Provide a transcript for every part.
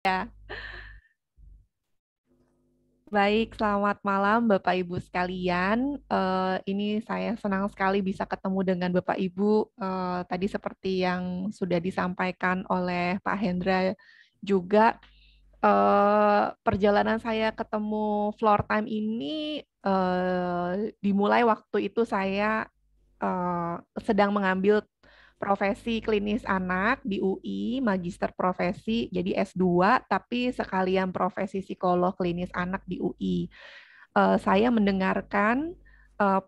Ya, baik, selamat malam Bapak Ibu sekalian. Ini saya senang sekali bisa ketemu dengan Bapak Ibu. Tadi seperti yang sudah disampaikan oleh Pak Hendra juga, perjalanan saya ketemu Floor Time ini dimulai waktu itu saya sedang mengambil profesi klinis anak di UI, magister profesi, jadi S2, tapi sekalian profesi psikolog klinis anak di UI. Saya mendengarkan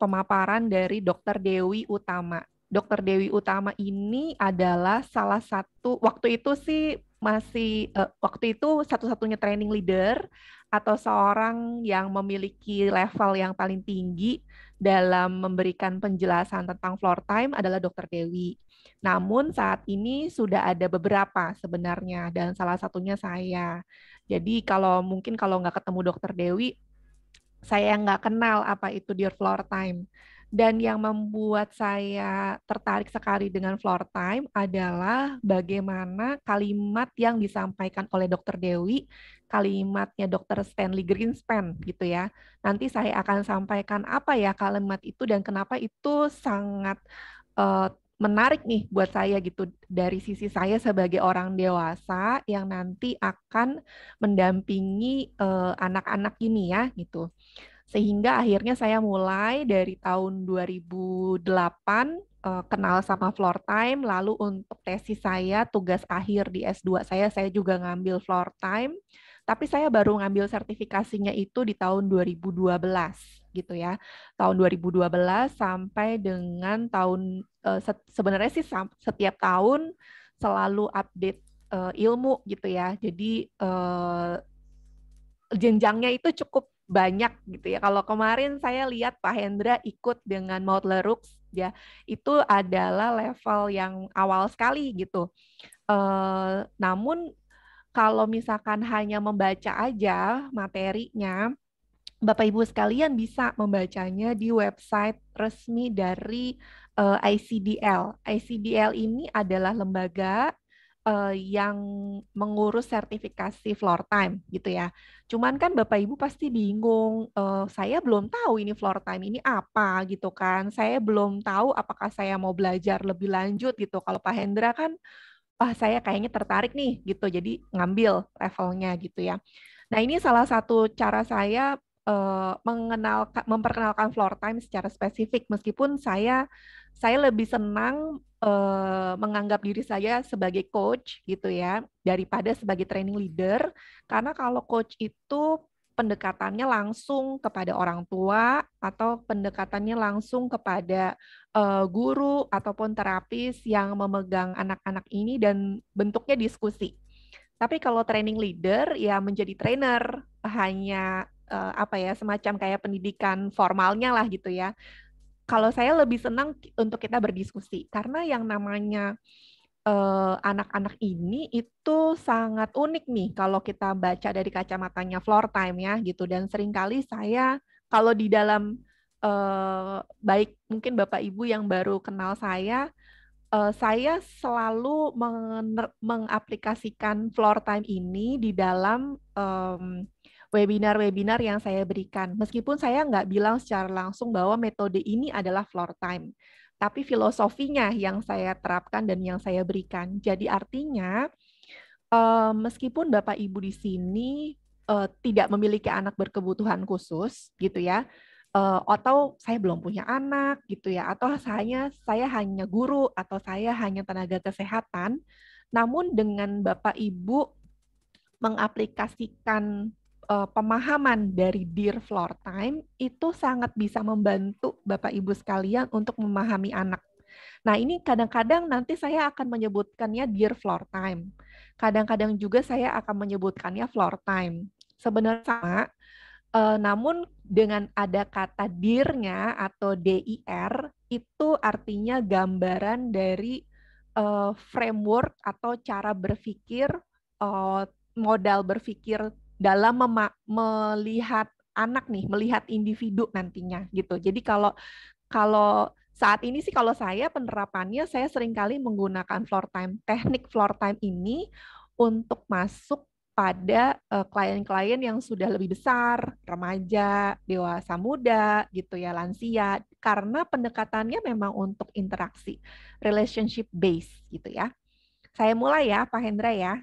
pemaparan dari Dr. Dewi Utama. Dr. Dewi Utama ini adalah salah satu, waktu itu sih masih, waktu itu satu-satunya training leader atau seorang yang memiliki level yang paling tinggi dalam memberikan penjelasan tentang floor time adalah Dr. Dewi. Namun saat ini sudah ada beberapa sebenarnya dan salah satunya saya. Jadi kalau nggak ketemu Dr. Dewi, saya nggak kenal apa itu Dear Floor Time. Dan yang membuat saya tertarik sekali dengan floor time adalah bagaimana kalimat yang disampaikan oleh Dr. Dewi, kalimatnya Dr. Stanley Greenspan gitu ya. Nanti saya akan sampaikan apa ya kalimat itu dan kenapa itu sangat eh, menarik nih buat saya gitu dari sisi saya sebagai orang dewasa yang nanti akan mendampingi anak-anak ini ya gitu. Sehingga akhirnya saya mulai dari tahun 2008 kenal sama floor time, lalu untuk tesis saya, tugas akhir di S2 saya juga ngambil floor time, tapi saya baru ngambil sertifikasinya itu di tahun 2012 gitu ya. Tahun 2012 sampai dengan tahun sebenarnya sih setiap tahun selalu update ilmu gitu ya. Jadi jenjangnya itu cukup banyak gitu ya. Kalau kemarin saya lihat Pak Hendra ikut dengan Mautlerux ya, itu adalah level yang awal sekali gitu. Namun kalau misalkan hanya membaca aja materinya, Bapak Ibu sekalian bisa membacanya di website resmi dari ICDL. ICDL ini adalah lembaga yang mengurus sertifikasi floor time gitu ya. Cuman kan Bapak Ibu pasti bingung, saya belum tahu ini floor time ini apa gitu kan. Saya belum tahu apakah saya mau belajar lebih lanjut gitu. Kalau Pak Hendra kan, saya kayaknya tertarik nih gitu, jadi ngambil levelnya gitu ya. Nah, ini salah satu cara saya memperkenalkan floor time secara spesifik, meskipun saya lebih senang menganggap diri saya sebagai coach gitu ya, daripada sebagai training leader, karena kalau coach itu pendekatannya langsung kepada orang tua atau pendekatannya langsung kepada guru ataupun terapis yang memegang anak-anak ini dan bentuknya diskusi. Tapi kalau training leader ya menjadi trainer hanya apa ya semacam kayak pendidikan formalnya lah gitu ya. Kalau saya lebih senang untuk kita berdiskusi karena yang namanya anak-anak ini itu sangat unik nih kalau kita baca dari kacamatanya floor time ya gitu dan seringkali saya kalau di dalam baik mungkin Bapak Ibu yang baru kenal saya selalu mengaplikasikan floor time ini di dalam webinar-webinar yang saya berikan. Meskipun saya nggak bilang secara langsung bahwa metode ini adalah floor time, tapi filosofinya yang saya terapkan dan yang saya berikan. Jadi artinya, meskipun Bapak Ibu di sini tidak memiliki anak berkebutuhan khusus, gitu ya, atau saya belum punya anak gitu ya, atau saya hanya guru atau saya hanya tenaga kesehatan, namun dengan Bapak Ibu mengaplikasikan pemahaman dari Dear Floor Time itu sangat bisa membantu Bapak Ibu sekalian untuk memahami anak. Nah, ini kadang-kadang nanti saya akan menyebutkannya Dear Floor Time. Kadang-kadang juga saya akan menyebutkannya floor time. Sebenarnya sama, namun dengan ada kata dir-nya atau dir itu artinya gambaran dari framework atau cara berpikir, eh, modal berpikir dalam melihat anak nih, melihat individu nantinya gitu. Jadi kalau kalau saat ini sih kalau saya penerapannya saya seringkali menggunakan floor time, teknik floor time ini untuk masuk pada klien-klien yang sudah lebih besar, remaja, dewasa muda, gitu ya, lansia, karena pendekatannya memang untuk interaksi, relationship base, gitu ya. Saya mulai ya, Pak Hendra ya.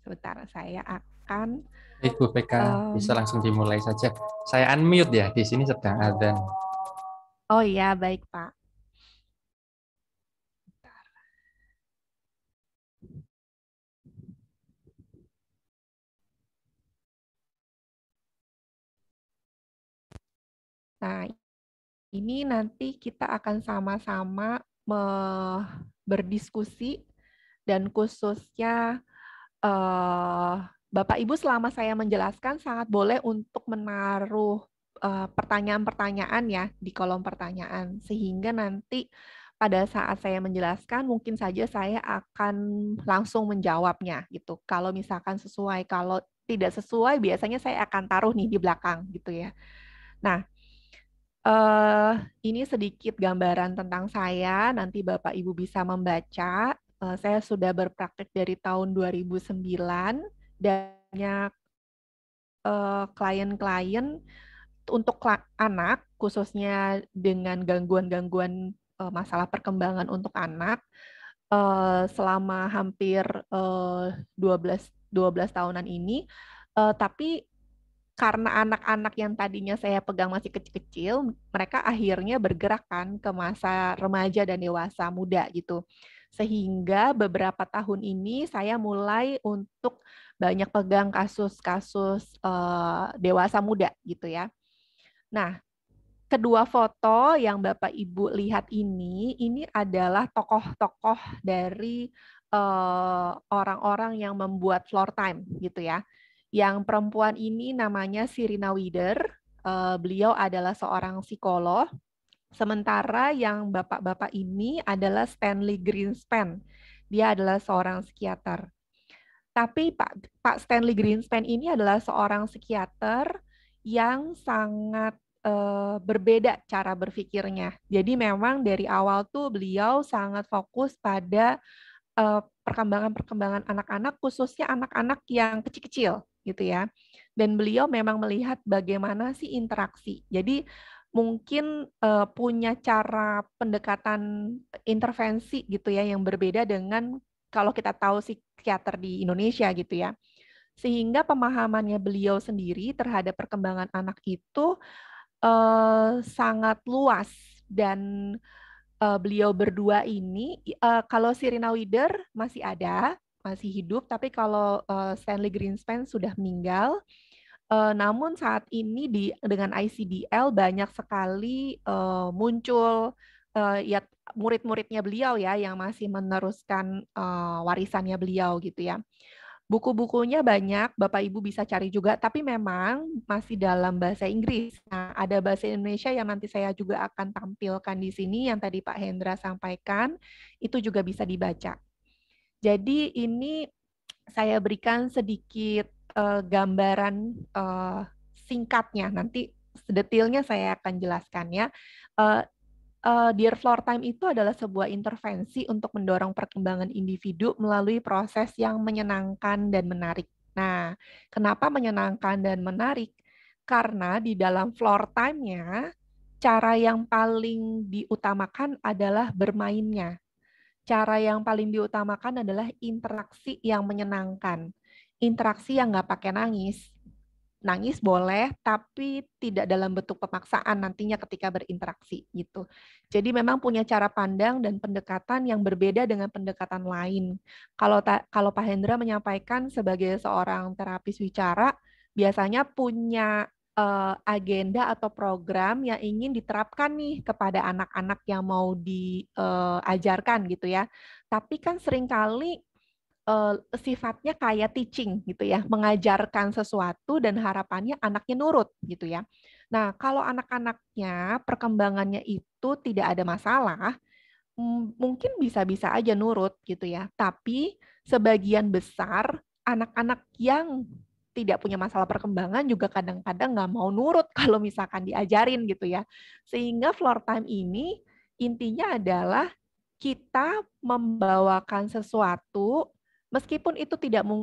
Sebentar, saya akan. Baik, Bu PK, bisa langsung dimulai saja. Saya unmute ya, di sini sedang adzan. Oh iya, baik Pak. Nah, ini nanti kita akan sama-sama berdiskusi dan khususnya Bapak Ibu selama saya menjelaskan sangat boleh untuk menaruh pertanyaan-pertanyaan ya di kolom pertanyaan sehingga nanti pada saat saya menjelaskan mungkin saja saya akan langsung menjawabnya gitu. Kalau misalkan sesuai, kalau tidak sesuai biasanya saya akan taruh nih di belakang gitu ya. Nah, ini sedikit gambaran tentang saya, nanti Bapak Ibu bisa membaca. Saya sudah berpraktek dari tahun 2009 dan banyak klien-klien untuk anak, khususnya dengan gangguan-gangguan masalah perkembangan untuk anak, selama hampir 12 tahunan ini. Tapi karena anak-anak yang tadinya saya pegang masih kecil-kecil, mereka akhirnya bergerak kan ke masa remaja dan dewasa muda gitu. Sehingga beberapa tahun ini saya mulai untuk banyak pegang kasus-kasus dewasa muda gitu ya. Nah, kedua foto yang Bapak Ibu lihat ini adalah tokoh-tokoh dari orang-orang yang membuat floor time gitu ya. Yang perempuan ini namanya Sirina Wider. Beliau adalah seorang psikolog. Sementara yang bapak-bapak ini adalah Stanley Greenspan. Dia adalah seorang psikiater. Tapi Pak Stanley Greenspan ini adalah seorang psikiater yang sangat berbeda cara berpikirnya. Jadi memang dari awal tuh beliau sangat fokus pada perkembangan-perkembangan anak-anak, khususnya anak-anak yang kecil-kecil gitu ya. Dan beliau memang melihat bagaimana sih interaksi. Jadi mungkin punya cara pendekatan intervensi gitu ya yang berbeda dengan kalau kita tahu psikiater di Indonesia gitu ya. Sehingga pemahamannya beliau sendiri terhadap perkembangan anak itu sangat luas dan beliau berdua ini kalau Sirina Wider masih ada, masih hidup, tapi kalau Stanley Greenspan sudah meninggal. Namun saat ini dengan ICDL banyak sekali muncul ya murid-muridnya beliau ya yang masih meneruskan warisannya beliau gitu ya. Buku-bukunya banyak, Bapak Ibu bisa cari juga, tapi memang masih dalam bahasa Inggris. Nah, ada bahasa Indonesia yang nanti saya juga akan tampilkan di sini, yang tadi Pak Hendra sampaikan, itu juga bisa dibaca. Jadi ini saya berikan sedikit gambaran singkatnya, nanti detailnya saya akan jelaskan ya. Dear Floor Time itu adalah sebuah intervensi untuk mendorong perkembangan individu melalui proses yang menyenangkan dan menarik. Nah, kenapa menyenangkan dan menarik? Karena di dalam floor time-nya, cara yang paling diutamakan adalah bermainnya. Cara yang paling diutamakan adalah interaksi yang menyenangkan. Interaksi yang nggak pakai nangis. Nangis boleh, tapi tidak dalam bentuk pemaksaan nantinya ketika berinteraksi gitu. Jadi memang punya cara pandang dan pendekatan yang berbeda dengan pendekatan lain. Kalau Pak Hendra menyampaikan sebagai seorang terapis wicara, biasanya punya agenda atau program yang ingin diterapkan nih kepada anak-anak yang mau diajarkan gitu ya. Tapi kan seringkali sifatnya kayak teaching gitu ya, mengajarkan sesuatu dan harapannya anaknya nurut gitu ya. Nah, kalau anak-anaknya perkembangannya itu tidak ada masalah, mungkin bisa-bisa aja nurut gitu ya. Tapi sebagian besar anak-anak yang tidak punya masalah perkembangan juga kadang-kadang nggak mau nurut kalau misalkan diajarin gitu ya. Sehingga floor time ini intinya adalah kita membawakan sesuatu Meskipun itu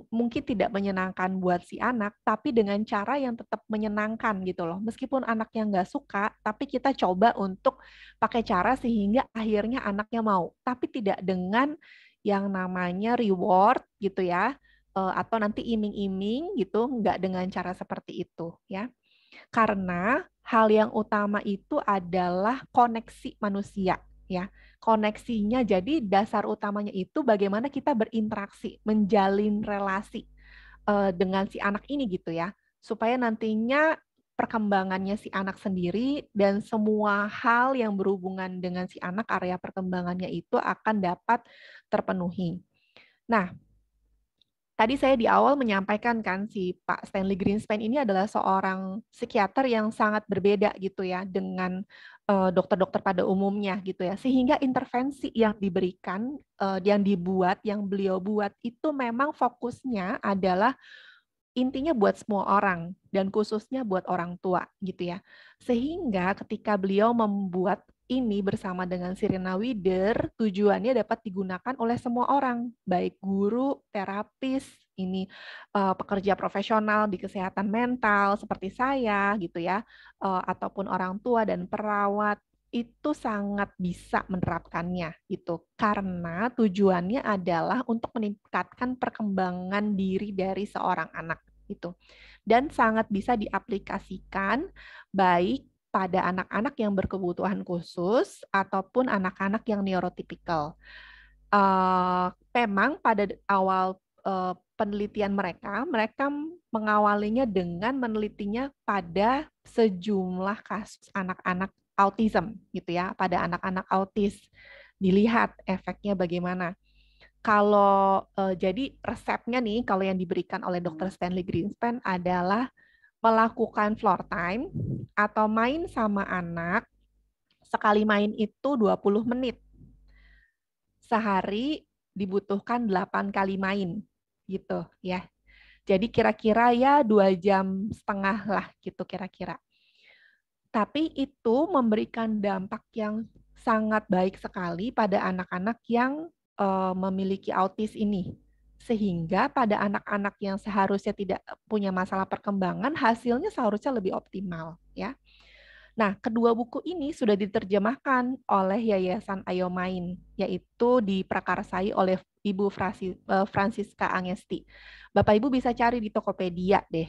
mungkin tidak menyenangkan buat si anak, tapi dengan cara yang tetap menyenangkan gitu loh. Meskipun anaknya nggak suka, tapi kita coba untuk pakai cara sehingga akhirnya anaknya mau. Tapi tidak dengan yang namanya reward gitu ya, atau nanti iming-iming gitu, nggak dengan cara seperti itu ya. Karena hal yang utama itu adalah koneksi manusia ya. Koneksinya jadi dasar utamanya itu bagaimana kita berinteraksi, menjalin relasi dengan si anak ini gitu ya. Supaya nantinya perkembangannya si anak sendiri dan semua hal yang berhubungan dengan si anak, area perkembangannya itu akan dapat terpenuhi. Nah, tadi saya di awal menyampaikan kan si Pak Stanley Greenspan ini adalah seorang psikiater yang sangat berbeda gitu ya dengan dokter-dokter pada umumnya gitu ya. Sehingga intervensi yang diberikan, yang dibuat, yang beliau buat itu memang fokusnya adalah intinya buat semua orang dan khususnya buat orang tua gitu ya. Sehingga ketika beliau membuat ini bersama dengan Sirena Wider, tujuannya dapat digunakan oleh semua orang, baik guru, terapis, ini pekerja profesional di kesehatan mental seperti saya gitu ya, ataupun orang tua dan perawat itu sangat bisa menerapkannya gitu karena tujuannya adalah untuk meningkatkan perkembangan diri dari seorang anak itu dan sangat bisa diaplikasikan baik pada anak-anak yang berkebutuhan khusus ataupun anak-anak yang neurotipikal. Memang pada awal penelitian mereka mengawalinya dengan menelitinya pada sejumlah kasus anak-anak autism gitu ya, pada anak-anak autis dilihat efeknya bagaimana. Kalau jadi resepnya nih, kalau yang diberikan oleh Dr. Stanley Greenspan adalah melakukan floor time atau main sama anak, sekali main itu 20 menit. Sehari dibutuhkan 8 kali main gitu ya. Jadi kira-kira ya 2,5 jam lah gitu kira-kira. Tapi itu memberikan dampak yang sangat baik sekali pada anak-anak yang memiliki autis ini. Sehingga pada anak-anak yang seharusnya tidak punya masalah perkembangan, hasilnya seharusnya lebih optimal ya. Nah, kedua buku ini sudah diterjemahkan oleh Yayasan Ayo Main, yaitu diprakarsai oleh Ibu Francisca Angesti. Bapak Ibu bisa cari di Tokopedia deh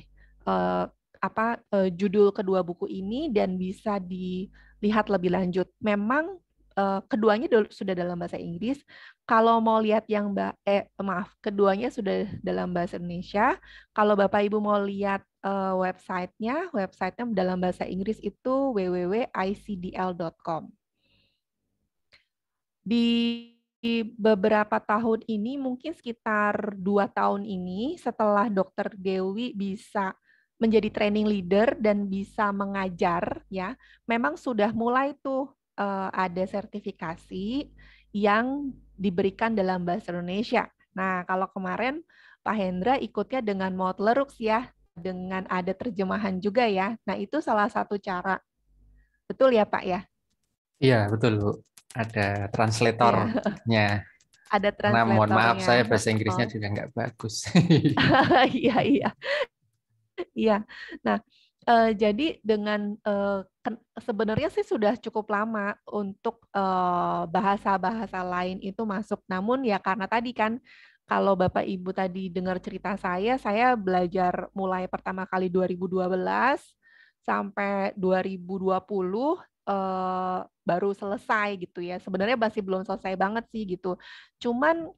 judul kedua buku ini dan bisa dilihat lebih lanjut. Memang keduanya sudah dalam bahasa Inggris. Kalau mau lihat yang keduanya sudah dalam bahasa Indonesia. Kalau Bapak Ibu mau lihat websitenya dalam bahasa Inggris itu www.icdl.com. Di beberapa tahun ini, mungkin sekitar 2 tahun ini, setelah Dr. Dewi bisa menjadi training leader dan bisa mengajar, ya, memang sudah mulai tuh ada sertifikasi yang diberikan dalam bahasa Indonesia. Nah, kalau kemarin Pak Hendra ikutnya dengan Moutlerux ya, dengan ada terjemahan juga ya. Nah, itu salah satu cara. Betul ya, Pak ya? Iya, betul, Bu. Ada Iya, translatornya. ada Karena mohon maaf, translatornya. saya bahasa Inggrisnya Oh, juga nggak bagus. iya, iya. Iya. Nah, jadi dengan sebenarnya sih sudah cukup lama untuk bahasa-bahasa lain itu masuk. Namun ya karena tadi kan kalau Bapak Ibu tadi dengar cerita saya belajar mulai pertama kali 2012 sampai 2020 baru selesai gitu ya. Sebenarnya masih belum selesai banget sih gitu. Cuman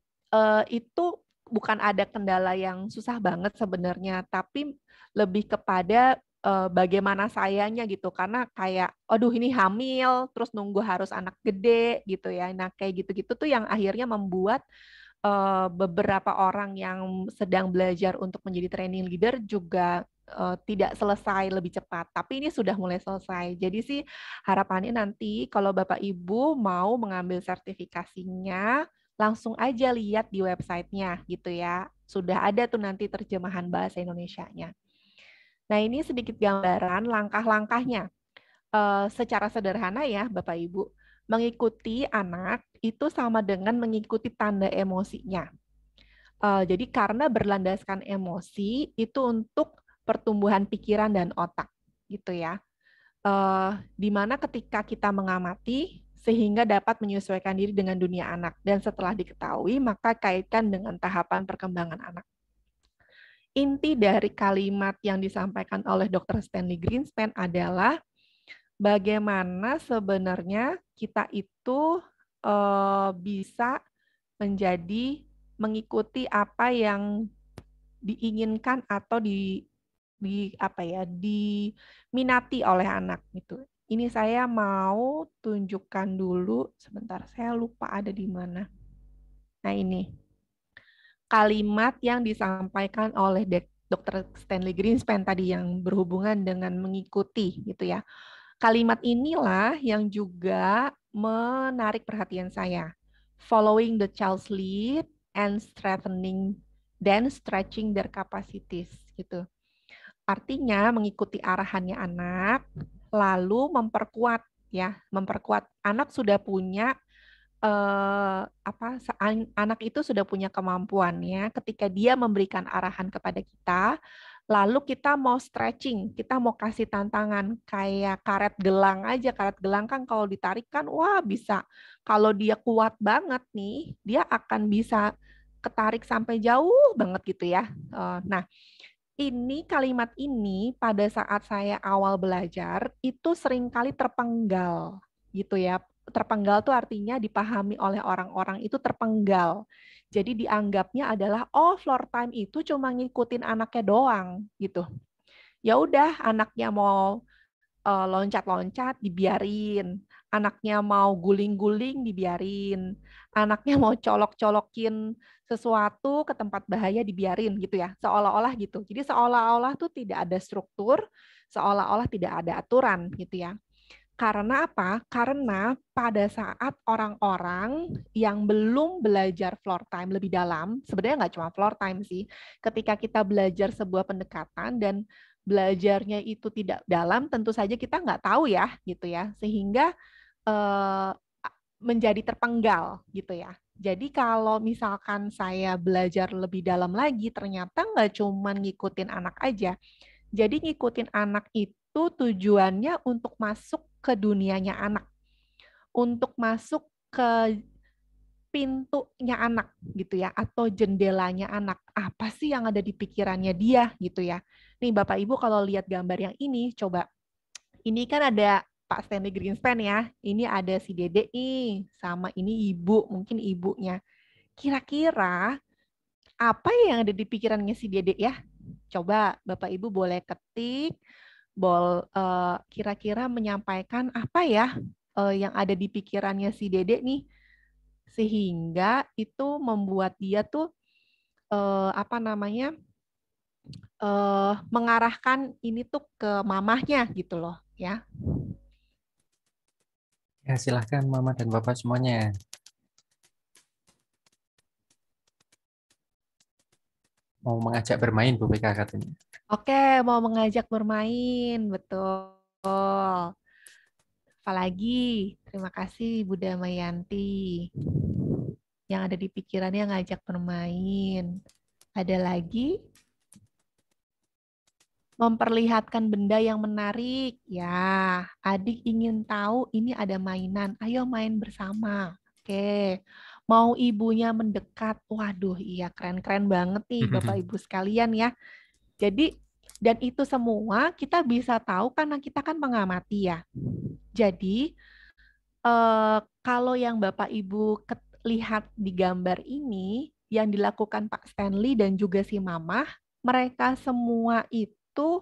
itu bukan ada kendala yang susah banget sebenarnya, tapi lebih kepada bagaimana sayanya gitu karena kayak aduh ini hamil terus nunggu harus anak gede gitu ya. Nah, kayak gitu-gitu tuh yang akhirnya membuat beberapa orang yang sedang belajar untuk menjadi training leader juga tidak selesai lebih cepat. Tapi ini sudah mulai selesai. Jadi sih harapannya nanti kalau Bapak Ibu mau mengambil sertifikasinya langsung aja lihat di websitenya gitu ya. Sudah ada tuh nanti terjemahan bahasa Indonesianya. Nah, ini sedikit gambaran langkah-langkahnya. Secara sederhana ya, Bapak Ibu, mengikuti anak itu sama dengan mengikuti tanda emosinya. Jadi karena berlandaskan emosi itu untuk pertumbuhan pikiran dan otak gitu ya. Di mana ketika kita mengamati sehingga dapat menyesuaikan diri dengan dunia anak dan setelah diketahui maka kaitkan dengan tahapan perkembangan anak. Inti dari kalimat yang disampaikan oleh Dr. Stanley Greenspan adalah bagaimana sebenarnya kita itu bisa menjadi mengikuti apa yang diinginkan atau di apa ya diminati oleh anak gitu. Ini saya mau tunjukkan dulu sebentar, saya lupa ada di mana. Nah ini kalimat yang disampaikan oleh Dr. Stanley Greenspan tadi yang berhubungan dengan mengikuti gitu ya. Kalimat inilah yang juga menarik perhatian saya. Following the child's lead and strengthening then stretching their capacities gitu. Artinya mengikuti arahannya anak, lalu memperkuat ya, memperkuat anak sudah punya anak itu sudah punya kemampuan ya ketika dia memberikan arahan kepada kita, lalu kita mau stretching, kita mau kasih tantangan kayak karet gelang aja. Karet gelang kan kalau ditarik kan wah bisa. Kalau dia kuat banget nih, dia akan bisa ketarik sampai jauh banget gitu ya. Nah, ini kalimat ini pada saat saya awal belajar itu seringkali terpenggal gitu ya. Terpenggal tuh artinya dipahami oleh orang-orang itu terpenggal. Jadi dianggapnya adalah oh floor time itu cuma ngikutin anaknya doang gitu. Ya udah anaknya mau loncat-loncat dibiarin, anaknya mau guling-guling dibiarin, anaknya mau colok-colokin sesuatu ke tempat bahaya dibiarin gitu ya, seolah-olah gitu. Jadi seolah-olah tuh tidak ada struktur, seolah-olah tidak ada aturan gitu ya. Karena apa? Karena pada saat orang-orang yang belum belajar floor time lebih dalam, sebenarnya nggak cuma floor time sih, ketika kita belajar sebuah pendekatan dan belajarnya itu tidak dalam, tentu saja kita nggak tahu ya, gitu ya, sehingga eh, menjadi terpenggal gitu ya. Jadi kalau misalkan saya belajar lebih dalam lagi, ternyata nggak cuma ngikutin anak aja, jadi ngikutin anak itu tujuannya untuk masuk ke dunianya anak, untuk masuk ke pintunya anak gitu ya, atau jendelanya anak. Apa sih yang ada di pikirannya dia gitu ya. Nih Bapak Ibu kalau lihat gambar yang ini, coba ini kan ada Pak Stanley Greenspan ya. Ini ada si Dede nih, sama ini ibu, mungkin ibunya. Kira-kira apa yang ada di pikirannya si Dede ya? Coba Bapak Ibu boleh ketik, kira-kira menyampaikan apa ya yang ada di pikirannya si Dede nih, sehingga itu membuat dia tuh apa namanya mengarahkan ini tuh ke mamahnya gitu loh ya. Ya, silahkan Mama dan Bapak semuanya. Mau mengajak bermain Bu PK katanya. Oke, mau mengajak bermain, betul. Apalagi, terima kasih Bu Damayanti. Yang ada di pikirannya ngajak bermain. Ada lagi? Memperlihatkan benda yang menarik. Ya, adik ingin tahu ini ada mainan. Ayo main bersama. Oke. Mau ibunya mendekat. Waduh, iya keren-keren banget nih Bapak Ibu sekalian ya. Jadi, dan itu semua kita bisa tahu karena kita kan mengamati ya. Jadi, kalau yang Bapak Ibu lihat di gambar ini, yang dilakukan Pak Stanley dan juga si Mama, mereka semua itu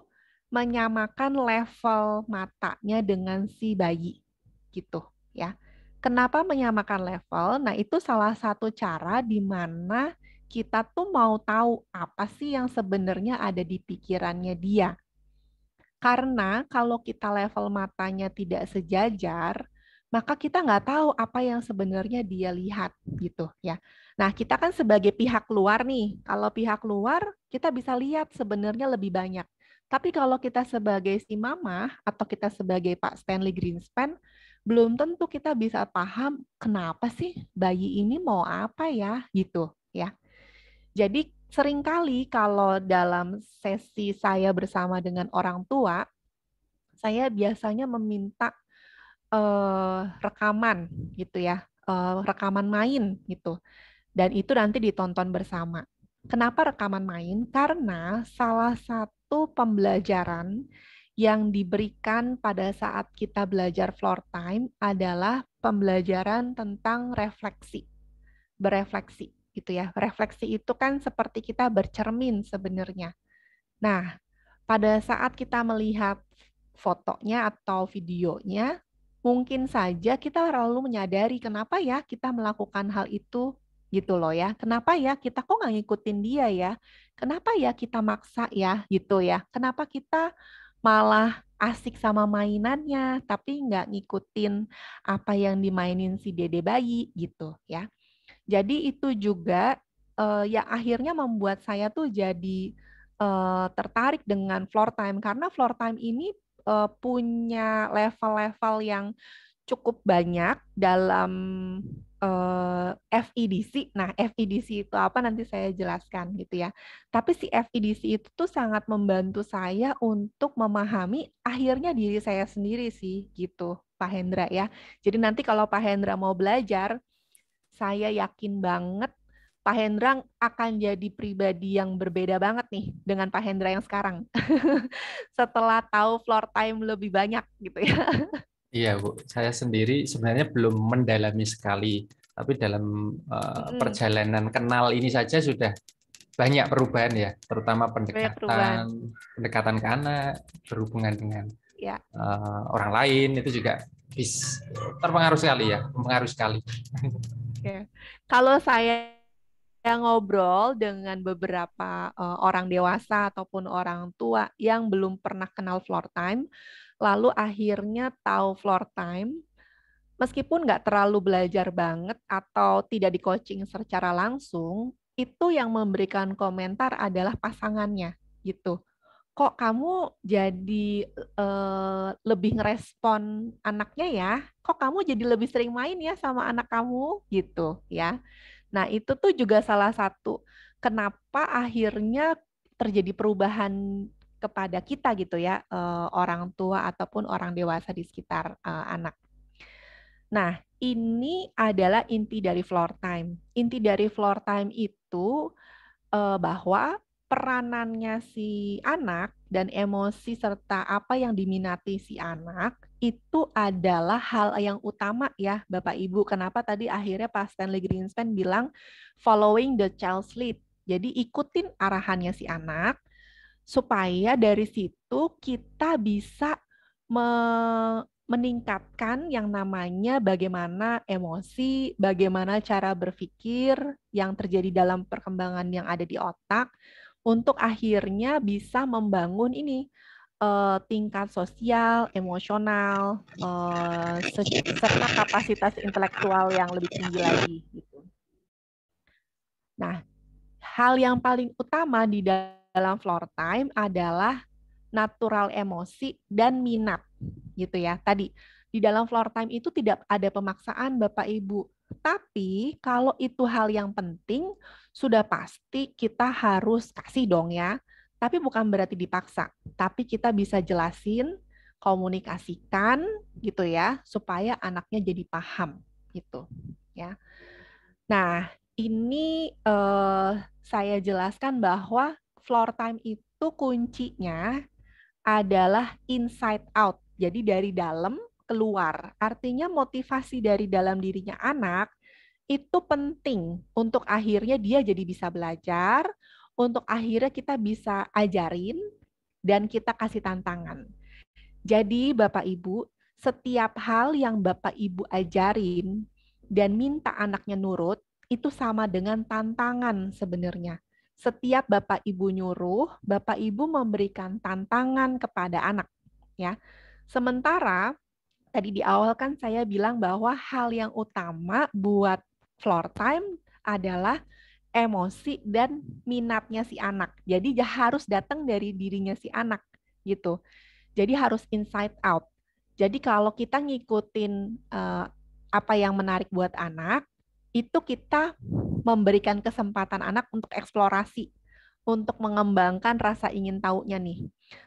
menyamakan level matanya dengan si bayi, gitu ya. Kenapa menyamakan level? Nah, itu salah satu cara di mana kita tuh mau tahu apa sih yang sebenarnya ada di pikirannya dia. Karena kalau kita level matanya tidak sejajar, maka kita nggak tahu apa yang sebenarnya dia lihat gitu ya. Nah, kita kan sebagai pihak luar nih, kalau pihak luar kita bisa lihat sebenarnya lebih banyak. Tapi kalau kita sebagai si mama atau kita sebagai Pak Stanley Greenspan, belum tentu kita bisa paham kenapa sih bayi ini mau apa ya gitu ya. Jadi seringkali kalau dalam sesi saya bersama dengan orang tua, saya biasanya meminta rekaman gitu ya, rekaman main gitu. Dan itu nanti ditonton bersama. Kenapa rekaman main? Karena salah satu pembelajaran yang diberikan pada saat kita belajar floor time adalah pembelajaran tentang refleksi, berefleksi gitu ya. Refleksi itu kan seperti kita bercermin sebenarnya. Nah, pada saat kita melihat fotonya atau videonya, mungkin saja kita lalu menyadari kenapa ya kita melakukan hal itu gitu loh ya. Kenapa ya kita kok nggak ngikutin dia ya? Kenapa ya kita maksa ya gitu ya? Kenapa kita malah asik sama mainannya tapi nggak ngikutin apa yang dimainin si dede bayi gitu ya. Jadi itu juga yang akhirnya membuat saya tuh jadi tertarik dengan floor time karena floor time ini punya level-level yang cukup banyak dalam FEDC. Nah, FEDC itu apa nanti saya jelaskan gitu ya. Tapi si FEDC itu tuh sangat membantu saya untuk memahami akhirnya diri saya sendiri sih gitu, Pak Hendra ya. Jadi nanti kalau Pak Hendra mau belajar, saya yakin banget Pak Hendra akan jadi pribadi yang berbeda banget nih dengan Pak Hendra yang sekarang. Setelah tahu floor time lebih banyak gitu ya. Iya, Bu. Saya sendiri sebenarnya belum mendalami sekali, tapi dalam Mm-mm, perjalanan kenal ini saja sudah banyak perubahan ya, terutama banyak perubahan. pendekatan ke anak, berhubungan dengan Ya, orang lain itu juga terpengaruh sekali ya, mempengaruhi sekali. oke. Kalau saya ngobrol dengan beberapa orang dewasa ataupun orang tua yang belum pernah kenal floor time, lalu akhirnya tahu floor time, meskipun nggak terlalu belajar banget atau tidak di coaching secara langsung, itu yang memberikan komentar adalah pasangannya gitu. Kok kamu jadi lebih ngerespon anaknya ya? Kok kamu jadi lebih sering main ya sama anak kamu gitu ya? Nah, itu tuh juga salah satu kenapa akhirnya terjadi perubahan kepada kita gitu ya, orang tua ataupun orang dewasa di sekitar anak. Nah, ini adalah inti dari floor time. Inti dari floor time itu bahwa peranannya si anak dan emosi serta apa yang diminati si anak itu adalah hal yang utama ya Bapak Ibu. Kenapa tadi akhirnya Pak Stanley Greenspan bilang following the child's lead. Jadi ikutin arahannya si anak supaya dari situ kita bisa meningkatkan yang namanya bagaimana emosi, bagaimana cara berpikir yang terjadi dalam perkembangan yang ada di otak untuk akhirnya bisa membangun ini tingkat sosial, emosional, serta kapasitas intelektual yang lebih tinggi lagi gitu. Nah, hal yang paling utama di dalam floor time adalah natural emosi dan minat gitu ya. Tadi di dalam floor time itu tidak ada pemaksaan Bapak Ibu. Tapi kalau itu hal yang penting, sudah pasti kita harus kasih dong ya. Tapi bukan berarti dipaksa, tapi kita bisa jelasin, komunikasikan gitu ya, supaya anaknya jadi paham gitu ya. Nah, ini saya jelaskan bahwa floor time itu kuncinya adalah inside out. Jadi dari dalam keluar. Artinya motivasi dari dalam dirinya anak itu penting untuk akhirnya dia jadi bisa belajar, untuk akhirnya kita bisa ajarin dan kita kasih tantangan. Jadi Bapak Ibu, setiap hal yang Bapak Ibu ajarin dan minta anaknya nurut, itu sama dengan tantangan sebenarnya. Setiap Bapak Ibu nyuruh, Bapak Ibu memberikan tantangan kepada anak, ya. Sementara tadi di awal kan saya bilang bahwa hal yang utama buat floor time adalah emosi dan minatnya si anak. Jadi harus datang dari dirinya si anak gitu. Jadi harus inside out. Jadi kalau kita ngikutin apa yang menarik buat anak, itu kita memberikan kesempatan anak untuk eksplorasi, untuk mengembangkan rasa ingin tahunya nih.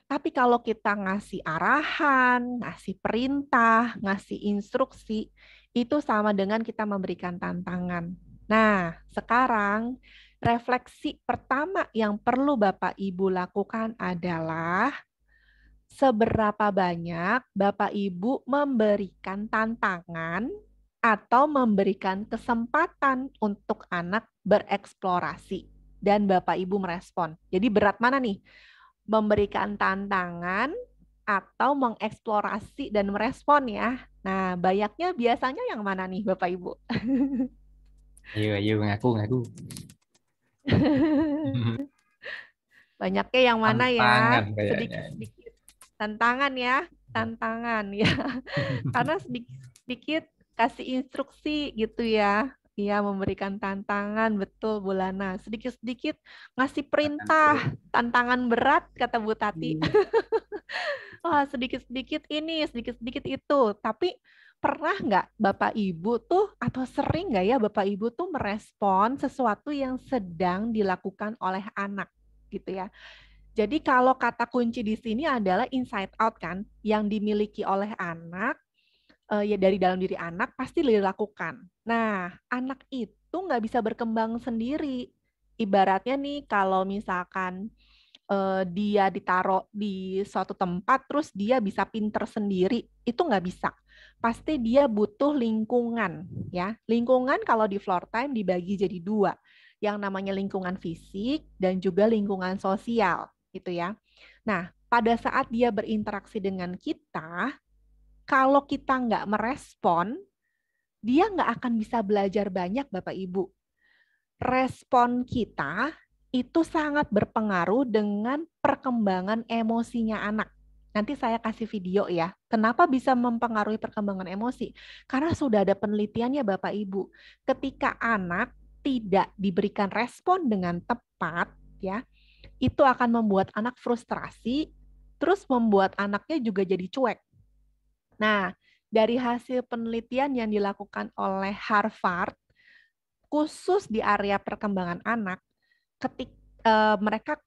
Tapi kalau kita ngasih arahan, ngasih perintah, ngasih instruksi, itu sama dengan kita memberikan tantangan. Nah, sekarang refleksi pertama yang perlu Bapak Ibu lakukan adalah seberapa banyak Bapak Ibu memberikan tantangan atau memberikan kesempatan untuk anak bereksplorasi dan Bapak Ibu merespon. Jadi berat mana nih? Memberikan tantangan atau mengeksplorasi dan merespon ya. Nah, banyaknya biasanya yang mana nih Bapak Ibu? Ayo, ayo, ngaku, ngaku. Banyaknya yang mana ya? Tantangan kayaknya. Sedikit-sedikit. Tantangan ya, tantangan ya. Karena sedikit-sedikit kasih instruksi gitu ya. Iya, memberikan tantangan, betul Bu Lana. Sedikit-sedikit ngasih perintah, tantangan berat, kata Bu Tati. Wah, sedikit-sedikit ini, sedikit-sedikit itu. Tapi pernah nggak Bapak Ibu tuh, atau sering nggak ya Bapak Ibu tuh merespon sesuatu yang sedang dilakukan oleh anak gitu ya. Jadi kalau kata kunci di sini adalah inside out kan, yang dimiliki oleh anak, ya dari dalam diri anak pasti dilakukan. Nah, anak itu nggak bisa berkembang sendiri. Ibaratnya nih kalau misalkan dia ditaruh di suatu tempat terus dia bisa pinter sendiri, itu nggak bisa. Pasti dia butuh lingkungan ya. Lingkungan kalau di floor time dibagi jadi dua, yang namanya lingkungan fisik dan juga lingkungan sosial gitu ya. Nah, pada saat dia berinteraksi dengan kita, kalau kita nggak merespon, dia nggak akan bisa belajar banyak Bapak Ibu. Respon kita itu sangat berpengaruh dengan perkembangan emosinya anak. Nanti saya kasih video ya. Kenapa bisa mempengaruhi perkembangan emosi? Karena sudah ada penelitiannya Bapak Ibu. Ketika anak tidak diberikan respon dengan tepat, ya, itu akan membuat anak frustrasi, terus membuat anaknya juga jadi cuek. Nah, dari hasil penelitian yang dilakukan oleh Harvard, khusus di area perkembangan anak, mereka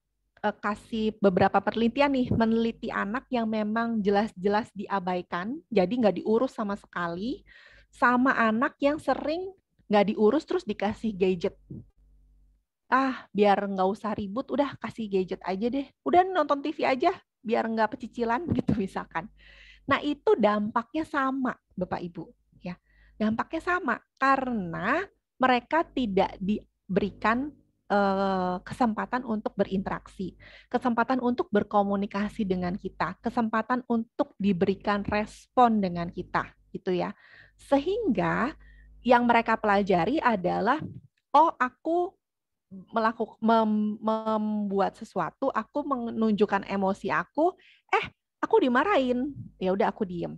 kasih beberapa penelitian nih, meneliti anak yang memang jelas-jelas diabaikan, jadi nggak diurus sama sekali, sama anak yang sering nggak diurus terus dikasih gadget. Biar nggak usah ribut, udah kasih gadget aja deh. Udah nonton TV aja, biar nggak pecicilan gitu misalkan. Nah, itu dampaknya sama, Bapak Ibu. Ya, dampaknya sama karena mereka tidak diberikan kesempatan untuk berinteraksi, kesempatan untuk berkomunikasi dengan kita, kesempatan untuk diberikan respon dengan kita, gitu ya. Sehingga yang mereka pelajari adalah, oh aku membuat sesuatu, aku menunjukkan emosi aku, aku dimarahin, ya udah aku diem.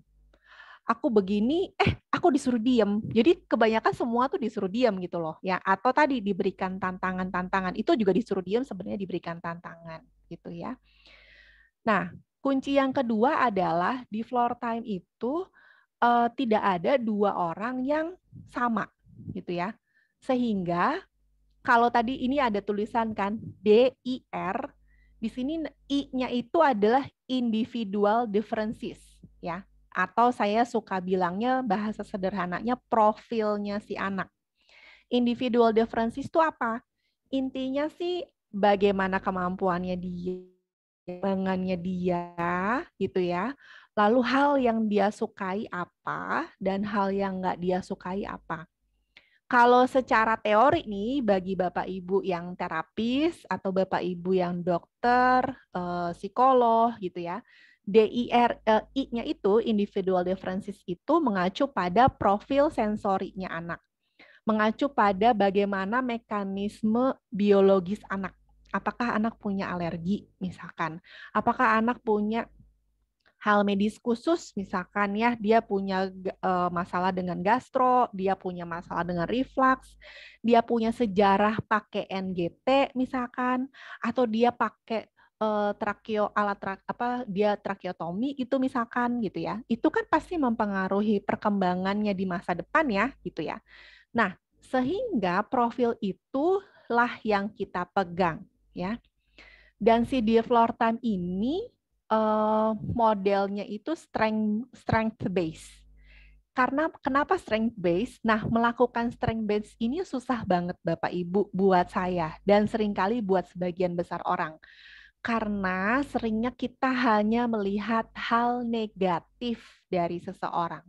Aku begini, aku disuruh diem. Jadi kebanyakan semua tuh disuruh diem gitu loh, ya. Atau tadi diberikan tantangan-tantangan, itu juga disuruh diem sebenarnya diberikan tantangan gitu ya. Nah, kunci yang kedua adalah di floor time itu tidak ada dua orang yang sama gitu ya. Sehingga kalau tadi ini ada tulisan kan DIR, di sini I-nya itu adalah individual differences ya. Atau saya suka bilangnya bahasa sederhananya profilnya si anak. Individual differences itu apa? Intinya sih bagaimana kemampuannya dia, kemampuannya dia gitu ya. Lalu hal yang dia sukai apa dan hal yang nggak dia sukai apa. Kalau secara teori nih, bagi Bapak Ibu yang terapis atau Bapak Ibu yang dokter, psikolog gitu ya, I-nya itu, individual differences itu mengacu pada profil sensorinya anak. Mengacu pada bagaimana mekanisme biologis anak. Apakah anak punya alergi misalkan? Apakah anak punya hal medis khusus, misalkan ya dia punya masalah dengan gastro, dia punya masalah dengan reflux, dia punya sejarah pakai NGT misalkan, atau dia pakai dia tracheotomi gitu misalkan gitu ya. Itu kan pasti mempengaruhi perkembangannya di masa depan ya gitu ya. Nah, Sehingga profil itulah yang kita pegang, ya. Dan si Dear Floor Time ini modelnya itu strength base. Karena kenapa strength base? Nah, melakukan strength base ini susah banget Bapak Ibu buat saya dan seringkali buat sebagian besar orang. Karena seringnya kita hanya melihat hal negatif dari seseorang,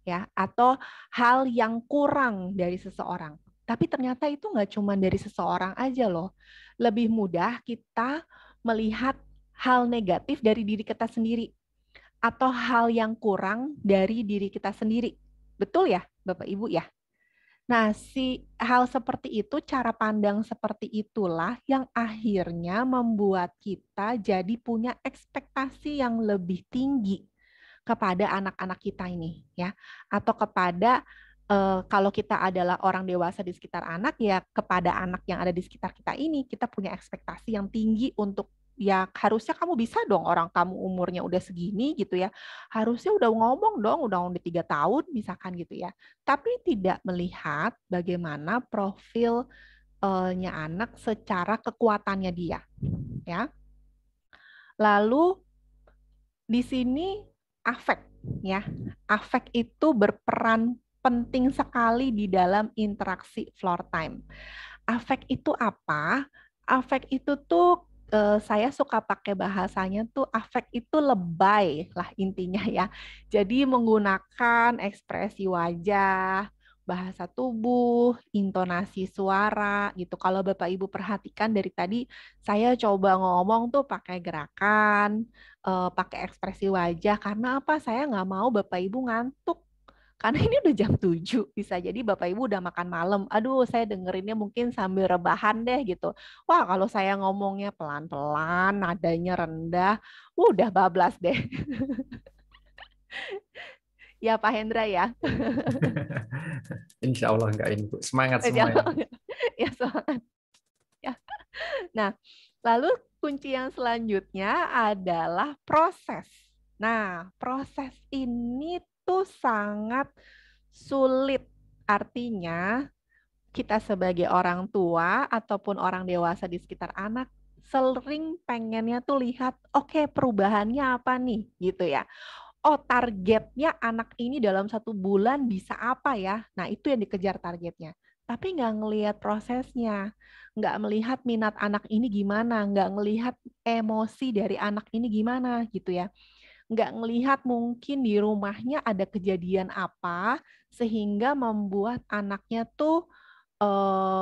ya, atau hal yang kurang dari seseorang. Tapi ternyata itu nggak cuma dari seseorang aja loh. Lebih mudah kita melihat hal negatif dari diri kita sendiri atau hal yang kurang dari diri kita sendiri. Betul ya, Bapak Ibu ya? Nah, si hal seperti itu, cara pandang seperti itulah yang akhirnya membuat kita jadi punya ekspektasi yang lebih tinggi kepada anak-anak kita ini, ya. Atau kepada kalau kita adalah orang dewasa di sekitar anak, ya kepada anak yang ada di sekitar kita ini, kita punya ekspektasi yang tinggi untuk ya harusnya kamu bisa dong, orang kamu umurnya udah segini gitu ya, harusnya udah ngomong dong, udah 3 tahun misalkan gitu ya. Tapi tidak melihat bagaimana profilnya anak secara kekuatannya dia, ya. Lalu di sini afek, ya. Afek itu berperan penting sekali di dalam interaksi floor time. Afek itu apa? Afek itu tuh saya suka pakai bahasanya tuh afek itu lebay lah intinya ya. Jadi menggunakan ekspresi wajah, bahasa tubuh, intonasi suara gitu. Kalau Bapak Ibu perhatikan dari tadi saya coba ngomong tuh pakai gerakan, pakai ekspresi wajah karena apa? Saya nggak mau Bapak Ibu ngantuk. Karena ini udah jam 7, bisa jadi Bapak Ibu udah makan malam. Aduh, saya dengerinnya mungkin sambil rebahan deh gitu. Wah, kalau saya ngomongnya pelan-pelan, nadanya rendah, udah bablas deh. Ya Pak Hendra ya. Insya Allah enggak ini, Bu. Semangat semua ini. Ya, semangat. Ya. Nah, lalu kunci yang selanjutnya adalah proses. Nah, proses ini tuh sangat sulit. Artinya, kita sebagai orang tua ataupun orang dewasa di sekitar anak sering pengennya tuh lihat, oke, perubahannya apa nih, gitu ya. Oh, targetnya anak ini dalam 1 bulan bisa apa ya? Nah, itu yang dikejar targetnya. Tapi nggak ngelihat prosesnya, nggak melihat minat anak ini gimana, nggak ngelihat emosi dari anak ini gimana gitu ya. Nggak ngelihat mungkin di rumahnya ada kejadian apa sehingga membuat anaknya tuh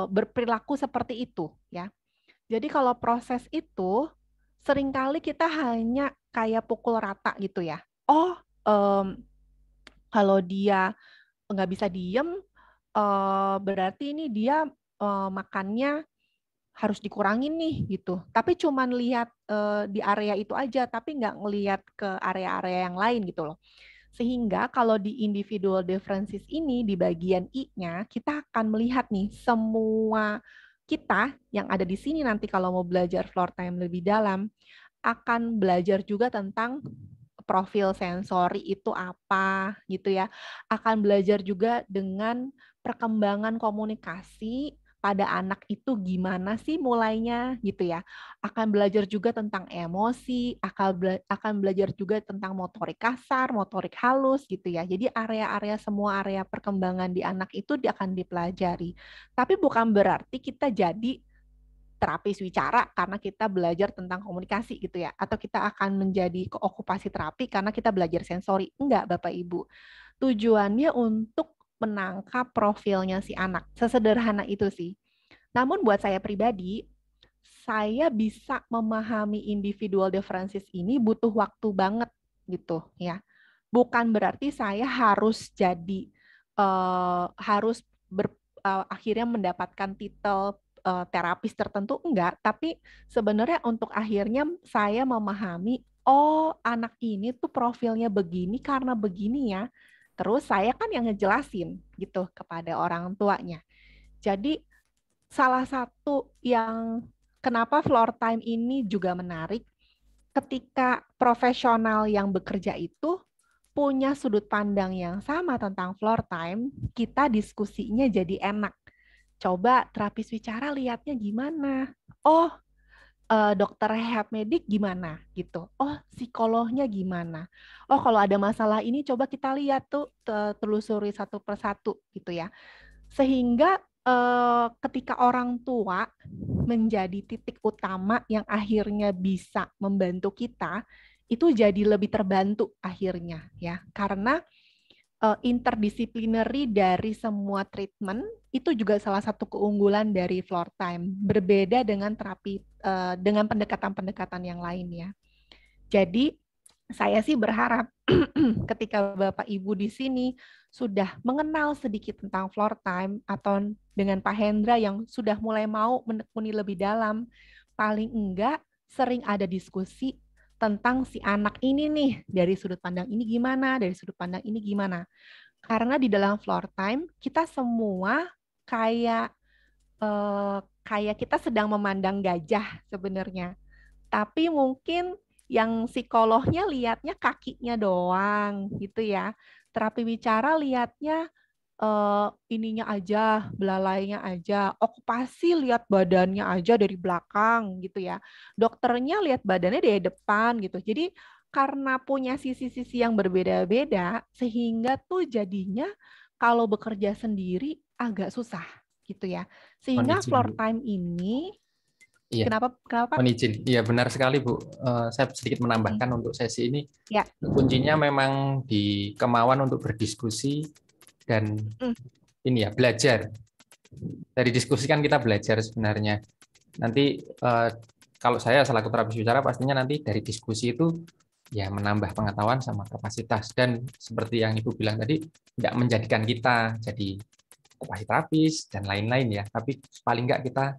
berperilaku seperti itu ya. Jadi kalau proses itu seringkali kita hanya kayak pukul rata gitu ya. Oh, kalau dia nggak bisa diem, berarti ini dia makannya harus dikurangin nih gitu. Tapi cuman lihat di area itu aja, tapi nggak ngelihat ke area-area yang lain gitu loh. Sehingga kalau di individual differences ini, di bagian I-nya, kita akan melihat nih semua kita yang ada di sini nanti kalau mau belajar floor time lebih dalam, akan belajar juga tentang profil sensori itu apa gitu ya. Akan belajar juga dengan perkembangan komunikasi pada anak itu gimana sih mulainya gitu ya. Akan belajar juga tentang emosi, akan belajar juga tentang motorik kasar, motorik halus gitu ya. Jadi area-area semua area perkembangan di anak itu akan dipelajari. Tapi bukan berarti kita jadi terapis wicara karena kita belajar tentang komunikasi gitu ya, atau kita akan menjadi okupasi terapi karena kita belajar sensori. Enggak, Bapak Ibu. Tujuannya untuk menangkap profilnya si anak. Sesederhana itu sih. Namun buat saya pribadi, saya bisa memahami individual differences ini butuh waktu banget gitu ya. Bukan berarti saya harus jadi harus akhirnya mendapatkan titel terapis tertentu, enggak, tapi sebenarnya untuk akhirnya saya memahami, oh anak ini tuh profilnya begini karena begini ya. Terus saya kan yang ngejelasin gitu kepada orang tuanya. Jadi salah satu yang kenapa floor time ini juga menarik, ketika profesional yang bekerja itu punya sudut pandang yang sama tentang floor time, kita diskusinya jadi enak. Coba terapis bicara lihatnya gimana? Oh, dokter rehab medik gimana gitu. Oh, psikolognya gimana. Oh, kalau ada masalah ini coba kita lihat tuh telusuri satu persatu gitu ya. Sehingga ketika orang tua menjadi titik utama yang akhirnya bisa membantu kita, itu jadi lebih terbantu akhirnya ya. Karena interdisciplinary dari semua treatment itu juga salah satu keunggulan dari floor time. Berbeda dengan terapi dengan pendekatan-pendekatan yang lain ya. Jadi saya sih berharap ketika Bapak Ibu di sini sudah mengenal sedikit tentang floor time atau dengan Pak Hendra yang sudah mulai mau menekuni lebih dalam, paling enggak sering ada diskusi tentang si anak ini nih, dari sudut pandang ini gimana, dari sudut pandang ini gimana. Karena di dalam floor time kita semua kayak kayak kita sedang memandang gajah sebenarnya. Tapi mungkin yang psikolognya lihatnya kakinya doang gitu ya. Terapi bicara lihatnya ininya aja, belalainya aja, okupasi lihat badannya aja dari belakang gitu ya. Dokternya lihat badannya dari depan gitu. Jadi karena punya sisi-sisi yang berbeda-beda, sehingga tuh jadinya kalau bekerja sendiri agak susah gitu ya. Mohon Sehingga izin, floor Bu. time ini, Iya, kenapa? mohon izin. Iya, benar sekali, Bu. Saya sedikit Mm-mm. menambahkan untuk sesi ini, Ya, kuncinya memang di kemauan untuk berdiskusi dan mm, ini ya, belajar. Dari diskusi kan kita belajar sebenarnya. Nanti kalau saya selaku terapis bicara pastinya nanti dari diskusi itu ya menambah pengetahuan sama kapasitas, dan seperti yang Ibu bilang tadi tidak menjadikan kita jadi okupasi terapis dan lain-lain ya, tapi paling enggak kita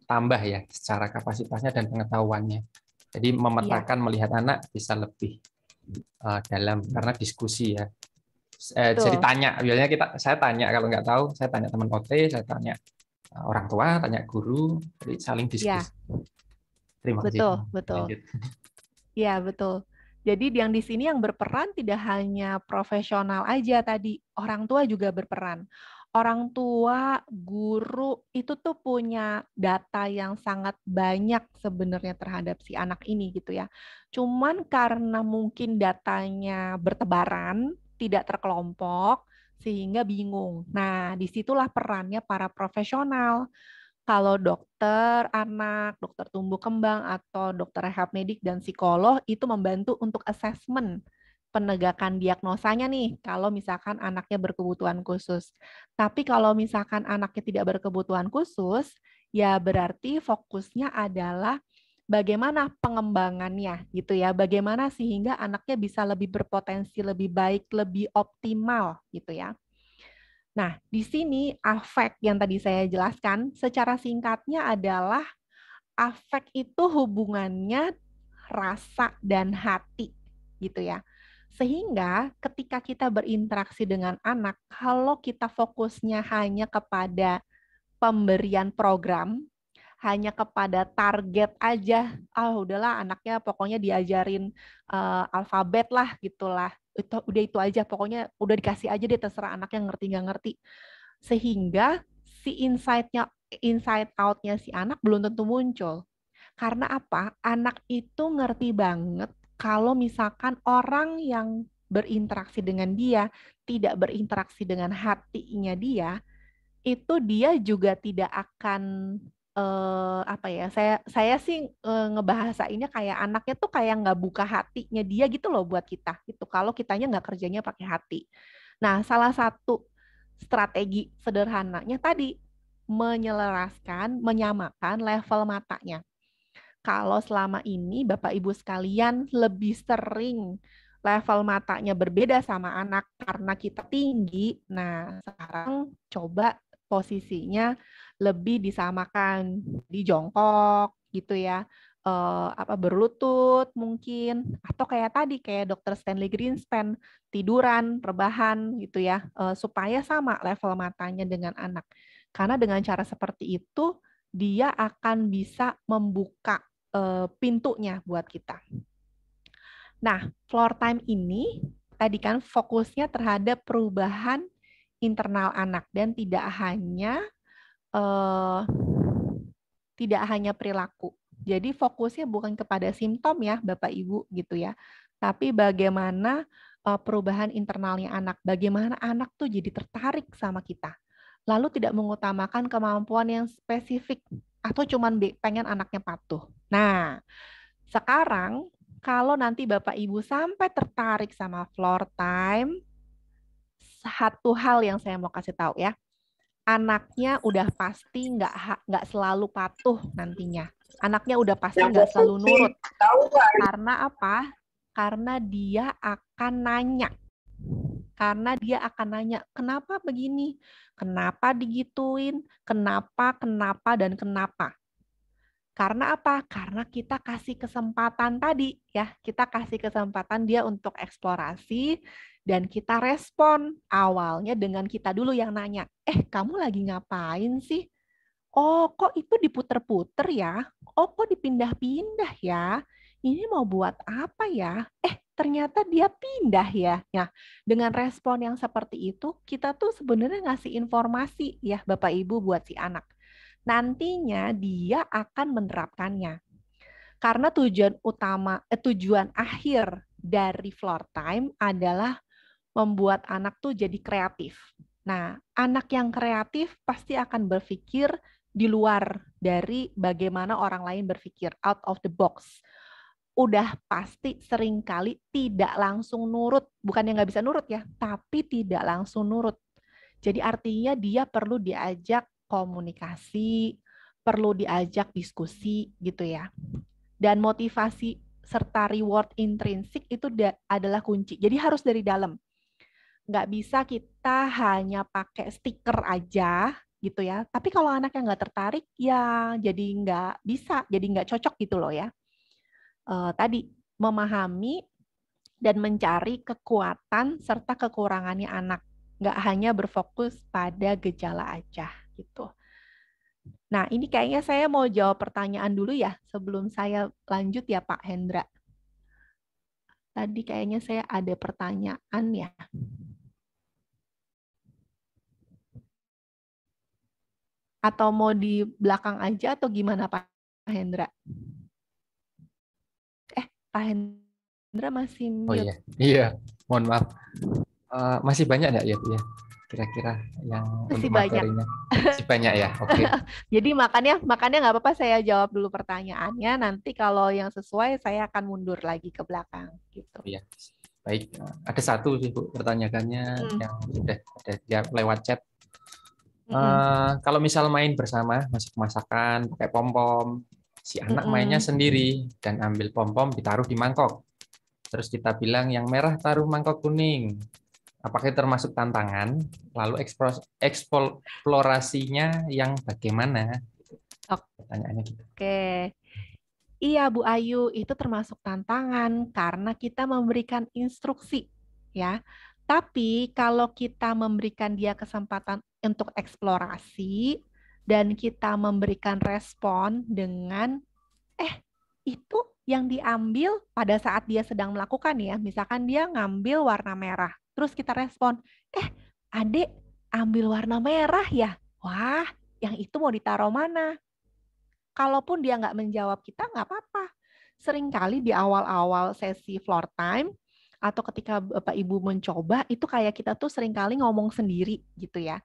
tambah ya secara kapasitasnya dan pengetahuannya. Jadi iya, memetakan melihat anak bisa lebih dalam karena diskusi ya. Jadi betul. tanya, biasanya saya tanya kalau nggak tahu, saya tanya teman OT, saya tanya orang tua, tanya guru, jadi saling diskusi. Ya, Terima kasih. betul, betul. Lanjut. Iya, betul. Jadi yang di sini yang berperan tidak hanya profesional aja tadi, orang tua juga berperan. Orang tua, guru itu tuh punya data yang sangat banyak sebenarnya terhadap si anak ini gitu ya. Cuman karena mungkin datanya bertebaran, tidak terkelompok, sehingga bingung. Nah, disitulah perannya para profesional. Kalau dokter anak, dokter tumbuh kembang, atau dokter rehab medik dan psikolog itu membantu untuk assessment penegakan diagnosanya nih, kalau misalkan anaknya berkebutuhan khusus. Tapi kalau misalkan anaknya tidak berkebutuhan khusus, ya berarti fokusnya adalah bagaimana pengembangannya gitu ya, bagaimana sehingga anaknya bisa lebih berpotensi, lebih baik, lebih optimal gitu ya. Nah, di sini afek yang tadi saya jelaskan secara singkatnya adalah afek itu hubungannya rasa dan hati gitu ya. Sehingga ketika kita berinteraksi dengan anak, kalau kita fokusnya hanya kepada pemberian program, hanya kepada target aja, ah udahlah anaknya pokoknya diajarin alfabet lah gitulah, itu udah itu aja, pokoknya udah dikasih aja deh terserah anaknya ngerti nggak ngerti, sehingga si insight outnya si anak belum tentu muncul. Karena apa? Anak itu ngerti banget kalau misalkan orang yang berinteraksi dengan dia tidak berinteraksi dengan hatinya dia, itu dia juga tidak akan apa ya? Saya sih ngebahasainnya kayak anaknya tuh kayak nggak buka hatinya dia gitu loh buat kita gitu. Kalau kitanya nggak kerjanya pakai hati. Nah, salah satu strategi sederhananya tadi menyelaraskan, menyamakan level matanya. Kalau selama ini Bapak Ibu sekalian lebih sering level matanya berbeda sama anak karena kita tinggi. Nah, sekarang coba posisinya lebih disamakan di jongkok gitu ya. Apa berlutut mungkin atau kayak tadi kayak Dokter Stanley Greenspan tiduran, rebahan gitu ya, supaya sama level matanya dengan anak. Karena dengan cara seperti itu dia akan bisa membuka pintunya buat kita. Nah, floor time ini tadi kan fokusnya terhadap perubahan internal anak dan tidak hanya perilaku. Jadi fokusnya bukan kepada simptom ya Bapak Ibu gitu ya. Tapi bagaimana perubahan internalnya anak, bagaimana anak tuh jadi tertarik sama kita. Lalu tidak mengutamakan kemampuan yang spesifik atau cuman pengen anaknya patuh. Nah, sekarang kalau nanti Bapak Ibu sampai tertarik sama floor time, satu hal yang saya mau kasih tahu ya, anaknya udah pasti nggak selalu patuh nantinya. Anaknya udah pasti nggak selalu nurut. Karena apa? Karena dia akan nanya. Karena dia akan nanya, kenapa begini? Kenapa digituin? Kenapa, dan kenapa? Karena apa? Karena kita kasih kesempatan tadi ya, kita kasih kesempatan dia untuk eksplorasi dan kita respon awalnya dengan kita dulu yang nanya, kamu lagi ngapain sih? Oh, kok itu diputer-puter ya? Oh, kok dipindah-pindah ya? Ini mau buat apa ya? Ternyata dia pindah ya. Nah, dengan respon yang seperti itu, kita tuh sebenarnya ngasih informasi ya Bapak Ibu buat si anak. Nantinya dia akan menerapkannya. Karena tujuan akhir dari floor time adalah membuat anak tuh jadi kreatif. Nah, anak yang kreatif pasti akan berpikir di luar dari bagaimana orang lain berpikir, out of the box. Udah pasti seringkali tidak langsung nurut, bukan yang nggak bisa nurut ya, tapi tidak langsung nurut. Jadi artinya dia perlu diajak komunikasi, perlu diajak diskusi gitu ya. Dan motivasi serta reward intrinsik itu adalah kunci. Jadi harus dari dalam. Nggak bisa kita hanya pakai stiker aja gitu ya. Tapi kalau anak yang nggak tertarik, ya jadi nggak bisa, jadi nggak cocok gitu loh ya. Tadi memahami dan mencari kekuatan serta kekurangannya anak. Nggak hanya berfokus pada gejala aja gitu. Nah, ini kayaknya saya mau jawab pertanyaan dulu ya sebelum saya lanjut ya Pak Hendra. Tadi kayaknya saya ada pertanyaan ya. Atau mau di belakang aja atau gimana Pak Hendra? Pak Hendra masih Oh mute. iya, mohon maaf. Masih banyak nggak ya, Bu ya? Kira-kira yang Masih untuk banyak. materinya? Masih banyak ya, oke. Jadi makanya nggak apa-apa saya jawab dulu pertanyaannya. Nanti kalau yang sesuai saya akan mundur lagi ke belakang gitu. Ya, baik. Ada satu sih Bu pertanyaannya yang sudah ada lewat chat. Kalau misal main bersama, masak-masakan, pakai pom-pom, si anak mainnya sendiri dan ambil pom-pom ditaruh di mangkok. Terus kita bilang yang merah taruh mangkok kuning. Apakah itu termasuk tantangan? Lalu eksplorasinya yang bagaimana? Pertanyaannya gitu. Oke. Iya Bu Ayu, itu termasuk tantangan karena kita memberikan instruksi ya. Tapi kalau kita memberikan dia kesempatan untuk eksplorasi dan kita memberikan respon dengan itu yang diambil pada saat dia sedang melakukan ya. Misalkan dia ngambil warna merah, terus kita respon, Adek ambil warna merah ya? Wah, yang itu mau ditaruh mana? Kalaupun dia nggak menjawab kita, nggak apa-apa. Seringkali di awal-awal sesi floor time, atau ketika Bapak Ibu mencoba, itu kayak kita tuh seringkali ngomong sendiri gitu ya.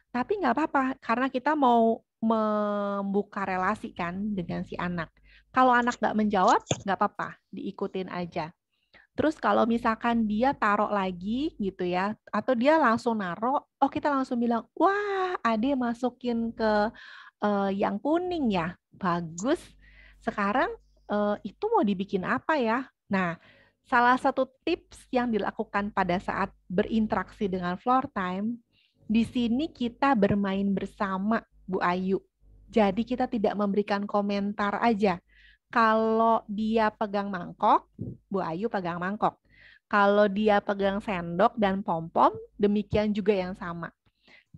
Tapi nggak apa-apa, karena kita mau membuka relasi kan dengan si anak. Kalau anak nggak menjawab, nggak apa-apa, diikutin aja. Terus kalau misalkan dia taruh lagi gitu ya, atau dia langsung naruh, oh kita langsung bilang, wah Ade masukin ke yang kuning ya, bagus. Sekarang itu mau dibikin apa ya? Nah, salah satu tips yang dilakukan pada saat berinteraksi dengan floor time, di sini kita bermain bersama Bu Ayu. Jadi kita tidak memberikan komentar aja. Kalau dia pegang mangkok, Bu Ayu pegang mangkok. Kalau dia pegang sendok dan pom-pom, demikian juga yang sama.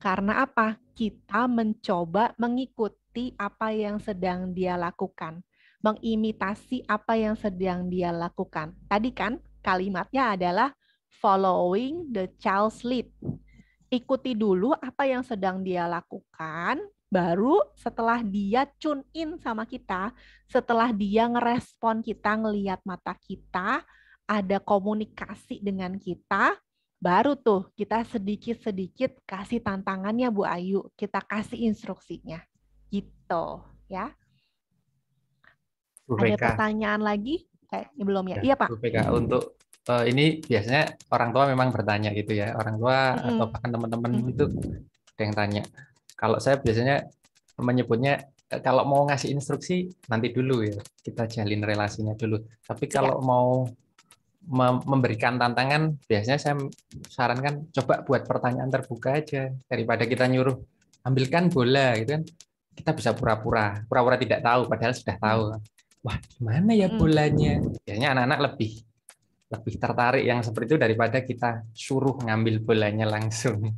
Karena apa? Kita mencoba mengikuti apa yang sedang dia lakukan. Mengimitasi apa yang sedang dia lakukan. Tadi kan kalimatnya adalah following the child's lead. Ikuti dulu apa yang sedang dia lakukan, baru setelah dia tune in sama kita, setelah dia ngerespon kita, ngelihat mata kita, ada komunikasi dengan kita, baru tuh kita sedikit-sedikit kasih tantangannya Bu Ayu, kita kasih instruksinya. Gitu ya. Bu Ada PK. pertanyaan lagi? Belum ya? Ya, Iya Pak. Bu PK, untuk ini biasanya orang tua memang bertanya gitu ya. Orang tua atau bahkan teman-teman itu ada yang tanya. Kalau saya biasanya menyebutnya kalau mau ngasih instruksi nanti dulu ya, kita jalin relasinya dulu. Tapi Iya. kalau mau memberikan tantangan, biasanya saya sarankan coba buat pertanyaan terbuka aja daripada kita nyuruh ambilkan bola gitu kan. Kita bisa pura-pura tidak tahu padahal sudah tahu. Wah, gimana ya bolanya? Biasanya anak-anak lebih tertarik yang seperti itu daripada kita suruh ngambil bolanya langsung.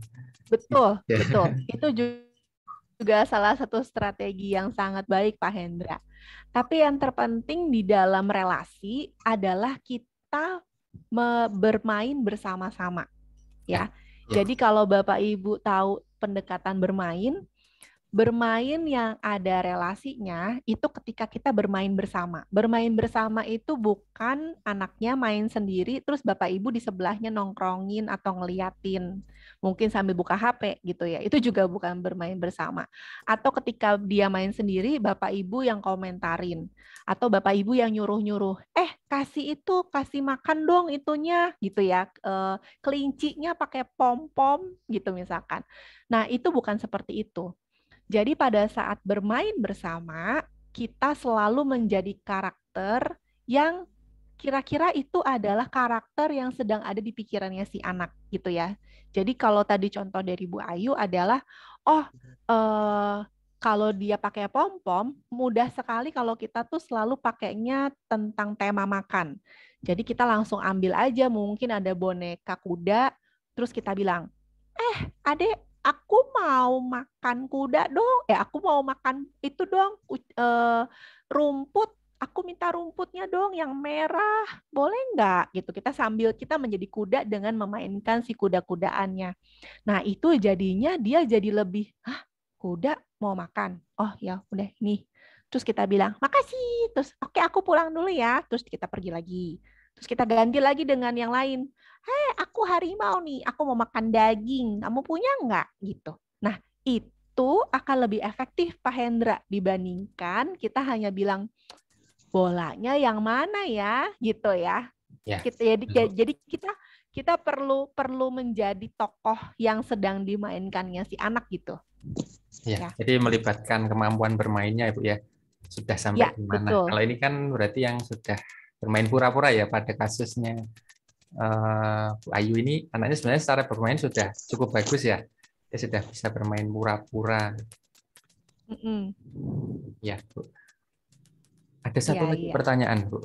Betul, Ya. betul. Itu juga salah satu strategi yang sangat baik, Pak Hendra. Tapi yang terpenting di dalam relasi adalah kita bermain bersama-sama, ya. Jadi kalau Bapak Ibu tahu pendekatan bermain yang ada relasinya itu ketika kita bermain bersama. Bermain bersama itu bukan anaknya main sendiri terus Bapak Ibu di sebelahnya nongkrongin atau ngeliatin. Mungkin sambil buka HP gitu ya. Itu juga bukan bermain bersama. Atau ketika dia main sendiri Bapak Ibu yang komentarin atau Bapak Ibu yang nyuruh-nyuruh, kasih makan dong itunya gitu ya. Kelincinya pakai pom-pom gitu misalkan. Nah, itu bukan seperti itu. Jadi pada saat bermain bersama, kita selalu menjadi karakter yang kira-kira itu adalah karakter yang sedang ada di pikirannya si anak gitu ya. Jadi kalau tadi contoh dari Bu Ayu adalah, kalau dia pakai pom-pom, mudah sekali kalau kita tuh selalu pakainya tentang tema makan. Jadi kita langsung ambil aja mungkin ada boneka kuda, terus kita bilang, Adek, aku mau makan kuda dong. Aku mau makan itu dong, rumput. Aku minta rumputnya dong yang merah. Boleh nggak? Gitu. Kita menjadi kuda dengan memainkan si kuda-kudaannya. Nah, itu jadinya dia jadi lebih, kuda mau makan. Oh ya, udah nih. Terus kita bilang, makasih. Terus, oke aku pulang dulu ya. Terus kita pergi lagi. Terus kita ganti lagi dengan yang lain. Aku harimau nih, aku mau makan daging, kamu punya nggak? Gitu. Nah, itu akan lebih efektif Pak Hendra dibandingkan kita hanya bilang bolanya yang mana ya, gitu ya. Ya. Jadi kita perlu menjadi tokoh yang sedang dimainkannya si anak gitu. Ya. Jadi melibatkan kemampuan bermainnya Ibu ya. Sudah sampai di mana? Betul. Kalau ini kan berarti yang sudah bermain pura-pura ya pada kasusnya Bu Ayu ini anaknya sebenarnya secara bermain sudah cukup bagus ya. Dia sudah bisa bermain pura-pura. Ya, Bu. Ada satu lagi pertanyaan, Bu.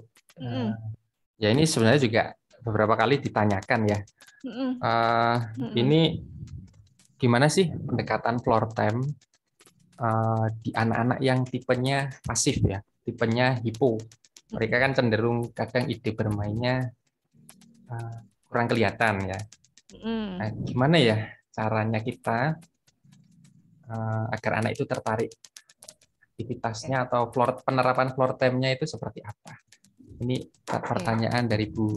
Ya ini sebenarnya juga beberapa kali ditanyakan ya. Ini gimana sih pendekatan floor time di anak-anak yang tipenya pasif ya, tipenya hipo. Mereka kan cenderung kadang ide bermainnya kurang kelihatan ya. Nah, gimana ya caranya kita agar anak itu tertarik aktivitasnya atau penerapan floor time-nya itu seperti apa? Ini pertanyaan dari Bu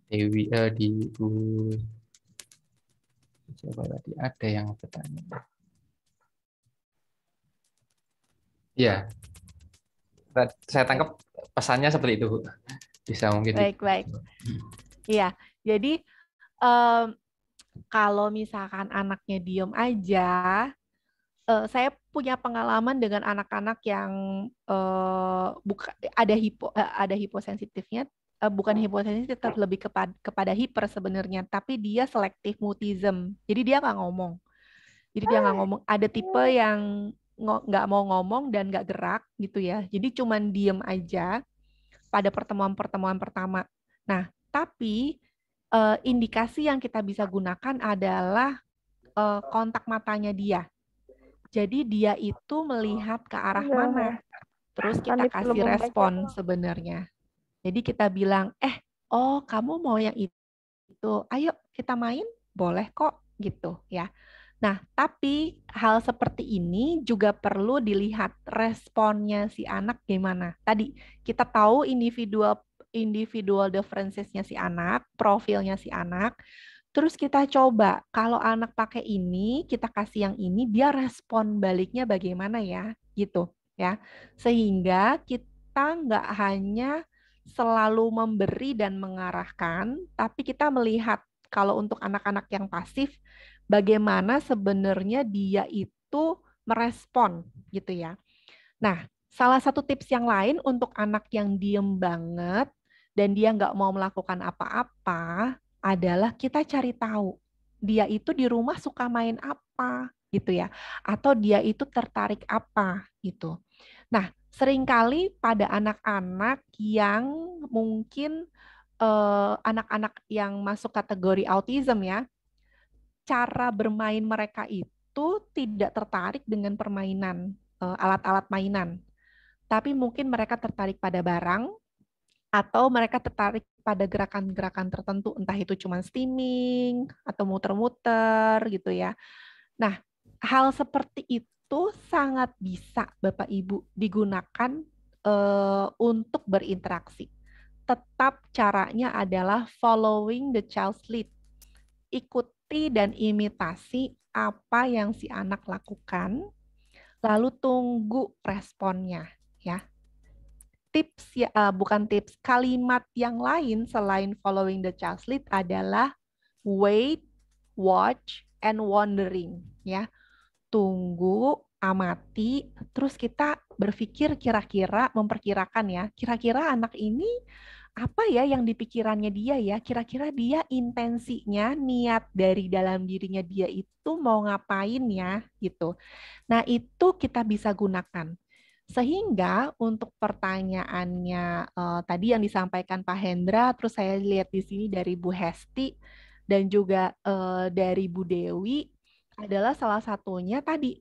Dewi di Bu siapa tadi ada yang bertanya. Ya, saya tangkap pesannya seperti itu, Bu. Bisa mungkin. Baik. Iya, jadi kalau misalkan anaknya diem aja, saya punya pengalaman dengan anak-anak yang ada hiposensitifnya, bukan hiposensitif, lebih kepada hiper sebenarnya, tapi dia selective mutism. Jadi dia nggak ngomong. Ada tipe yang nggak mau ngomong dan nggak gerak gitu ya. Jadi cuman diem aja pada pertemuan-pertemuan pertama. Nah, tapi indikasi yang kita bisa gunakan adalah kontak matanya dia. Jadi dia itu melihat ke arah mana. Terus kita kasih respon sebenarnya. Jadi kita bilang, kamu mau yang itu gitu, ayo kita main, boleh kok gitu ya. Nah, tapi hal seperti ini juga perlu dilihat responnya si anak gimana. Tadi kita tahu individual individual differences-nya si anak, profilnya si anak. Terus kita coba kalau anak pakai ini, kita kasih yang ini, dia respon baliknya bagaimana ya, gitu ya. Sehingga kita nggak hanya selalu memberi dan mengarahkan, tapi kita melihat kalau untuk anak-anak yang pasif, bagaimana sebenarnya dia itu merespon gitu ya. Nah, salah satu tips yang lain untuk anak yang diem banget dan dia nggak mau melakukan apa-apa adalah kita cari tahu dia itu di rumah suka main apa gitu ya, atau dia itu tertarik apa gitu. Nah, seringkali pada anak-anak yang mungkin anak-anak yang masuk kategori autism ya, cara bermain mereka itu tidak tertarik dengan permainan alat-alat mainan, tapi mungkin mereka tertarik pada barang atau mereka tertarik pada gerakan-gerakan tertentu, entah itu cuma steaming atau muter-muter gitu ya. Nah, hal seperti itu sangat bisa Bapak Ibu digunakan untuk berinteraksi. Tetap caranya adalah following the child's lead. Ikuti dan imitasi apa yang si anak lakukan, lalu tunggu responnya ya. Tips ya, bukan tips, kalimat yang lain selain following the child's lead adalah wait, watch, and wondering ya. Tunggu, amati, terus kita berpikir kira-kira memperkirakan ya, kira-kira anak ini apa ya yang dipikirannya dia ya, kira-kira dia intensinya, niat dari dalam dirinya dia itu mau ngapain ya gitu. Nah, itu kita bisa gunakan. Sehingga untuk pertanyaannya tadi yang disampaikan Pak Hendra, terus saya lihat di sini dari Bu Hesti dan juga dari Bu Dewi adalah salah satunya tadi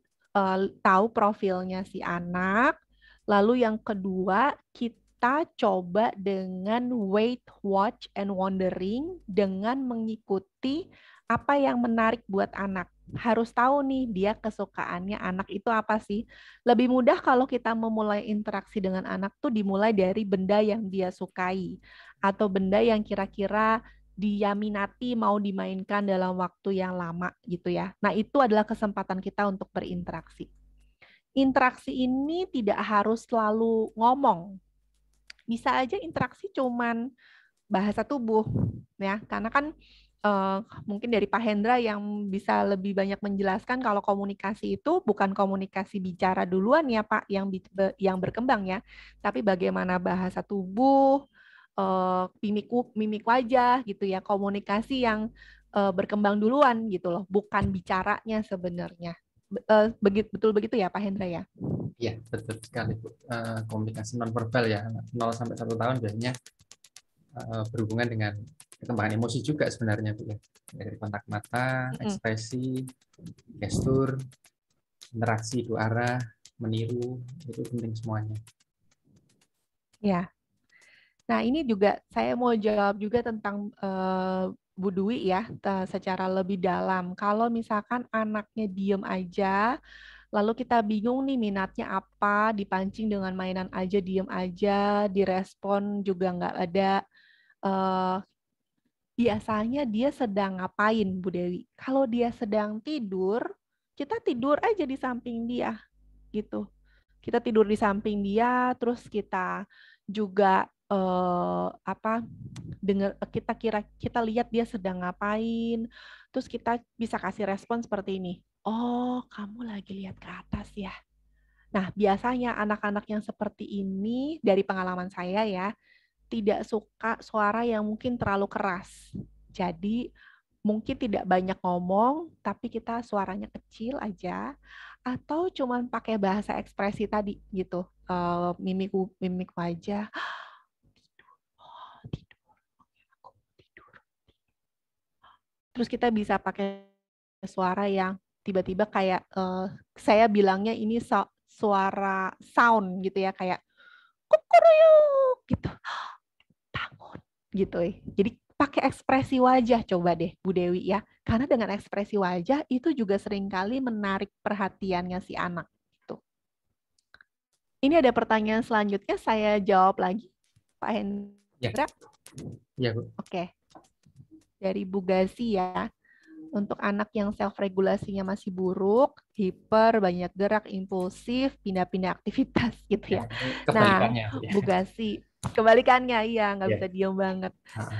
tahu profilnya si anak. Lalu yang kedua kita coba dengan wait, watch, and wondering dengan mengikuti apa yang menarik buat anak. Harus tahu nih dia kesukaannya anak itu apa sih. Lebih mudah kalau kita memulai interaksi dengan anak tuh dimulai dari benda yang dia sukai atau benda yang kira-kira dia minati mau dimainkan dalam waktu yang lama gitu ya. Nah, itu adalah kesempatan kita untuk berinteraksi. Interaksi ini tidak harus selalu ngomong. Bisa aja interaksi cuman bahasa tubuh ya, karena kan mungkin dari Pak Hendra yang bisa lebih banyak menjelaskan kalau komunikasi itu bukan komunikasi bicara duluan ya Pak yang berkembang ya, tapi bagaimana bahasa tubuh, mimik mimik wajah gitu ya, komunikasi yang berkembang duluan gitu loh, bukan bicaranya sebenarnya. Betul begitu ya Pak Hendra ya? Iya, betul sekali, Bu. Komunikasi nonverbal ya, 0 sampai 1 tahun biasanya berhubungan dengan perkembangan emosi juga sebenarnya, Bu, ya. Dari kontak mata, ekspresi, gestur, interaksi dua arah, meniru, itu penting semuanya. Ya. Nah, ini juga saya mau jawab juga tentang Bu Dwi ya, secara lebih dalam. Kalau misalkan anaknya diem aja, lalu kita bingung nih minatnya apa, dipancing dengan mainan aja, diem aja, direspon juga nggak ada. eh, Biasanya dia sedang ngapain, Bu Dewi? Kalau dia sedang tidur, kita tidur aja di samping dia, gitu. Kita tidur di samping dia, terus kita juga apa dengar kita lihat dia sedang ngapain, terus kita bisa kasih respon seperti ini. Oh, kamu lagi lihat ke atas ya. Nah, biasanya anak-anak yang seperti ini dari pengalaman saya ya, tidak suka suara yang mungkin terlalu keras. Jadi mungkin tidak banyak ngomong, tapi kita suaranya kecil aja, atau cuman pakai bahasa ekspresi tadi gitu, mimik mimik wajah. Tidur, oh, tidur, aku tidur. Terus kita bisa pakai suara yang tiba-tiba kayak saya bilangnya ini suara sound gitu ya, kayak kukuruyuk gitu, bangun gitu. Jadi pakai ekspresi wajah coba deh Bu Dewi ya. Karena dengan ekspresi wajah itu juga seringkali menarik perhatiannya si anak. Gitu. Ini ada pertanyaan selanjutnya, saya jawab lagi, Pak Ya, Hendra. ya Bu. Oke, dari Bu Gazi ya. Untuk anak yang self-regulasinya masih buruk, hiper, banyak gerak, impulsif, pindah-pindah aktivitas gitu Ya, ya. ini Nah, kebalikannya. Ya. Bu Gazi, kebalikannya, iya nggak Ya. bisa diem banget. Ah,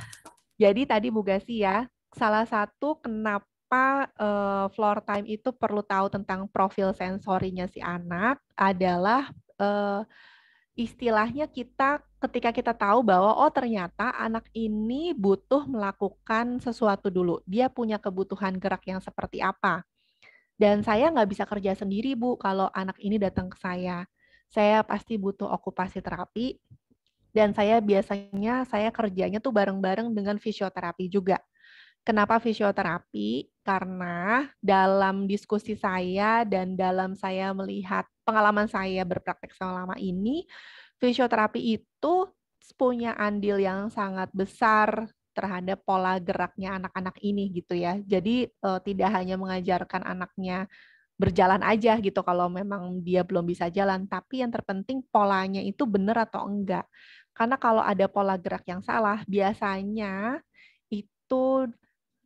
Jadi tadi Bu Gazi ya, salah satu kenapa floor time itu perlu tahu tentang profil sensorinya si anak adalah eh, istilahnya kita ketika kita tahu bahwa oh ternyata anak ini butuh melakukan sesuatu dulu. Dia punya kebutuhan gerak yang seperti apa. Dan saya nggak bisa kerja sendiri Bu kalau anak ini datang ke saya. Saya pasti butuh okupasi terapi dan saya kerjanya tuh bareng-bareng dengan fisioterapi juga. Kenapa fisioterapi? Karena dalam diskusi saya dan dalam saya melihat pengalaman saya berpraktek selama ini, fisioterapi itu punya andil yang sangat besar terhadap pola geraknya anak-anak ini gitu ya. Jadi tidak hanya mengajarkan anaknya berjalan aja gitu kalau memang dia belum bisa jalan, tapi yang terpenting polanya itu benar atau enggak. Karena kalau ada pola gerak yang salah, biasanya itu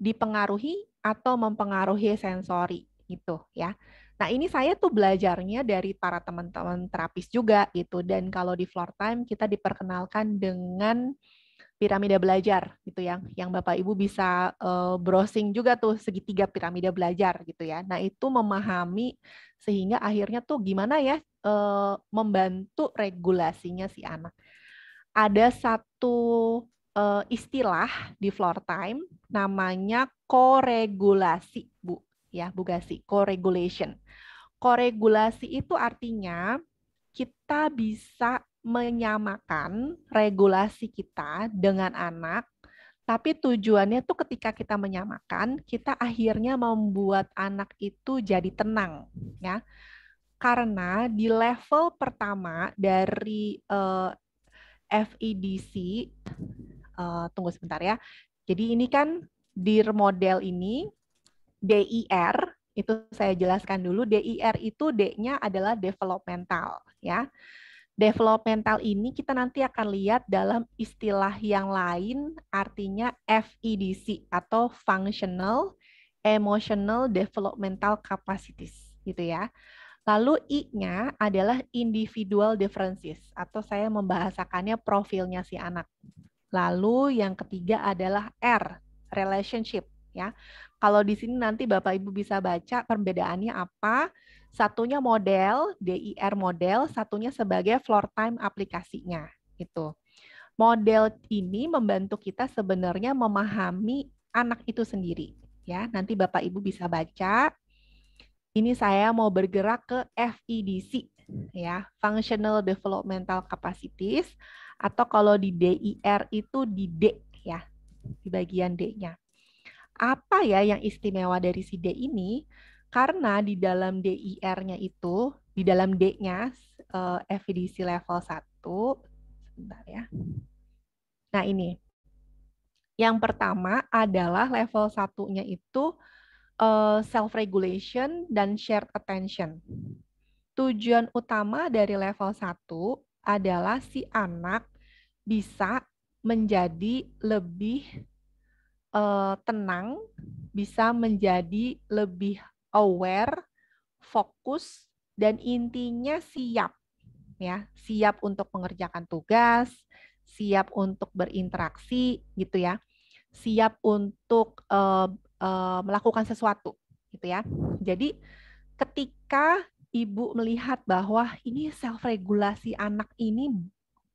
dipengaruhi atau mempengaruhi sensori gitu ya. Nah, ini saya tuh belajarnya dari para teman-teman terapis juga gitu. Dan kalau di floor time kita diperkenalkan dengan piramida belajar gitu yang Bapak Ibu bisa browsing juga tuh segitiga piramida belajar gitu ya. Nah, itu memahami sehingga akhirnya tuh gimana ya membantu regulasinya si anak. Ada satu istilah di floor time namanya koregulasi, Bu. Ya, Bu Gasi, co-regulation. Koregulasi itu artinya kita bisa menyamakan regulasi kita dengan anak, tapi tujuannya tuh ketika kita menyamakan, kita akhirnya membuat anak itu jadi tenang, ya. Karena di level pertama dari FEDC, tunggu sebentar ya. Jadi ini kan DIR model ini, DIR, itu saya jelaskan dulu. DIR itu D-nya adalah developmental, ya. Developmental ini kita nanti akan lihat dalam istilah yang lain, artinya FEDC atau Functional Emotional Developmental Capacities, gitu ya. Lalu I-nya adalah individual differences atau saya membahasakannya profilnya si anak. Lalu yang ketiga adalah R, relationship ya. Kalau di sini nanti Bapak Ibu bisa baca perbedaannya apa. Satunya model, DIR model, satunya sebagai floor time aplikasinya gitu. Model ini membantu kita sebenarnya memahami anak itu sendiri ya. Nanti Bapak Ibu bisa baca. Ini saya mau bergerak ke FEDC ya, Functional Developmental Capacities, atau kalau di DIR itu di D ya, di bagian D-nya. Apa ya yang istimewa dari si D ini? Karena di dalam DIR-nya itu, di dalam D-nya FEDC level 1, sebentar ya. Nah ini, yang pertama adalah level satunya itu self-regulation dan shared attention. Tujuan utama dari level 1 adalah si anak bisa menjadi lebih tenang, bisa menjadi lebih aware, fokus, dan intinya siap, ya, siap untuk mengerjakan tugas, siap untuk berinteraksi, gitu ya, siap untuk melakukan sesuatu, gitu ya. Jadi ketika ibu melihat bahwa ini self regulasi anak ini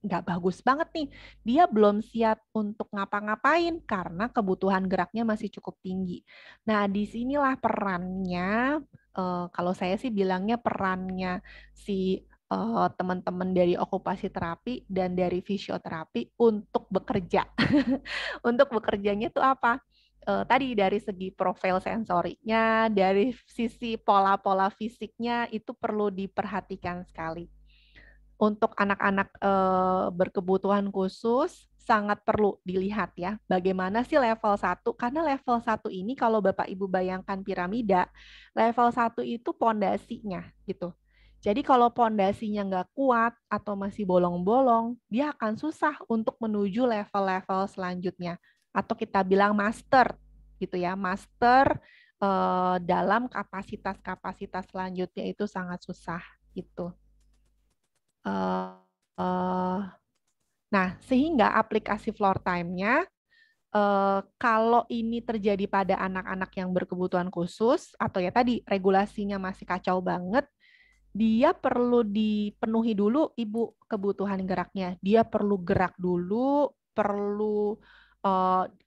nggak bagus banget nih, dia belum siap untuk ngapa-ngapain karena kebutuhan geraknya masih cukup tinggi. Nah, disinilah perannya, kalau saya sih bilangnya perannya si teman-teman dari okupasi terapi dan dari fisioterapi untuk bekerja. Untuk bekerjanya itu apa? Tadi dari segi profil sensorinya, dari sisi pola-pola fisiknya itu perlu diperhatikan sekali. untuk anak-anak berkebutuhan khusus sangat perlu dilihat ya, bagaimana sih level 1, karena level 1 ini kalau Bapak Ibu bayangkan piramida, level 1 itu pondasinya gitu. Jadi kalau pondasinya nggak kuat atau masih bolong-bolong, dia akan susah untuk menuju level-level selanjutnya. Atau kita bilang master gitu ya, master dalam kapasitas-kapasitas selanjutnya itu sangat susah gitu. Eh, eh, nah, sehingga aplikasi floor time-nya, kalau ini terjadi pada anak-anak yang berkebutuhan khusus, atau ya tadi regulasinya masih kacau banget, dia perlu dipenuhi dulu ibu kebutuhan geraknya. Dia perlu gerak dulu, perlu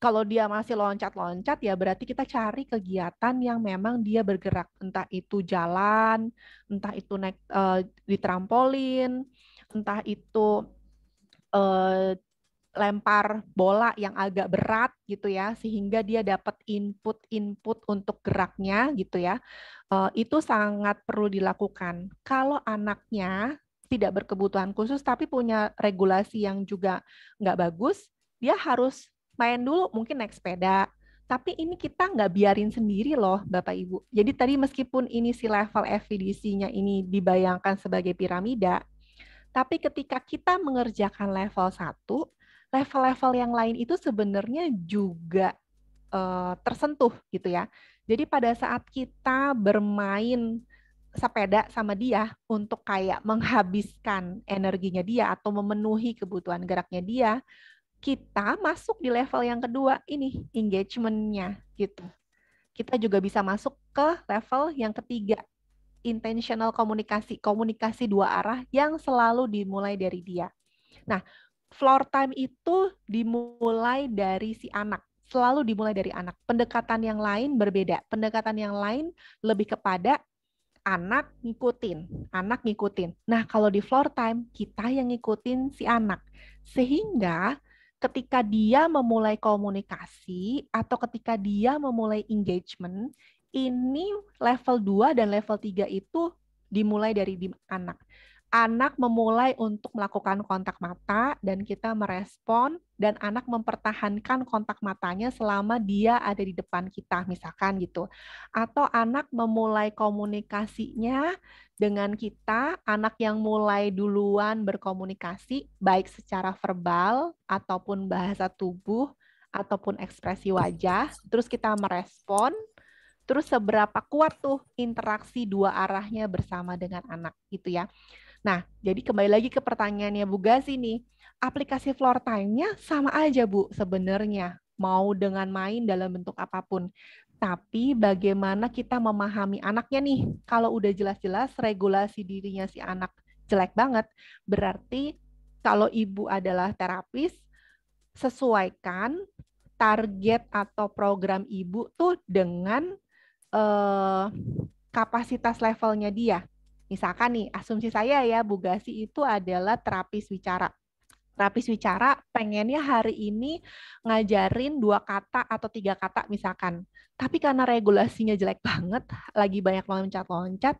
kalau dia masih loncat-loncat ya berarti kita cari kegiatan yang memang dia bergerak, entah itu jalan, entah itu naik di trampolin, entah itu eh, lempar bola yang agak berat gitu ya, sehingga dia dapat input-input untuk geraknya gitu ya. Itu sangat perlu dilakukan. Kalau anaknya tidak berkebutuhan khusus tapi punya regulasi yang juga nggak bagus, dia harus main dulu, mungkin naik sepeda. Tapi ini kita nggak biarin sendiri loh, Bapak Ibu. Jadi tadi meskipun ini si level FVDC-nya ini dibayangkan sebagai piramida, tapi ketika kita mengerjakan level 1, level-level yang lain itu sebenarnya juga tersentuh gitu ya. Jadi pada saat kita bermain sepeda sama dia untuk kayak menghabiskan energinya dia atau memenuhi kebutuhan geraknya dia, kita masuk di level yang kedua ini, engagement-nya gitu. Kita juga bisa masuk ke level yang ketiga, intentional komunikasi, komunikasi dua arah yang selalu dimulai dari dia. Nah, floor time itu dimulai dari si anak, selalu dimulai dari anak. Pendekatan yang lain berbeda. Pendekatan yang lain lebih kepada anak ngikutin, anak ngikutin. Nah, kalau di floor time, kita yang ngikutin si anak. Sehingga ketika dia memulai komunikasi atau ketika dia memulai engagement, ini level 2 dan level 3 itu dimulai dari anak. Anak memulai untuk melakukan kontak mata dan kita merespon dan anak mempertahankan kontak matanya selama dia ada di depan kita misalkan gitu. Atau anak memulai komunikasinya dengan kita, anak yang mulai duluan berkomunikasi baik secara verbal ataupun bahasa tubuh ataupun ekspresi wajah, terus kita merespon. Terus seberapa kuat tuh interaksi dua arahnya bersama dengan anak gitu ya. Nah, jadi kembali lagi ke pertanyaannya Bu Gasi nih. Aplikasi floor time-nya sama aja Bu sebenarnya. Mau dengan main dalam bentuk apapun. Tapi bagaimana kita memahami anaknya nih. Kalau udah jelas-jelas regulasi dirinya si anak jelek banget, berarti kalau ibu adalah terapis, sesuaikan target atau program ibu tuh dengan eh, kapasitas levelnya dia. Misalkan nih, asumsi saya ya, Bu Gasi itu adalah terapis wicara. Terapis wicara pengennya hari ini ngajarin 2 kata atau 3 kata misalkan. Tapi karena regulasinya jelek banget, lagi banyak loncat-loncat,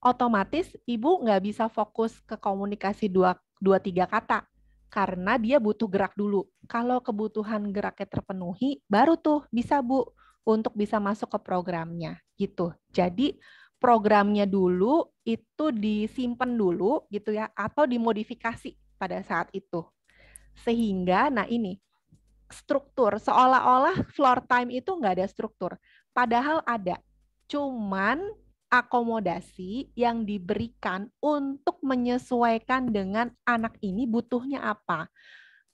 otomatis ibu nggak bisa fokus ke komunikasi dua tiga kata karena dia butuh gerak dulu. Kalau kebutuhan geraknya terpenuhi, baru tuh bisa Bu untuk bisa masuk ke programnya gitu. Jadi programnya dulu itu disimpan dulu gitu ya atau dimodifikasi pada saat itu. Sehingga nah ini struktur seolah-olah floor time itu nggak ada struktur. Padahal ada. Cuman akomodasi yang diberikan untuk menyesuaikan dengan anak ini butuhnya apa.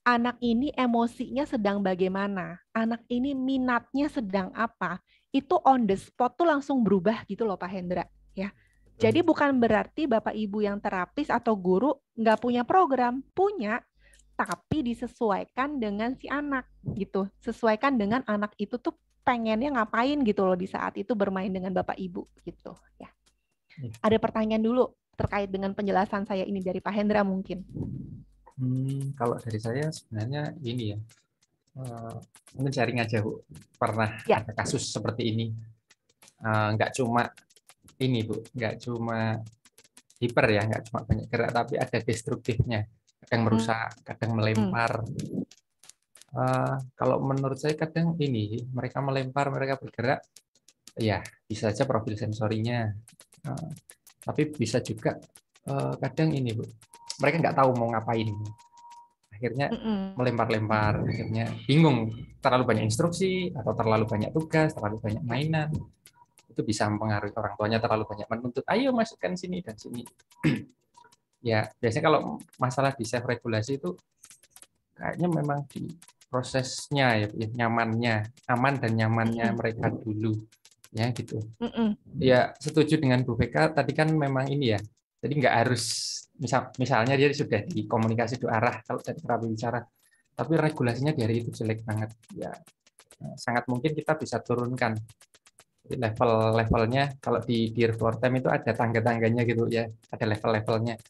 Anak ini emosinya sedang bagaimana, anak ini minatnya sedang apa, itu on the spot tuh langsung berubah gitu loh Pak Hendra. Ya, jadi bukan berarti Bapak Ibu yang terapis atau guru nggak punya program, punya, tapi disesuaikan dengan si anak gitu, sesuaikan dengan anak itu tuh pengennya ngapain gitu loh di saat itu bermain dengan Bapak Ibu gitu. Ya, ada pertanyaan dulu terkait dengan penjelasan saya ini dari Pak Hendra mungkin. Kalau dari saya sebenarnya ini ya, mungkin sharing aja Bu. Pernah Ya, ada kasus seperti ini. Nggak cuma ini Bu, nggak cuma hiper ya, nggak cuma banyak gerak, tapi ada destruktifnya, kadang merusak, kadang Hmm. melempar. Kalau menurut saya kadang ini mereka melempar, mereka bergerak, ya bisa saja profil sensorinya. Eh, tapi bisa juga kadang ini Bu, mereka nggak tahu mau ngapain. Akhirnya Mm-mm. melempar-lempar, akhirnya bingung, terlalu banyak instruksi atau terlalu banyak tugas, terlalu banyak mainan. Itu bisa mempengaruhi orang tuanya, terlalu banyak menuntut, ayo masukkan sini dan sini. Ya, biasanya kalau masalah di self regulasi itu kayaknya memang di prosesnya ya, nyamannya, aman dan nyamannya Mm-mm. mereka dulu, ya gitu. Mm-mm. Ya setuju dengan Bu Veka tadi kan memang ini ya. Jadi nggak harus misalnya dia sudah di komunikasi dua arah kalau dari terapi bicara, tapi regulasinya dari itu jelek banget. Ya sangat mungkin kita bisa turunkan level-levelnya. Kalau di floor time itu ada tangga-tangganya gitu ya, ada level-levelnya.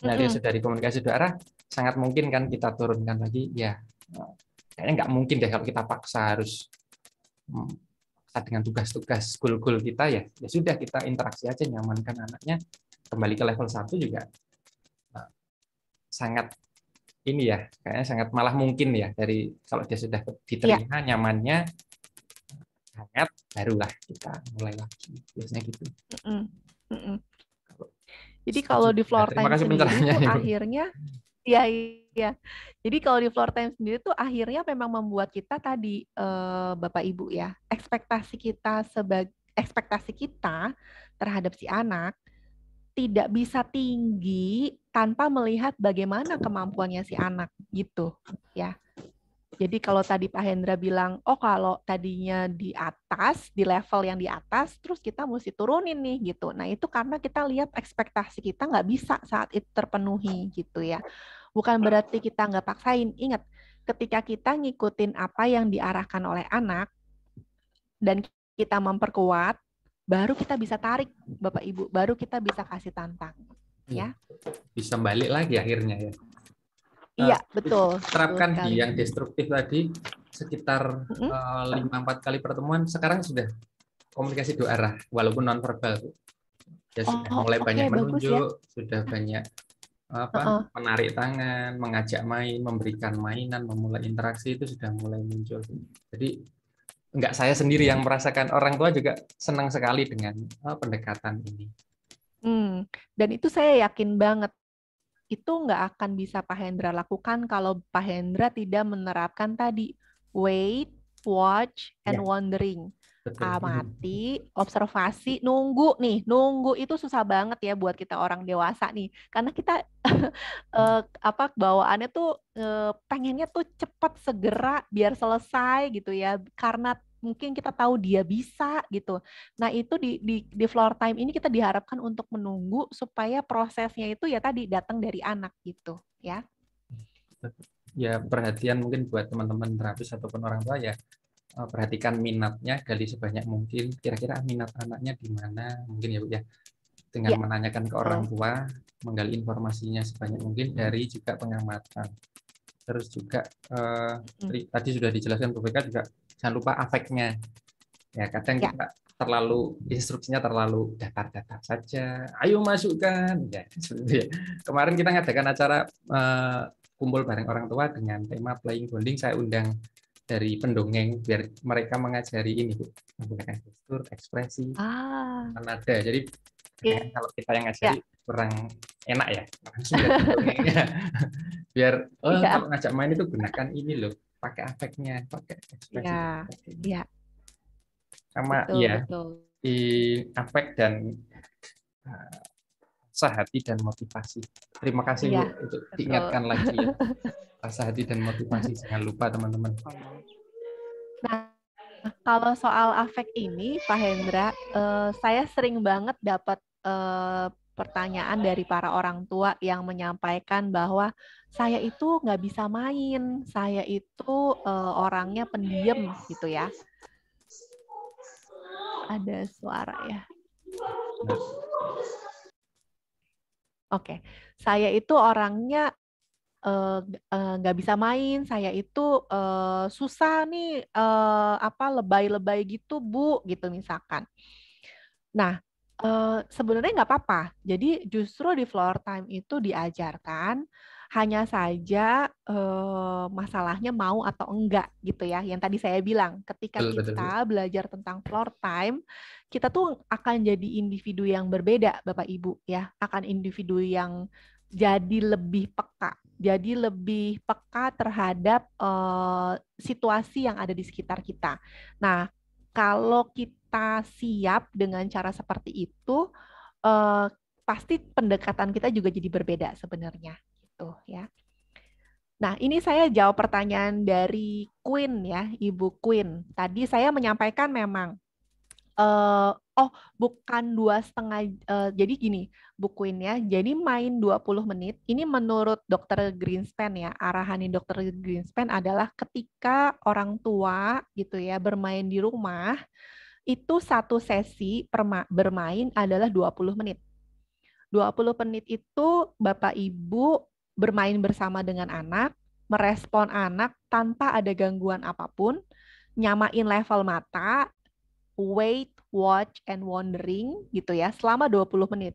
Nah dia Mm-mm. sudah di komunikasi dua arah, sangat mungkin kan kita turunkan lagi. Ya kayaknya nggak mungkin deh kalau kita paksa harus dengan tugas-tugas goal-goal kita ya sudah kita interaksi aja, nyamankan anaknya kembali ke level satu juga sangat ini ya, kayaknya sangat malah mungkin ya, dari kalau dia sudah Iya. diterima nyamannya hangat, barulah kita mulai lagi biasanya gitu. Mm-mm. Mm-mm. Jadi Setuju kalau di ya, floor terima time kasih sendiri pencerahannya tuh Ibu. akhirnya, iya, iya. Jadi kalau di floor time sendiri tuh akhirnya memang membuat kita tadi, Bapak Ibu ya, ekspektasi kita terhadap si anak tidak bisa tinggi tanpa melihat bagaimana kemampuannya si anak gitu ya. Jadi kalau tadi Pak Hendra bilang, oh kalau tadinya di atas, di level yang di atas, terus kita mesti turunin nih gitu. Nah itu karena kita lihat ekspektasi kita nggak bisa saat itu terpenuhi gitu ya. Bukan berarti kita nggak paksain. Ingat, ketika kita ngikutin apa yang diarahkan oleh anak dan kita memperkuat, baru kita bisa tarik Bapak Ibu, baru kita bisa kasih tantang. Iya, Ya, bisa balik lagi akhirnya ya. iya betul, betul Terapkan sekali. di yang destruktif tadi sekitar Mm-mm. 5-4 kali pertemuan, sekarang sudah komunikasi dua arah walaupun non verbal. Ya sudah Oh, mulai oke, banyak bagus ya. menunjuk, sudah banyak Heeh. menarik tangan, mengajak main, memberikan mainan, memulai interaksi itu sudah mulai muncul. Jadi enggak saya sendiri yang merasakan, orang tua juga senang sekali dengan pendekatan ini. Dan itu saya yakin banget itu nggak akan bisa Pak Hendra lakukan kalau Pak Hendra tidak menerapkan tadi wait, watch, and Ya, wondering. betul. Amati, observasi, nunggu nih. Nunggu itu susah banget ya buat kita orang dewasa nih. Karena kita apa bawaannya tuh pengennya tuh cepat segera biar selesai gitu ya. Karena mungkin kita tahu dia bisa gitu. Nah, itu di floor time ini kita diharapkan untuk menunggu supaya prosesnya itu ya tadi datang dari anak gitu, ya. Ya perhatian mungkin buat teman-teman terapis ataupun orang tua ya, perhatikan minatnya, gali sebanyak mungkin. Kira-kira minat anaknya di mana mungkin ya Bu ya. Dengan Ya, menanyakan ke orang betul. tua, menggali informasinya sebanyak mungkin dari juga pengamatan. Terus juga Mm. tadi sudah dijelaskan Bu Beka juga, jangan lupa afeknya. Ya kadang Ya, kita terlalu instruksinya terlalu datar-datar saja. Ayo masukkan. Ya, seperti ya. Kemarin kita ngadakan acara kumpul bareng orang tua dengan tema playing bonding. Saya undang dari pendongeng biar mereka mengajari ini Bu, menggunakan gestur, ekspresi, ah, nada. Jadi ya, kadang kalau kita yang ngajari ya, kurang enak ya, langsung dari pendongengnya. Biar kalau ya, ngajak main itu gunakan ini loh, pakai afeknya, pakai ekspresi dan ya, sebagainya. ya, Sama betul, iya, betul. di afek dan rasa hati dan motivasi. Terima kasih Bu Iya, untuk betul. diingatkan lagi ya. Rasa hati dan motivasi jangan lupa teman-teman. Nah, kalau soal afek ini, Pak Hendra, saya sering banget dapat pertanyaan dari para orang tua yang menyampaikan bahwa saya itu nggak bisa main, saya itu orangnya pendiam gitu ya. Ada suara ya. Nah, Oke, saya itu orangnya nggak bisa main, saya itu susah nih apa lebay-lebay gitu Bu, gitu misalkan. Nah, Sebenarnya nggak apa-apa. Jadi justru di floor time itu diajarkan, hanya saja masalahnya mau atau enggak gitu ya. Yang tadi saya bilang, ketika Betul, betul, betul. kita belajar tentang floor time, kita tuh akan jadi individu yang berbeda, Bapak Ibu ya. Akan individu yang jadi lebih peka. Jadi lebih peka terhadap situasi yang ada di sekitar kita. Nah, kalau kita siap dengan cara seperti itu, eh, pasti pendekatan kita juga jadi berbeda sebenarnya, gitu ya. Nah, ini saya jawab pertanyaan dari Queen ya, Ibu Queen. Tadi saya menyampaikan memang, oh bukan 2,5, jadi gini, Bu Queen ya, jadi main 20 menit, ini menurut Dokter Greenspan ya, arahan Dokter Greenspan adalah ketika orang tua gitu ya bermain di rumah, itu satu sesi bermain adalah 20 menit. 20 menit itu Bapak Ibu bermain bersama dengan anak, merespon anak tanpa ada gangguan apapun, nyamain level mata, wait, watch, and wondering gitu ya, selama 20 menit.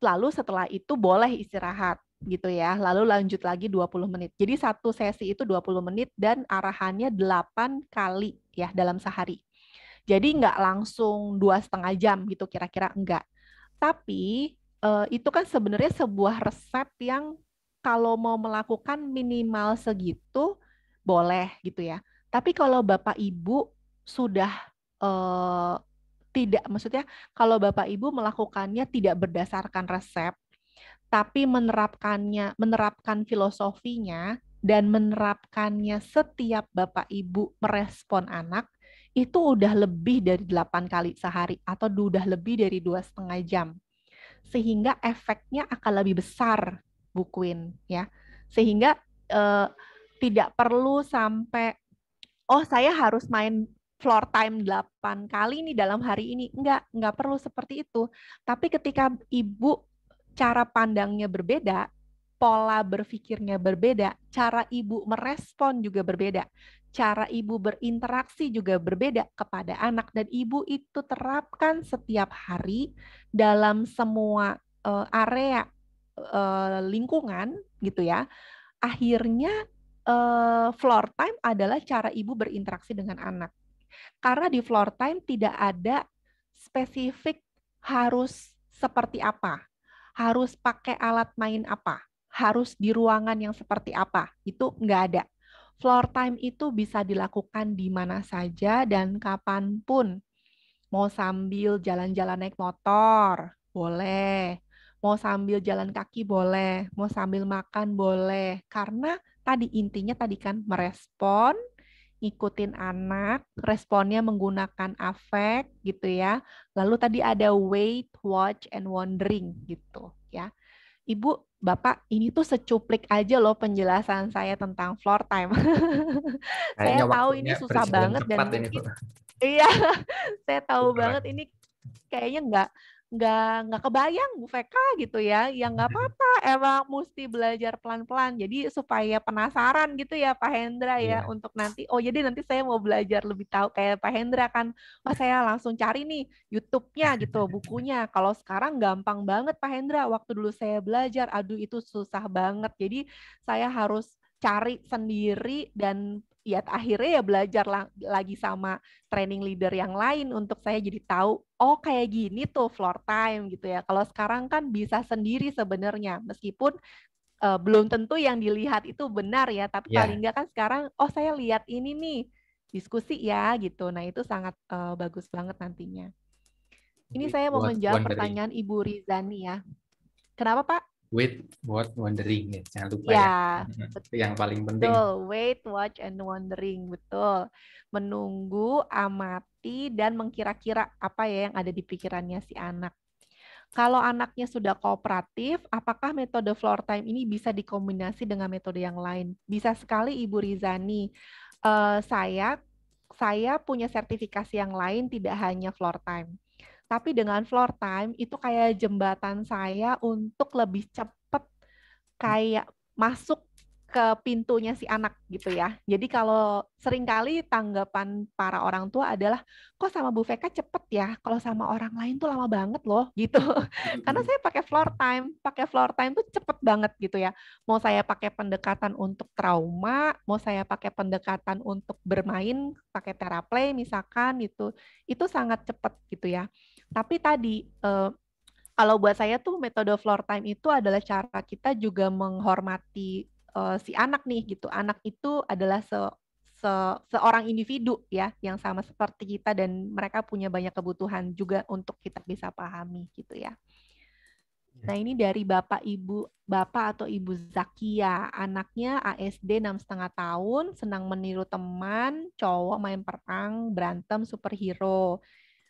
Lalu setelah itu boleh istirahat gitu ya, lalu lanjut lagi 20 menit. Jadi satu sesi itu 20 menit dan arahannya 8 kali ya dalam sehari. Jadi nggak langsung 2,5 jam gitu kira-kira, enggak. Tapi itu kan sebenarnya sebuah resep yang kalau mau melakukan minimal segitu boleh gitu ya. Tapi kalau Bapak Ibu sudah eh, tidak, maksudnya kalau Bapak Ibu melakukannya tidak berdasarkan resep, tapi menerapkan filosofinya dan menerapkannya setiap Bapak Ibu merespon anak, itu udah lebih dari 8 kali sehari atau udah lebih dari 2,5 jam. Sehingga efeknya akan lebih besar, Bu Queen, ya. Sehingga eh, tidak perlu sampai, oh saya harus main floor time 8 kali nih dalam hari ini. Enggak perlu seperti itu. Tapi ketika Ibu cara pandangnya berbeda, pola berpikirnya berbeda, cara Ibu merespon juga berbeda, cara Ibu berinteraksi juga berbeda kepada anak, dan Ibu itu terapkan setiap hari dalam semua area lingkungan gitu ya. Akhirnya floor time adalah cara Ibu berinteraksi dengan anak. Karena di floor time tidak ada spesifik harus seperti apa, harus pakai alat main apa, harus di ruangan yang seperti apa, itu nggak ada. Floor time itu bisa dilakukan di mana saja dan kapanpun. Mau sambil jalan-jalan naik motor, boleh. Mau sambil jalan kaki, boleh. Mau sambil makan, boleh. Karena tadi intinya tadi kan merespon, ngikutin anak, responnya menggunakan afek gitu ya. Lalu tadi ada wait, watch, and wondering gitu ya. Ibu, Bapak, ini tuh secuplik aja loh penjelasan saya tentang floor time. Saya Kayaknya tahu waktunya ini susah berjalan banget dan cepat ini, Bu. mungkin iya, saya tahu banget Beneran. ini kayaknya nggak kebayang Bu Veka gitu ya. Ya nggak apa-apa, emang mesti belajar pelan-pelan. Jadi supaya penasaran gitu ya Pak Hendra ya Iya. untuk nanti. Oh jadi nanti saya mau belajar lebih tahu kayak Pak Hendra kan. Oh saya langsung cari nih YouTube-nya gitu, bukunya. Kalau sekarang gampang banget Pak Hendra. Waktu dulu saya belajar, aduh itu susah banget. Jadi saya harus cari sendiri dan ya akhirnya ya belajar lagi sama training leader yang lain untuk saya jadi tahu, oh kayak gini tuh floor time gitu ya. Kalau sekarang kan bisa sendiri sebenarnya, meskipun belum tentu yang dilihat itu benar ya, tapi paling Ya, enggak kan sekarang, oh saya lihat ini nih, diskusi ya gitu. Nah itu sangat bagus banget nantinya. Ini wait, saya mau what menjawab wondering. pertanyaan Ibu Rizani ya. Kenapa Pak? Wait, what wondering. Ya, jangan lupa Ya, ya. Itu yang paling penting. betul, wait, watch, and wondering, betul. Menunggu, amati, dan mengkira-kira apa ya yang ada di pikirannya si anak. Kalau anaknya sudah kooperatif, apakah metode floor time ini bisa dikombinasi dengan metode yang lain? Bisa sekali Ibu Rizani. Eh, saya saya punya sertifikasi yang lain tidak hanya floor time. Tapi dengan floor time itu kayak jembatan saya untuk lebih cepat kayak masuk ke pintunya si anak gitu ya. Jadi kalau seringkali tanggapan para orang tua adalah, kok sama Bu Veka cepet ya, kalau sama orang lain tuh lama banget loh gitu. Karena saya pakai floor time tuh cepet banget gitu ya. Mau saya pakai pendekatan untuk trauma, mau saya pakai pendekatan untuk bermain, pakai teraplay misalkan gitu, itu sangat cepet gitu ya. Tapi tadi kalau buat saya tuh metode floor time itu adalah cara kita juga menghormati si anak nih gitu. Anak itu adalah seorang individu ya yang sama seperti kita dan mereka punya banyak kebutuhan juga untuk kita bisa pahami gitu ya. Nah ini dari Bapak atau Ibu Zakia, anaknya ASD 6,5 tahun, senang meniru teman, cowok main perang, berantem, superhero.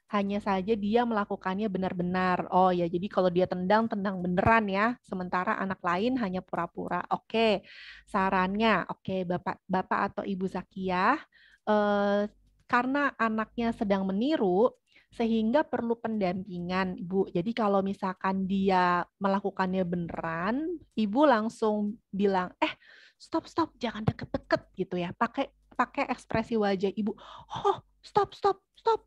Hanya saja dia melakukannya benar-benar. Oh ya, jadi kalau dia tendang, tendang beneran ya. Sementara anak lain hanya pura-pura. Oke, sarannya, oke Bapak atau Ibu Zakiah, karena anaknya sedang meniru, sehingga perlu pendampingan, Ibu. Jadi kalau misalkan dia melakukannya beneran, Ibu langsung bilang, stop, stop, jangan deket-deket gitu ya. Pakai pakai ekspresi wajah Ibu. Oh, stop, stop, stop,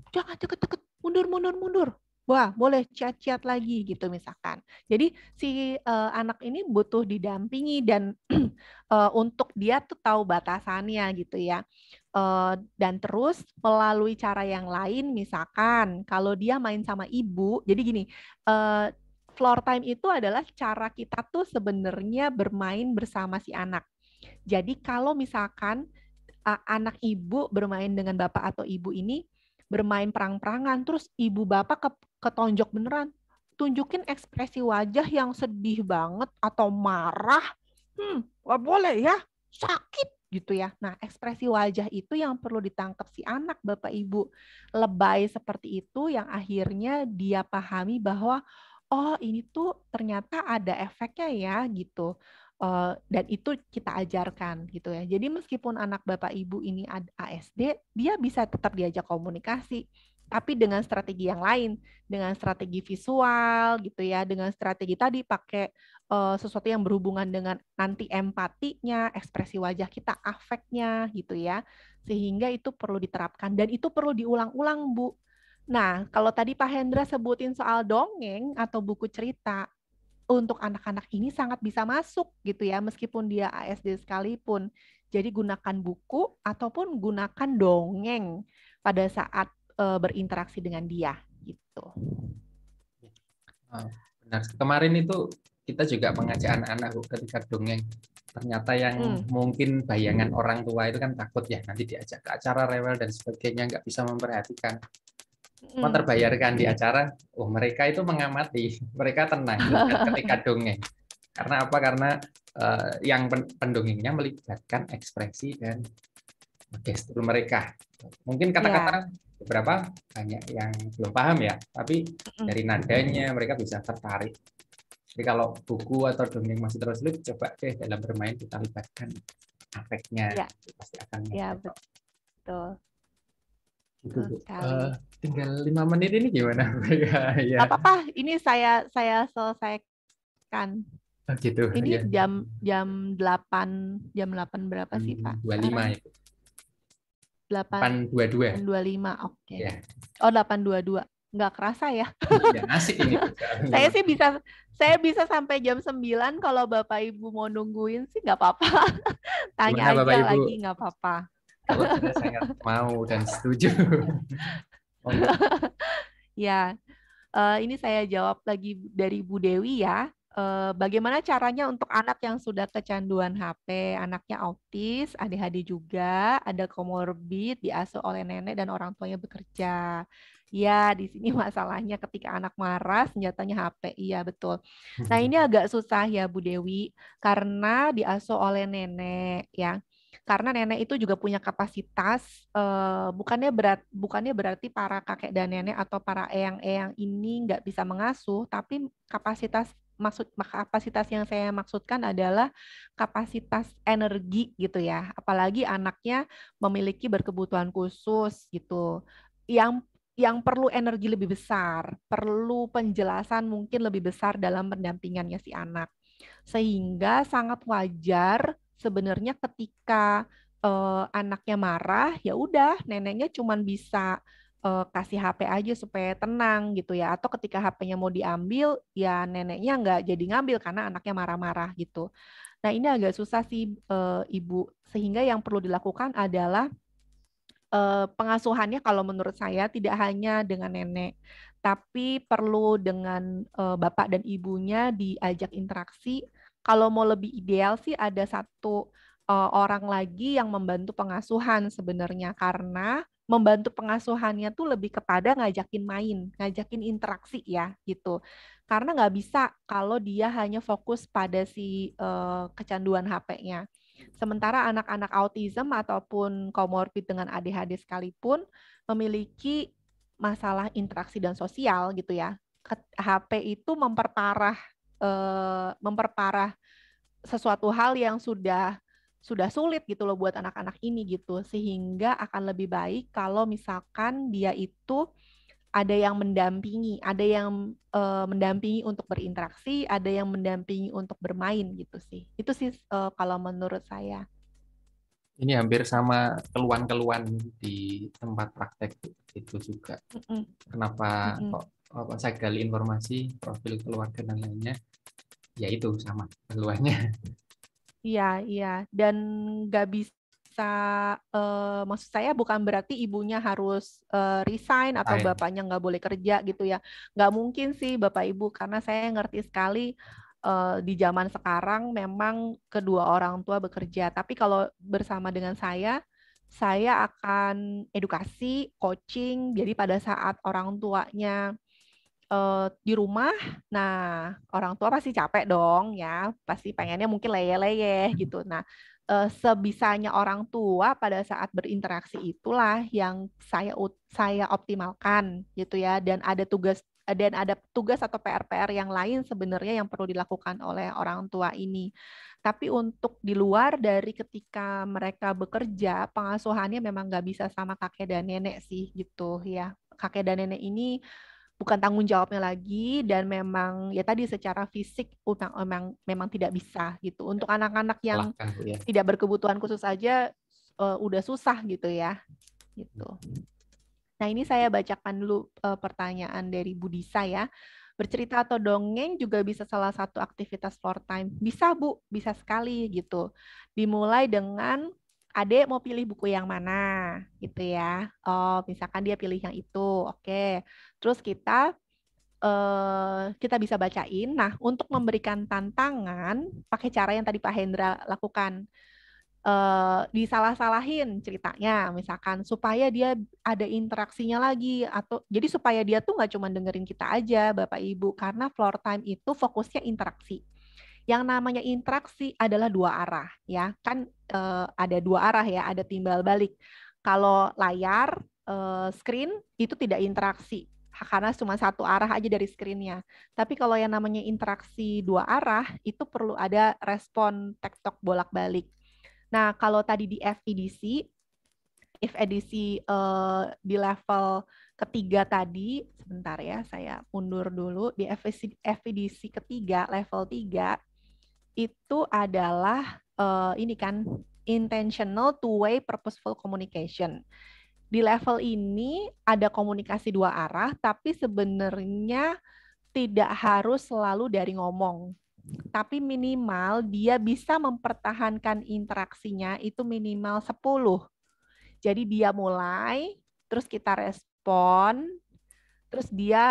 jangan deket-deket, mundur, mundur, mundur. Wah, boleh chat-chat lagi gitu misalkan. Jadi si anak ini butuh didampingi dan untuk dia tuh tahu batasannya gitu ya. Dan terus melalui cara yang lain, misalkan kalau dia main sama ibu, jadi gini, floor time itu adalah cara kita tuh sebenarnya bermain bersama si anak. Jadi kalau misalkan anak ibu bermain dengan bapak atau ibu ini bermain perang-perangan, terus ibu bapak ketonjok beneran, tunjukin ekspresi wajah yang sedih banget atau marah, nggak boleh ya, sakit gitu ya. Nah, ekspresi wajah itu yang perlu ditangkap si anak, bapak ibu. Lebay seperti itu yang akhirnya dia pahami bahwa, oh ini tuh ternyata ada efeknya ya gitu. Dan itu kita ajarkan gitu ya. Jadi meskipun anak bapak ibu ini ASD, dia bisa tetap diajak komunikasi, tapi dengan strategi yang lain, dengan strategi visual gitu ya, dengan strategi tadi pakai sesuatu yang berhubungan dengan nanti empatinya, ekspresi wajah kita, afeknya gitu ya, sehingga itu perlu diterapkan dan itu perlu diulang-ulang, Bu. Nah, kalau tadi Pak Hendra sebutin soal dongeng atau buku cerita, untuk anak-anak ini sangat bisa masuk gitu ya, meskipun dia ASD sekalipun. Jadi gunakan buku ataupun gunakan dongeng pada saat berinteraksi dengan dia gitu. Benar. Kemarin itu kita juga mengajak anak-anak ketika dongeng. Ternyata yang mungkin bayangan orang tua itu kan takut ya nanti diajak ke acara rewel dan sebagainya, nggak bisa memperhatikan. Cuma terbayarkan di acara, oh mereka itu mengamati, mereka tenang ketika dongeng. Karena apa? Karena yang pendongengnya melibatkan ekspresi dan gestur mereka. Mungkin kata-kata beberapa banyak yang belum paham ya, tapi dari nadanya mereka bisa tertarik. Jadi kalau buku atau dongeng masih terus sulit, coba deh dalam bermain kita libatkan afeknya, pasti akan betul. Gitu, Bu. Tinggal 5 menit ini gimana? Ya. Apa-apa, ini saya selesaikan. Gitu. Ini ya. jam 8 berapa sih, Pak? 25 itu. 8.22. Oke. Ya. Oh, 8.22. Nggak kerasa ya. Ya, asik ini. Saya bisa sampai jam 9, kalau Bapak Ibu mau nungguin sih nggak apa-apa. Tanya aja Bapak, lagi nggak apa-apa. Kalau saya sangat mau dan setuju. Ya, ini saya jawab lagi dari Bu Dewi ya. Bagaimana caranya untuk anak yang sudah kecanduan HP, anaknya autis, ADHD juga, ada komorbid, diasuh oleh nenek dan orang tuanya bekerja. Ya, di sini masalahnya ketika anak marah, senjatanya HP. Iya, betul. Nah, ini agak susah ya, Bu Dewi, karena diasuh oleh nenek, ya. Karena nenek itu juga punya kapasitas, bukannya berarti para kakek dan nenek atau para eyang-eyang ini nggak bisa mengasuh, tapi kapasitas yang saya maksudkan adalah kapasitas energi gitu ya. Apalagi anaknya memiliki berkebutuhan khusus gitu. Yang perlu energi lebih besar, perlu penjelasan mungkin lebih besar dalam pendampingannya si anak. Sehingga sangat wajar sebenarnya ketika anaknya marah, ya udah neneknya cuman bisa kasih HP aja supaya tenang gitu ya. Atau ketika HP-nya mau diambil, ya neneknya nggak jadi ngambil karena anaknya marah-marah gitu. Nah, ini agak susah sih, Ibu. Sehingga yang perlu dilakukan adalah pengasuhannya kalau menurut saya tidak hanya dengan nenek, tapi perlu dengan bapak dan ibunya diajak interaksi. Kalau mau lebih ideal sih ada satu orang lagi yang membantu pengasuhan sebenarnya, karena membantu pengasuhannya tuh lebih kepada ngajakin main, ngajakin interaksi ya gitu. Karena nggak bisa kalau dia hanya fokus pada si kecanduan HP-nya. Sementara anak-anak autism ataupun komorbid dengan ADHD sekalipun memiliki masalah interaksi dan sosial gitu ya. HP itu memperparah sesuatu hal yang sudah sulit gitu loh buat anak-anak ini gitu. Sehingga akan lebih baik kalau misalkan dia itu ada yang mendampingi, ada yang mendampingi untuk berinteraksi, ada yang mendampingi untuk bermain gitu sih. Itu sih kalau menurut saya. Ini hampir sama keluhan-keluhan di tempat praktek itu juga. Mm-mm, Kenapa mm-mm. kok saya gali informasi profil keluarga dan lainnya, ya itu sama keluhannya. Iya, iya. Dan nggak bisa, maksud saya bukan berarti ibunya harus resign atau Lain. bapaknya nggak boleh kerja gitu ya. Nggak mungkin sih Bapak Ibu, karena saya ngerti sekali di zaman sekarang memang kedua orang tua bekerja. Tapi kalau bersama dengan saya akan edukasi, coaching. Jadi pada saat orang tuanya di rumah, nah orang tua pasti capek dong ya, pasti pengennya mungkin leyeh-leyeh gitu. Nah, sebisanya orang tua pada saat berinteraksi itulah yang saya optimalkan gitu ya, dan ada tugas atau PR-PR yang lain sebenarnya yang perlu dilakukan oleh orang tua ini. Tapi untuk di luar dari ketika mereka bekerja, pengasuhannya memang nggak bisa sama kakek dan nenek sih gitu ya. Kakek dan nenek ini bukan tanggung jawabnya lagi, dan memang ya tadi secara fisik memang tidak bisa gitu. Untuk anak-anak yang Silahkan Bu ya. tidak berkebutuhan khusus aja udah susah gitu ya gitu. Nah, ini saya bacakan dulu pertanyaan dari Budisa ya. Bercerita atau dongeng juga bisa salah satu aktivitas floor time. Bisa, Bu, bisa sekali gitu. Dimulai dengan Adek mau pilih buku yang mana gitu ya. Oh, misalkan dia pilih yang itu. Oke. Terus kita bisa bacain. Nah, untuk memberikan tantangan pakai cara yang tadi Pak Hendra lakukan, disalah-salahin ceritanya, misalkan supaya dia ada interaksinya lagi, atau jadi supaya dia tuh nggak cuma dengerin kita aja, Bapak Ibu, karena floor time itu fokusnya interaksi. Yang namanya interaksi adalah dua arah, ya kan, ada dua arah ya, ada timbal balik. Kalau layar screen itu tidak interaksi karena cuma satu arah aja dari screen-nya. Tapi kalau yang namanya interaksi dua arah itu perlu ada respon tektok bolak-balik. Nah, kalau tadi di FEDC, if edisi di level ketiga tadi, sebentar ya, saya mundur dulu. Di FEDC ketiga, level 3, itu adalah ini kan, intentional two-way purposeful communication. Di level ini ada komunikasi dua arah, tapi sebenarnya tidak harus selalu dari ngomong. Tapi minimal dia bisa mempertahankan interaksinya itu minimal 10. Jadi dia mulai, terus kita respon, terus dia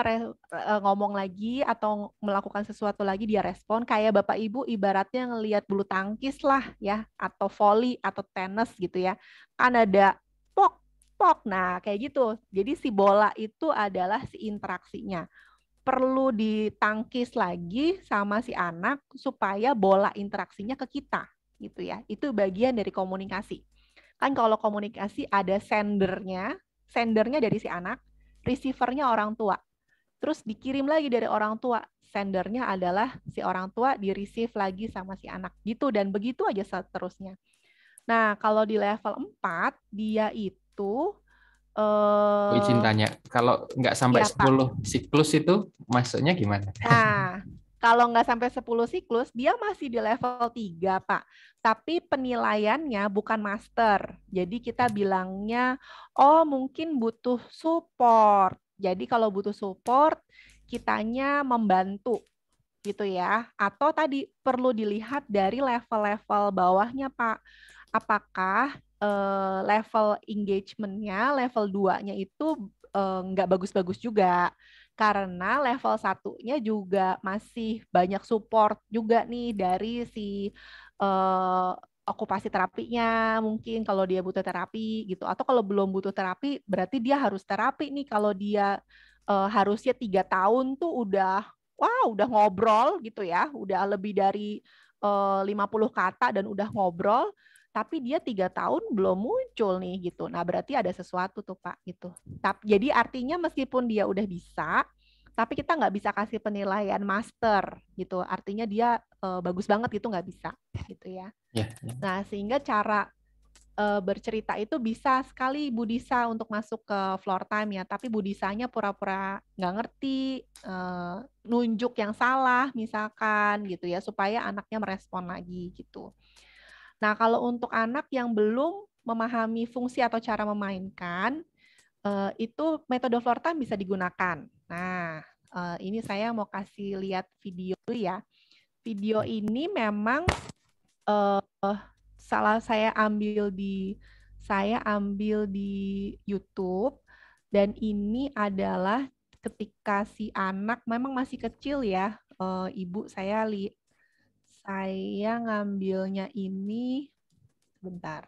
ngomong lagi atau melakukan sesuatu lagi, dia respon. Kayak Bapak Ibu ibaratnya ngelihat bulu tangkis lah ya, atau volley atau tenis gitu ya. Kan ada pok pok. Nah, kayak gitu. Jadi si bola itu adalah si interaksinya. Perlu ditangkis lagi sama si anak supaya bola interaksinya ke kita gitu ya. Itu bagian dari komunikasi. Kan kalau komunikasi ada sendernya dari si anak, receivernya orang tua. Terus dikirim lagi dari orang tua, sendernya adalah si orang tua, di receive lagi sama si anak. Gitu dan begitu aja seterusnya. Nah, kalau di level 4 dia itu Bu izin tanya, kalau nggak sampai ya Pak. 10 siklus itu masuknya gimana? Nah, Kalau nggak sampai 10 siklus, dia masih di level 3, Pak. Tapi penilaiannya bukan master. Jadi kita bilangnya, oh mungkin butuh support. Jadi kalau butuh support, kitanya membantu gitu ya. Atau tadi perlu dilihat dari level-level bawahnya, Pak. Apakah level engagement-nya, level 2-nya itu nggak bagus-bagus juga. Karena level satunya juga masih banyak support juga nih dari si eh, okupasi terapinya, mungkin kalau dia butuh terapi gitu. Atau kalau belum butuh terapi, berarti dia harus terapi nih. Kalau dia harusnya 3 tahun tuh udah, wow, udah ngobrol gitu ya, udah lebih dari 50 kata dan udah ngobrol, tapi dia 3 tahun belum muncul nih gitu. Nah berarti ada sesuatu tuh Pak gitu. Jadi artinya meskipun dia udah bisa, tapi kita nggak bisa kasih penilaian master gitu. Artinya dia bagus banget gitu nggak bisa gitu ya. Ya, ya. Nah sehingga cara bercerita itu bisa sekali Bu Disa untuk masuk ke floor time ya, tapi Bu Disanya pura-pura nggak ngerti, nunjuk yang salah misalkan gitu ya, supaya anaknya merespon lagi gitu. Nah kalau untuk anak yang belum memahami fungsi atau cara memainkan, itu metode floor time bisa digunakan. Nah ini saya mau kasih lihat video dulu ya. Video ini memang salah saya ambil di YouTube, dan ini adalah ketika si anak memang masih kecil ya. Ibu saya ngambilnya ini bentar.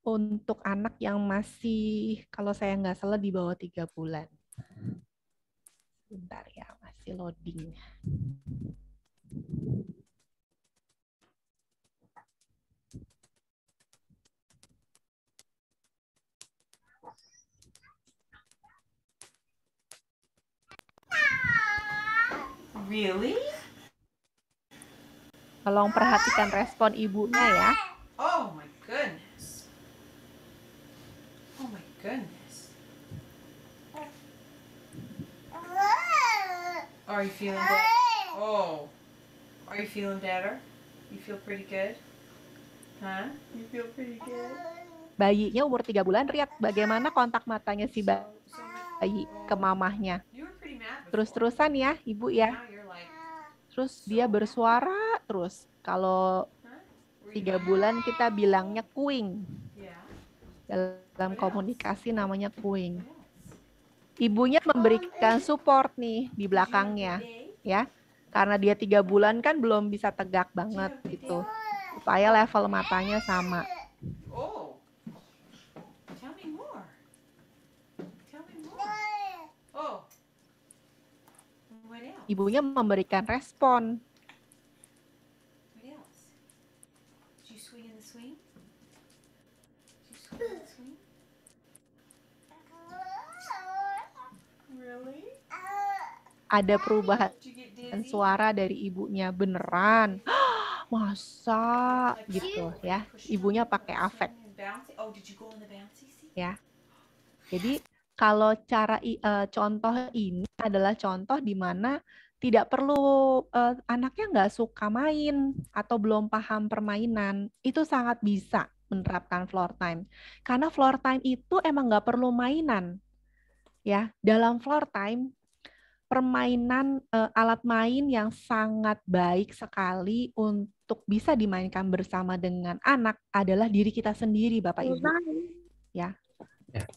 Untuk anak yang masih, kalau saya nggak salah di bawah 3 bulan. Bentar ya, masih loading. Really? Tolong perhatikan respon ibunya ya. Oh my goodness. Oh my goodness. Are you feeling better? Oh. Are you feeling better? You feel pretty good? Huh? You feel pretty good? Bayinya umur 3 bulan, lihat bagaimana kontak matanya si bayi ke mamahnya. You were pretty mad before. Terus-terusan ya, Ibu ya. Now you're like, Terus dia bersuara terus. Kalau huh? Were 3 you mad? bulan kita bilangnya kuing. Yeah. Dalam komunikasi namanya kuing. What else? Ibunya memberikan support nih di belakangnya, ya. Karena dia 3 bulan kan belum bisa tegak banget gitu. Supaya level matanya sama. Oh. Tell me more. Tell me more. Oh. What else? Ibunya memberikan respon. What else? Did you swing in the swing? Did you swing in the swing? Really? Ada perubahan Did you get dizzy? suara dari ibunya beneran. Masa gitu ya. Ibunya pakai afek Oh, did you go on the bouncy seat? ya. Jadi kalau contoh ini adalah contoh di mana tidak perlu anaknya nggak suka main atau belum paham permainan, itu sangat bisa menerapkan floor time. Karena floor time itu emang nggak perlu mainan. Ya, dalam floor time permainan alat main yang sangat baik sekali untuk bisa dimainkan bersama dengan anak adalah diri kita sendiri, Bapak Ibu. Ya.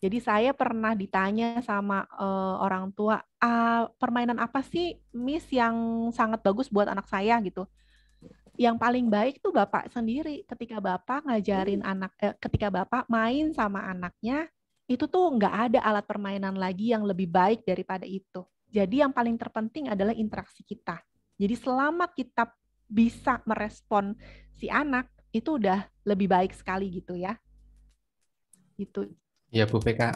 Jadi saya pernah ditanya sama orang tua, permainan apa sih, Miss, yang sangat bagus buat anak saya gitu. Yang paling baik tuh Bapak sendiri ketika Bapak ngajarin ketika Bapak main sama anaknya, itu tuh nggak ada alat permainan lagi yang lebih baik daripada itu. Jadi yang paling terpenting adalah interaksi kita. Jadi selama kita bisa merespon si anak, itu udah lebih baik sekali gitu ya. Itu Ya Bu PK,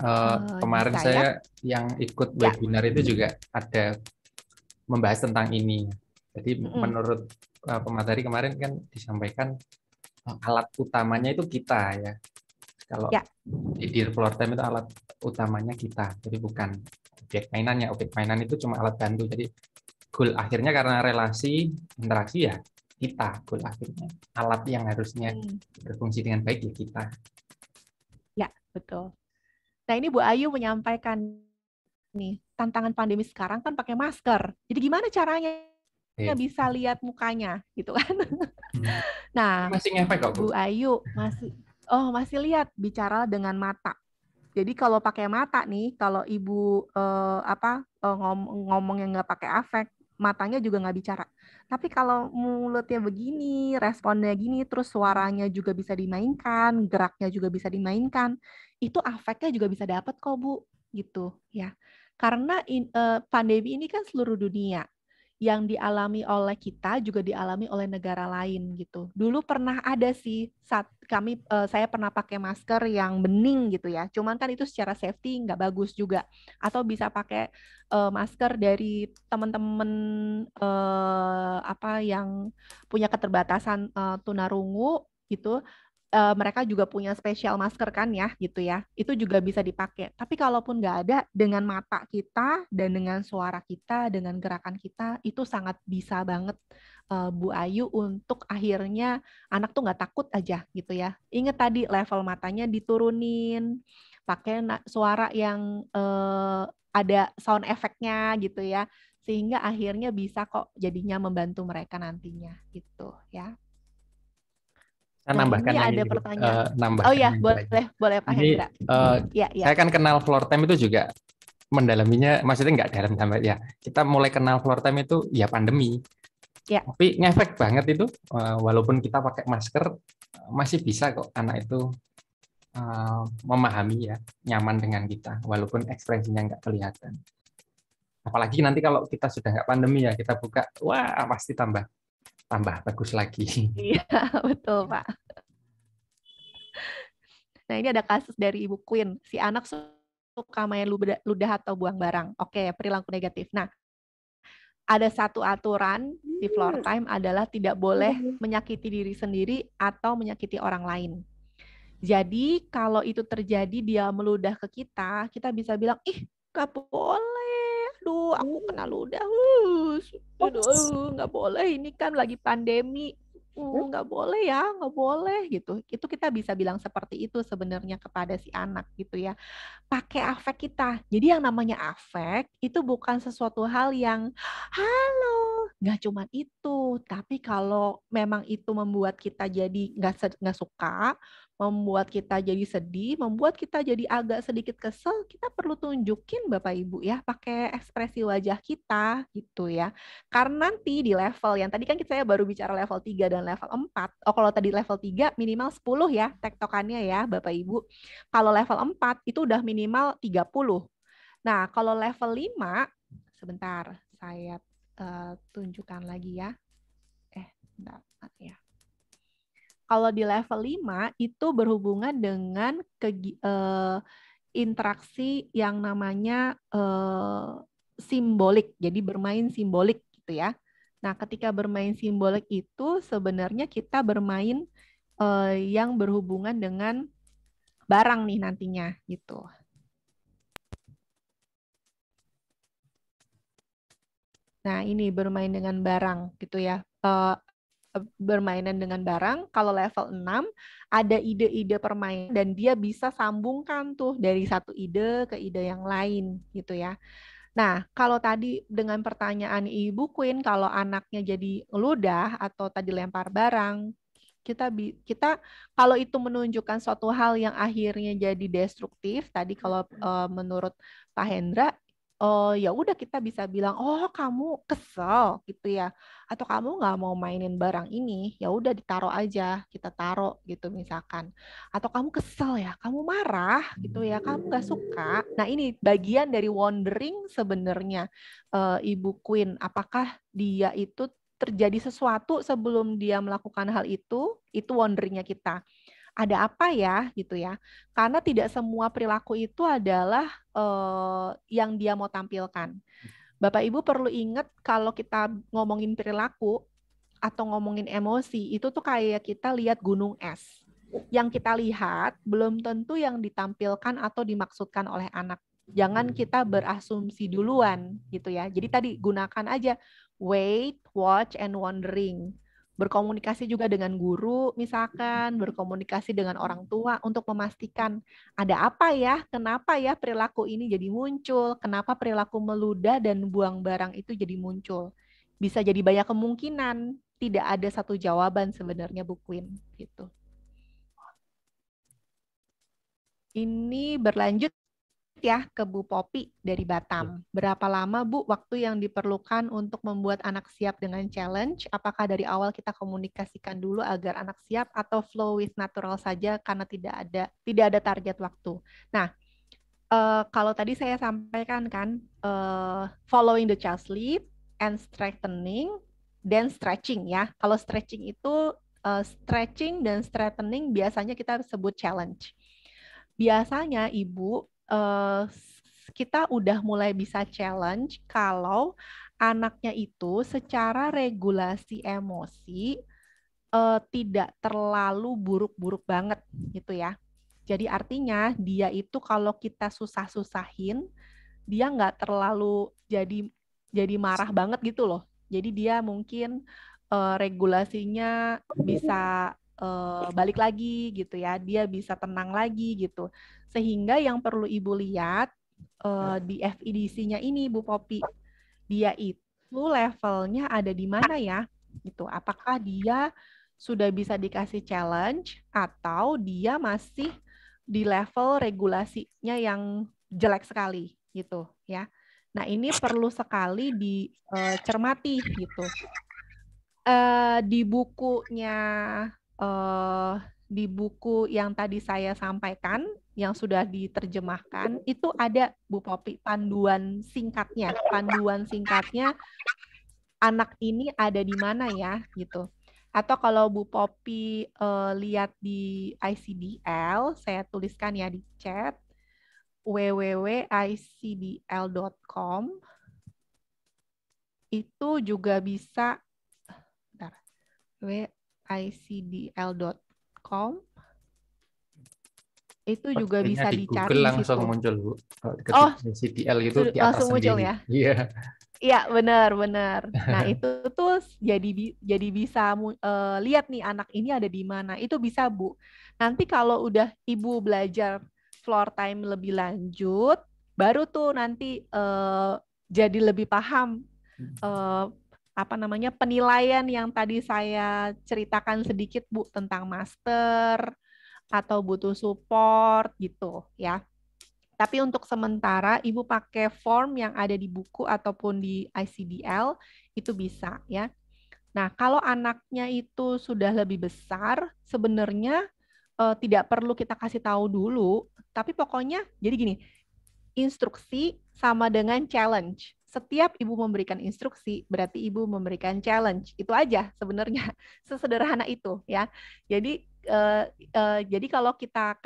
kemarin Disa, saya yang ikut Ya. webinar itu juga ada membahas tentang ini. Jadi menurut pemateri kemarin kan disampaikan alat utamanya itu kita ya. Kalau Ya. di Dear Floor Time itu alat utamanya kita, jadi bukan objek mainannya. Objek mainan itu cuma alat bantu. Jadi goal akhirnya karena relasi, interaksi ya kita goal akhirnya. Alat yang harusnya berfungsi dengan baik ya kita. Ya, betul. Nah, ini Bu Ayu menyampaikan nih, tantangan pandemi sekarang kan pakai masker. Jadi gimana caranya bisa lihat mukanya gitu kan? Nah, Masih ngefek kok, Bu. Bu Ayu masih lihat, bicara dengan mata. Jadi kalau pakai mata nih, kalau Ibu ngomong yang nggak pakai afek, matanya juga nggak bicara. Tapi kalau mulutnya begini, responnya gini, terus suaranya juga bisa dimainkan, geraknya juga bisa dimainkan, itu afeknya juga bisa dapat kok, Bu, gitu ya. Karena pandemi ini kan seluruh dunia. Yang dialami oleh kita juga dialami oleh negara lain gitu. Dulu pernah ada sih saat saya pernah pakai masker yang bening gitu ya. Cuman kan itu secara safety nggak bagus juga. Atau bisa pakai masker dari teman-teman yang punya keterbatasan tunarungu gitu. Mereka juga punya spesial masker kan ya gitu ya, itu juga bisa dipakai. Tapi kalaupun nggak ada, dengan mata kita dan dengan suara kita, dengan gerakan kita, itu sangat bisa banget Bu Ayu untuk akhirnya anak tuh nggak takut aja gitu ya. Ingat tadi level matanya diturunin, pakai suara yang ada sound efeknya gitu ya, sehingga akhirnya bisa kok jadinya membantu mereka nantinya gitu ya. Saya Nah, nambahkan ini lagi, ada Bu. pertanyaan. Nambahkan Oh ya, lagi. boleh Pak Jadi, Hendra. Ya. saya kan kenal floor time itu juga mendalaminya, maksudnya nggak dalam sampai ya. Kita mulai kenal floor time itu ya pandemi. Ya. Tapi ngefek banget itu, walaupun kita pakai masker, masih bisa kok anak itu memahami ya, nyaman dengan kita, walaupun ekspresinya nggak kelihatan. Apalagi nanti kalau kita sudah nggak pandemi ya, kita buka, wah pasti tambah bagus lagi. Iya, betul Pak. Nah, ini ada kasus dari Ibu Queen. Si anak suka main ludah atau buang barang. Oke, perilaku negatif. Nah, ada satu aturan di floor time adalah tidak boleh menyakiti diri sendiri atau menyakiti orang lain. Jadi, kalau itu terjadi dia meludah ke kita, kita bisa bilang, ih, gak boleh. Aduh, aku kena ludah. Aduh, nggak boleh. Ini kan lagi pandemi. Nggak boleh ya, nggak boleh gitu. Itu kita bisa bilang seperti itu sebenarnya kepada si anak gitu ya. Pakai afek kita. Jadi yang namanya afek itu bukan sesuatu hal yang halo, nggak cuma itu. Tapi kalau memang itu membuat kita jadi nggak suka, membuat kita jadi sedih, membuat kita jadi agak sedikit kesel, kita perlu tunjukin Bapak Ibu ya, pakai ekspresi wajah kita gitu ya. Karena nanti di level yang tadi kan saya baru bicara level 3 dan level 4. Oh, kalau tadi level 3 minimal 10 ya tektokannya ya Bapak Ibu. Kalau level 4 itu udah minimal 30. Nah, kalau level 5, sebentar saya tunjukkan lagi ya. Bentar ya. Kalau di level 5 itu berhubungan dengan interaksi yang namanya simbolik. Jadi bermain simbolik gitu ya. Nah, ketika bermain simbolik itu sebenarnya kita bermain yang berhubungan dengan barang nih nantinya gitu. Nah, ini bermain dengan barang gitu ya. Bermainan dengan barang, kalau level 6 ada ide-ide permainan dan dia bisa sambungkan tuh dari satu ide ke ide yang lain gitu ya. Nah, kalau tadi dengan pertanyaan Ibu Queen, kalau anaknya jadi ngeludah atau tadi lempar barang, kita kalau itu menunjukkan suatu hal yang akhirnya jadi destruktif, tadi kalau menurut Pak Hendra, ya udah kita bisa bilang, oh kamu kesel gitu ya, atau kamu nggak mau mainin barang ini, ya udah ditaruh aja, kita taruh gitu misalkan, atau kamu kesel ya, kamu marah gitu ya, kamu nggak suka. Nah ini bagian dari wondering sebenarnya Ibu Queen, apakah dia itu terjadi sesuatu sebelum dia melakukan hal itu wonderingnya kita. Ada apa ya gitu ya, karena tidak semua perilaku itu adalah yang dia mau tampilkan. Bapak Ibu perlu ingat kalau kita ngomongin perilaku atau ngomongin emosi itu tuh kayak kita lihat gunung es. Yang kita lihat belum tentu yang ditampilkan atau dimaksudkan oleh anak. Jangan kita berasumsi duluan gitu ya. Jadi tadi gunakan aja wait, watch, and wondering. Berkomunikasi juga dengan guru, misalkan, berkomunikasi dengan orang tua untuk memastikan ada apa ya, kenapa ya perilaku ini jadi muncul, kenapa perilaku meludah dan buang barang itu jadi muncul. Bisa jadi banyak kemungkinan, tidak ada satu jawaban sebenarnya Bu Queen. Gitu. Ini berlanjut ya ke Bu Popi dari Batam. Berapa lama Bu waktu yang diperlukan untuk membuat anak siap dengan challenge? Apakah dari awal kita komunikasikan dulu agar anak siap atau flow with natural saja karena tidak ada target waktu? Nah, kalau tadi saya sampaikan kan following the child's lead and strengthening dan stretching ya. Kalau stretching itu stretching dan strengthening biasanya kita sebut challenge. Biasanya Ibu kita udah mulai bisa challenge kalau anaknya itu secara regulasi emosi tidak terlalu buruk-buruk banget gitu ya. Jadi artinya dia itu kalau kita susah-susahin, dia nggak terlalu jadi marah banget gitu loh. Jadi dia mungkin regulasinya bisa balik lagi gitu ya, dia bisa tenang lagi gitu. Sehingga yang perlu Ibu lihat di FEDC-nya ini Bu Popi, dia itu levelnya ada di mana ya? Gitu. Apakah dia sudah bisa dikasih challenge atau dia masih di level regulasinya yang jelek sekali gitu ya. Nah, ini perlu sekali dicermati gitu. Di bukunya di buku yang tadi saya sampaikan yang sudah diterjemahkan itu ada Bu Popi panduan singkatnya. Panduan singkatnya anak ini ada di mana ya gitu. Atau kalau Bu Popi lihat di ICDL, saya tuliskan ya di chat www.icdl.com itu juga bisa www.icdl.com itu juga Sepertinya bisa di dicari Google di langsung situ. muncul, Bu. Kalau Oh, ketik CDL itu di atas langsung muncul sendiri. ya. Iya. Iya, benar. Nah, itu tuh jadi bisa lihat nih anak ini ada di mana. Itu bisa, Bu. Nanti kalau udah Ibu belajar floor time lebih lanjut, baru tuh nanti jadi lebih paham apa namanya penilaian yang tadi saya ceritakan sedikit, Bu, tentang master atau butuh support gitu ya. Tapi untuk sementara Ibu pakai form yang ada di buku ataupun di ICDL itu bisa ya. Nah, kalau anaknya itu sudah lebih besar, sebenarnya tidak perlu kita kasih tahu dulu, tapi pokoknya jadi gini, instruksi sama dengan challenge. Setiap ibu memberikan instruksi, berarti ibu memberikan challenge. Itu aja sebenarnya, sesederhana itu ya. Jadi kalau kita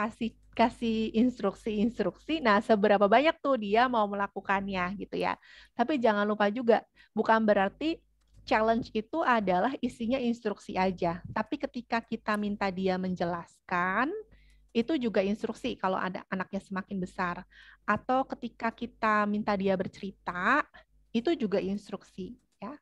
kasih instruksi, nah seberapa banyak tuh dia mau melakukannya gitu ya. Tapi jangan lupa juga, bukan berarti challenge itu adalah isinya instruksi aja. Tapi ketika kita minta dia menjelaskan, itu juga instruksi kalau ada anaknya semakin besar. Atau ketika kita minta dia bercerita, itu juga instruksi. Ya.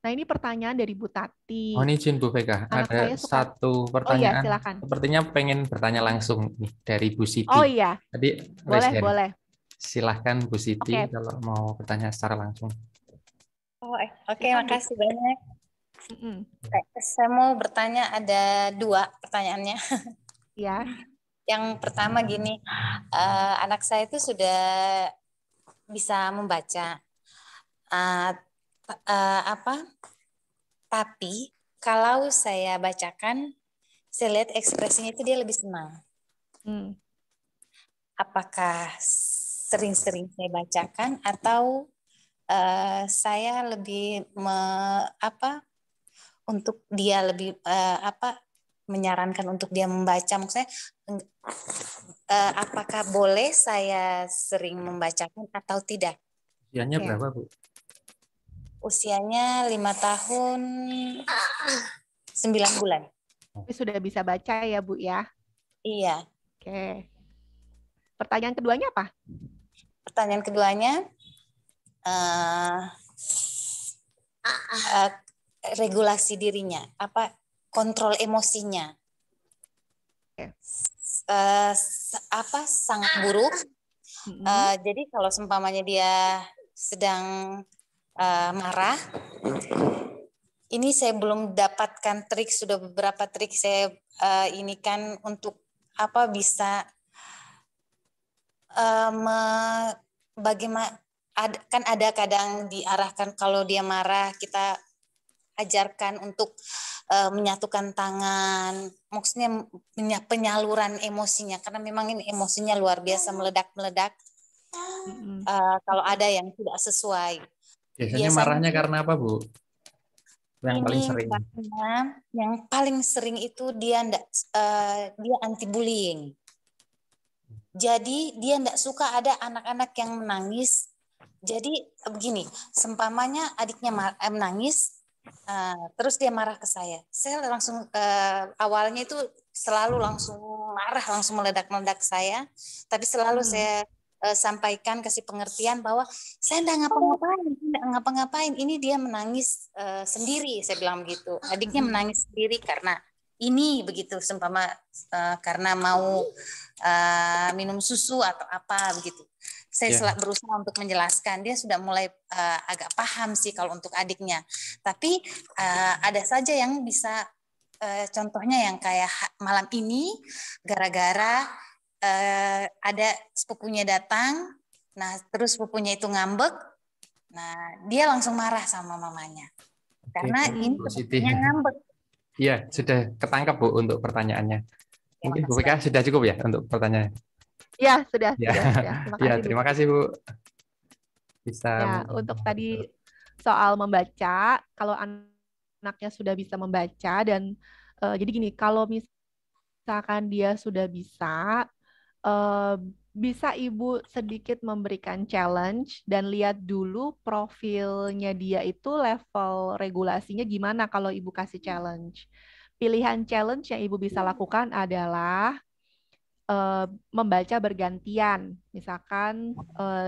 Nah ini pertanyaan dari Bu Tati. Mohon izin Bu Vega, Anak ada saya suka, satu oh iya pertanyaan. silakan. Sepertinya pengen bertanya langsung nih dari Bu Oh Siti. iya, Tadi raise boleh, hand. boleh. Silahkan Bu Siti Oke. kalau mau bertanya secara langsung. Oke, makasih banyak. Mm-mm. Saya mau bertanya, ada 2 pertanyaannya. Ya. Yang pertama gini, anak saya itu sudah bisa membaca, tapi kalau saya bacakan, saya lihat ekspresinya itu dia lebih senang. Apakah sering-sering saya bacakan atau saya lebih untuk dia lebih menyarankan untuk dia membaca, maksudnya apakah boleh saya sering membacakan atau tidak? Usianya berapa Bu? Usianya 5 tahun 9 bulan. Tapi sudah bisa baca ya Bu ya? Iya. Oke. Pertanyaan keduanya apa? Pertanyaan keduanya, eh, regulasi dirinya, kontrol emosinya. Oke. Sangat buruk. Jadi kalau seumpamanya dia sedang marah, ini saya belum dapatkan trik, sudah beberapa trik saya ini kan untuk bisa bagaimana, kan ada kadang diarahkan kalau dia marah kita ajarkan untuk menyatukan tangan, maksudnya penyaluran emosinya, karena memang ini emosinya luar biasa meledak-meledak. Kalau ada yang tidak sesuai. Biasanya marahnya karena apa, Bu? Yang paling sering. Karena yang paling sering itu dia anti bullying. Jadi dia tidak suka ada anak-anak yang menangis. Jadi begini, seumpamanya adiknya menangis, terus dia marah ke saya langsung awalnya itu selalu langsung marah, langsung meledak-meledak ke saya, tapi selalu saya sampaikan, kasih pengertian bahwa saya tidak ngapa-ngapain, ini dia menangis sendiri, saya bilang begitu. Adiknya menangis sendiri karena ini begitu, seumpama karena mau minum susu atau apa begitu. Saya berusaha untuk menjelaskan, dia sudah mulai agak paham sih kalau untuk adiknya. Tapi ada saja yang bisa, contohnya yang kayak malam ini, gara-gara ada sepupunya datang, nah terus sepupunya itu ngambek, nah dia langsung marah sama mamanya. Karena ini sepupunya ngambek. Iya, sudah ketangkap Bu untuk pertanyaannya. Mungkin Bu Pika sudah cukup ya untuk pertanyaannya? Ya, sudah. Terima kasih Bu. Bisa. Ya, untuk tadi soal membaca, kalau anaknya sudah bisa membaca dan jadi gini, kalau misalkan dia sudah bisa Ibu sedikit memberikan challenge dan lihat dulu profilnya dia itu level regulasinya gimana kalau Ibu kasih challenge. Pilihan challenge yang Ibu bisa lakukan adalah membaca bergantian. Misalkan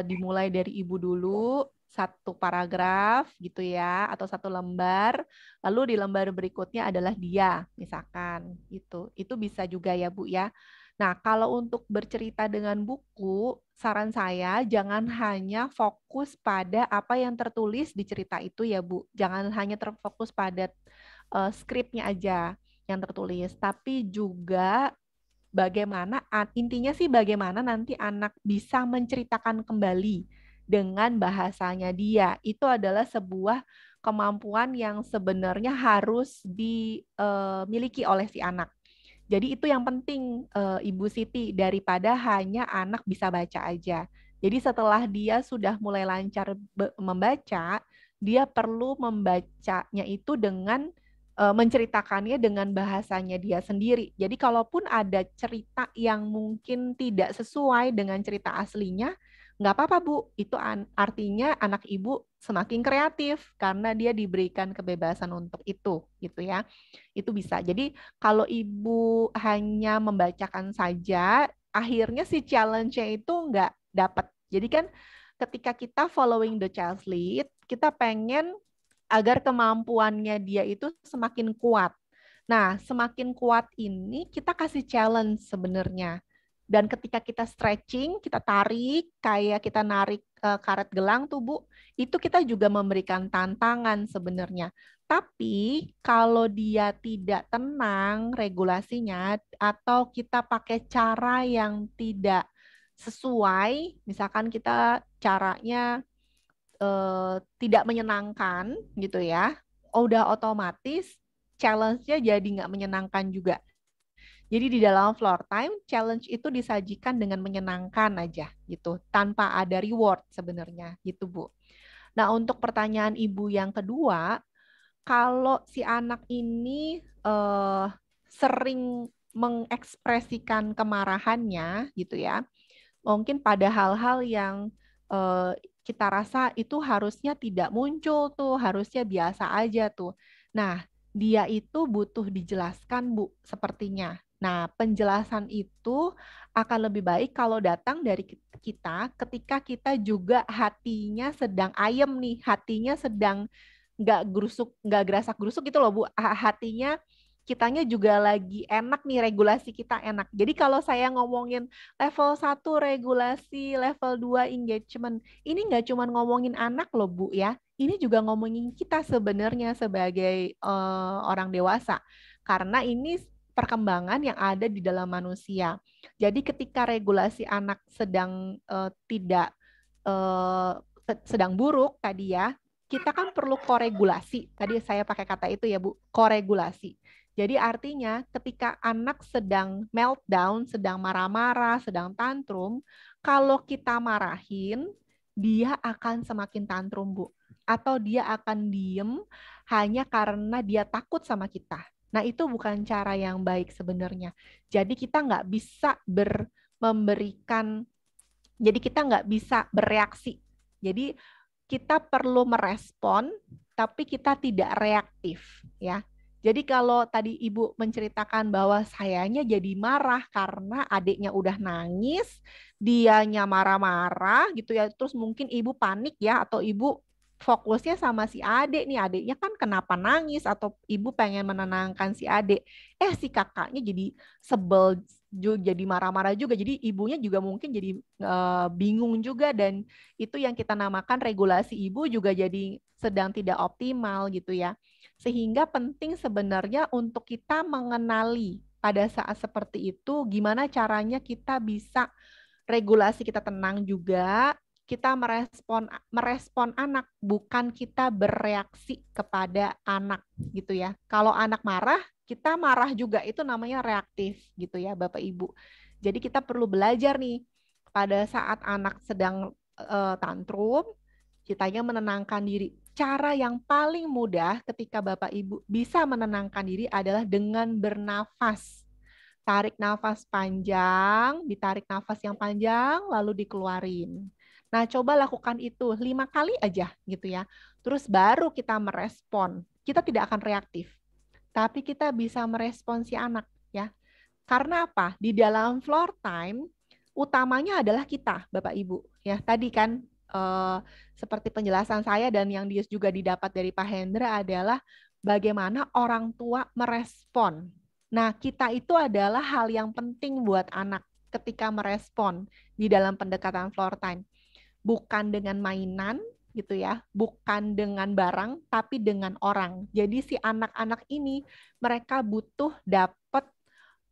dimulai dari Ibu dulu, satu paragraf gitu ya, atau satu lembar, lalu di lembar berikutnya adalah dia, misalkan gitu. Itu bisa juga ya Bu ya. Nah, kalau untuk bercerita dengan buku, saran saya jangan hanya fokus pada apa yang tertulis di cerita itu ya Bu. Jangan hanya terfokus pada skripnya aja yang tertulis, tapi juga intinya sih bagaimana nanti anak bisa menceritakan kembali dengan bahasanya dia. Itu adalah sebuah kemampuan yang sebenarnya harus dimiliki oleh si anak. Jadi itu yang penting Ibu Siti, daripada hanya anak bisa baca aja. Jadi setelah dia sudah mulai lancar membaca, dia perlu membacanya itu dengan menceritakannya dengan bahasanya dia sendiri. Jadi kalaupun ada cerita yang mungkin tidak sesuai dengan cerita aslinya, nggak apa-apa Bu. Itu artinya anak Ibu semakin kreatif karena dia diberikan kebebasan untuk itu, gitu ya. Itu bisa. Jadi kalau Ibu hanya membacakan saja, akhirnya si challenge-nya itu nggak dapat. Jadi kan ketika kita following the child's lead, kita pengen agar kemampuannya dia itu semakin kuat. Nah, semakin kuat ini kita kasih challenge sebenarnya. Dan ketika kita stretching, kita tarik, kayak kita narik karet gelang tuh Bu, itu kita juga memberikan tantangan sebenarnya. Tapi kalau dia tidak tenang regulasinya, atau kita pakai cara yang tidak sesuai, misalkan kita caranya tidak menyenangkan gitu ya, udah otomatis challenge-nya jadi nggak menyenangkan juga. Jadi di dalam floor time, challenge itu disajikan dengan menyenangkan aja gitu, tanpa ada reward sebenarnya gitu Bu. Nah untuk pertanyaan Ibu yang kedua, kalau si anak ini sering mengekspresikan kemarahannya gitu ya, mungkin pada hal-hal yang kita rasa itu harusnya tidak muncul tuh, harusnya biasa aja tuh. Nah, dia itu butuh dijelaskan, Bu, sepertinya. Nah, penjelasan itu akan lebih baik kalau datang dari kita ketika kita juga hatinya sedang ayem nih, hatinya sedang nggak gerusuk, nggak gerasak-gerusuk gitu loh Bu. Hatinya kitanya juga lagi enak nih, regulasi kita enak. Jadi kalau saya ngomongin level 1 regulasi, level 2 engagement, ini nggak cuma ngomongin anak loh Bu ya. Ini juga ngomongin kita sebenarnya sebagai orang dewasa. Karena ini perkembangan yang ada di dalam manusia. Jadi ketika regulasi anak sedang tidak sedang buruk tadi ya, kita kan perlu koregulasi. Tadi saya pakai kata itu ya Bu, koregulasi. Jadi artinya ketika anak sedang meltdown, sedang marah-marah, sedang tantrum, kalau kita marahin, dia akan semakin tantrum Bu. Atau dia akan diem hanya karena dia takut sama kita. Nah itu bukan cara yang baik sebenarnya. Jadi kita nggak bisa memberikan, jadi kita nggak bisa bereaksi. Jadi kita perlu merespon, tapi kita tidak reaktif, ya. Jadi kalau tadi Ibu menceritakan bahwa sayanya jadi marah karena adiknya udah nangis, dianya marah-marah gitu ya, terus mungkin Ibu panik ya, atau Ibu fokusnya sama si adik nih, adiknya kan kenapa nangis, atau Ibu pengen menenangkan si adik. Si kakaknya jadi sebel, jadi marah-marah juga, jadi ibunya juga mungkin jadi bingung juga, dan itu yang kita namakan regulasi ibu juga jadi sedang tidak optimal gitu ya. Sehingga penting sebenarnya untuk kita mengenali pada saat seperti itu gimana caranya kita bisa regulasi kita tenang juga, kita merespon anak, bukan kita bereaksi kepada anak gitu ya. Kalau anak marah, kita marah juga, itu namanya reaktif gitu ya Bapak Ibu. Jadi kita perlu belajar nih pada saat anak sedang tantrum, kitanya menenangkan diri. Cara yang paling mudah ketika Bapak Ibu bisa menenangkan diri adalah dengan bernafas. Tarik nafas panjang, ditarik nafas yang panjang, lalu dikeluarin. Nah, coba lakukan itu 5 kali aja gitu ya. Terus baru kita merespon. Kita tidak akan reaktif, tapi kita bisa merespon si anak ya. Karena apa? Di dalam floor time, utamanya adalah kita, Bapak Ibu. Ya, tadi kan seperti penjelasan saya dan yang dia juga didapat dari Pak Hendra adalah bagaimana orang tua merespon. Nah, kita itu adalah hal yang penting buat anak ketika merespon di dalam pendekatan floor time. Bukan dengan mainan gitu ya, bukan dengan barang, tapi dengan orang. Jadi si anak-anak ini mereka butuh dapat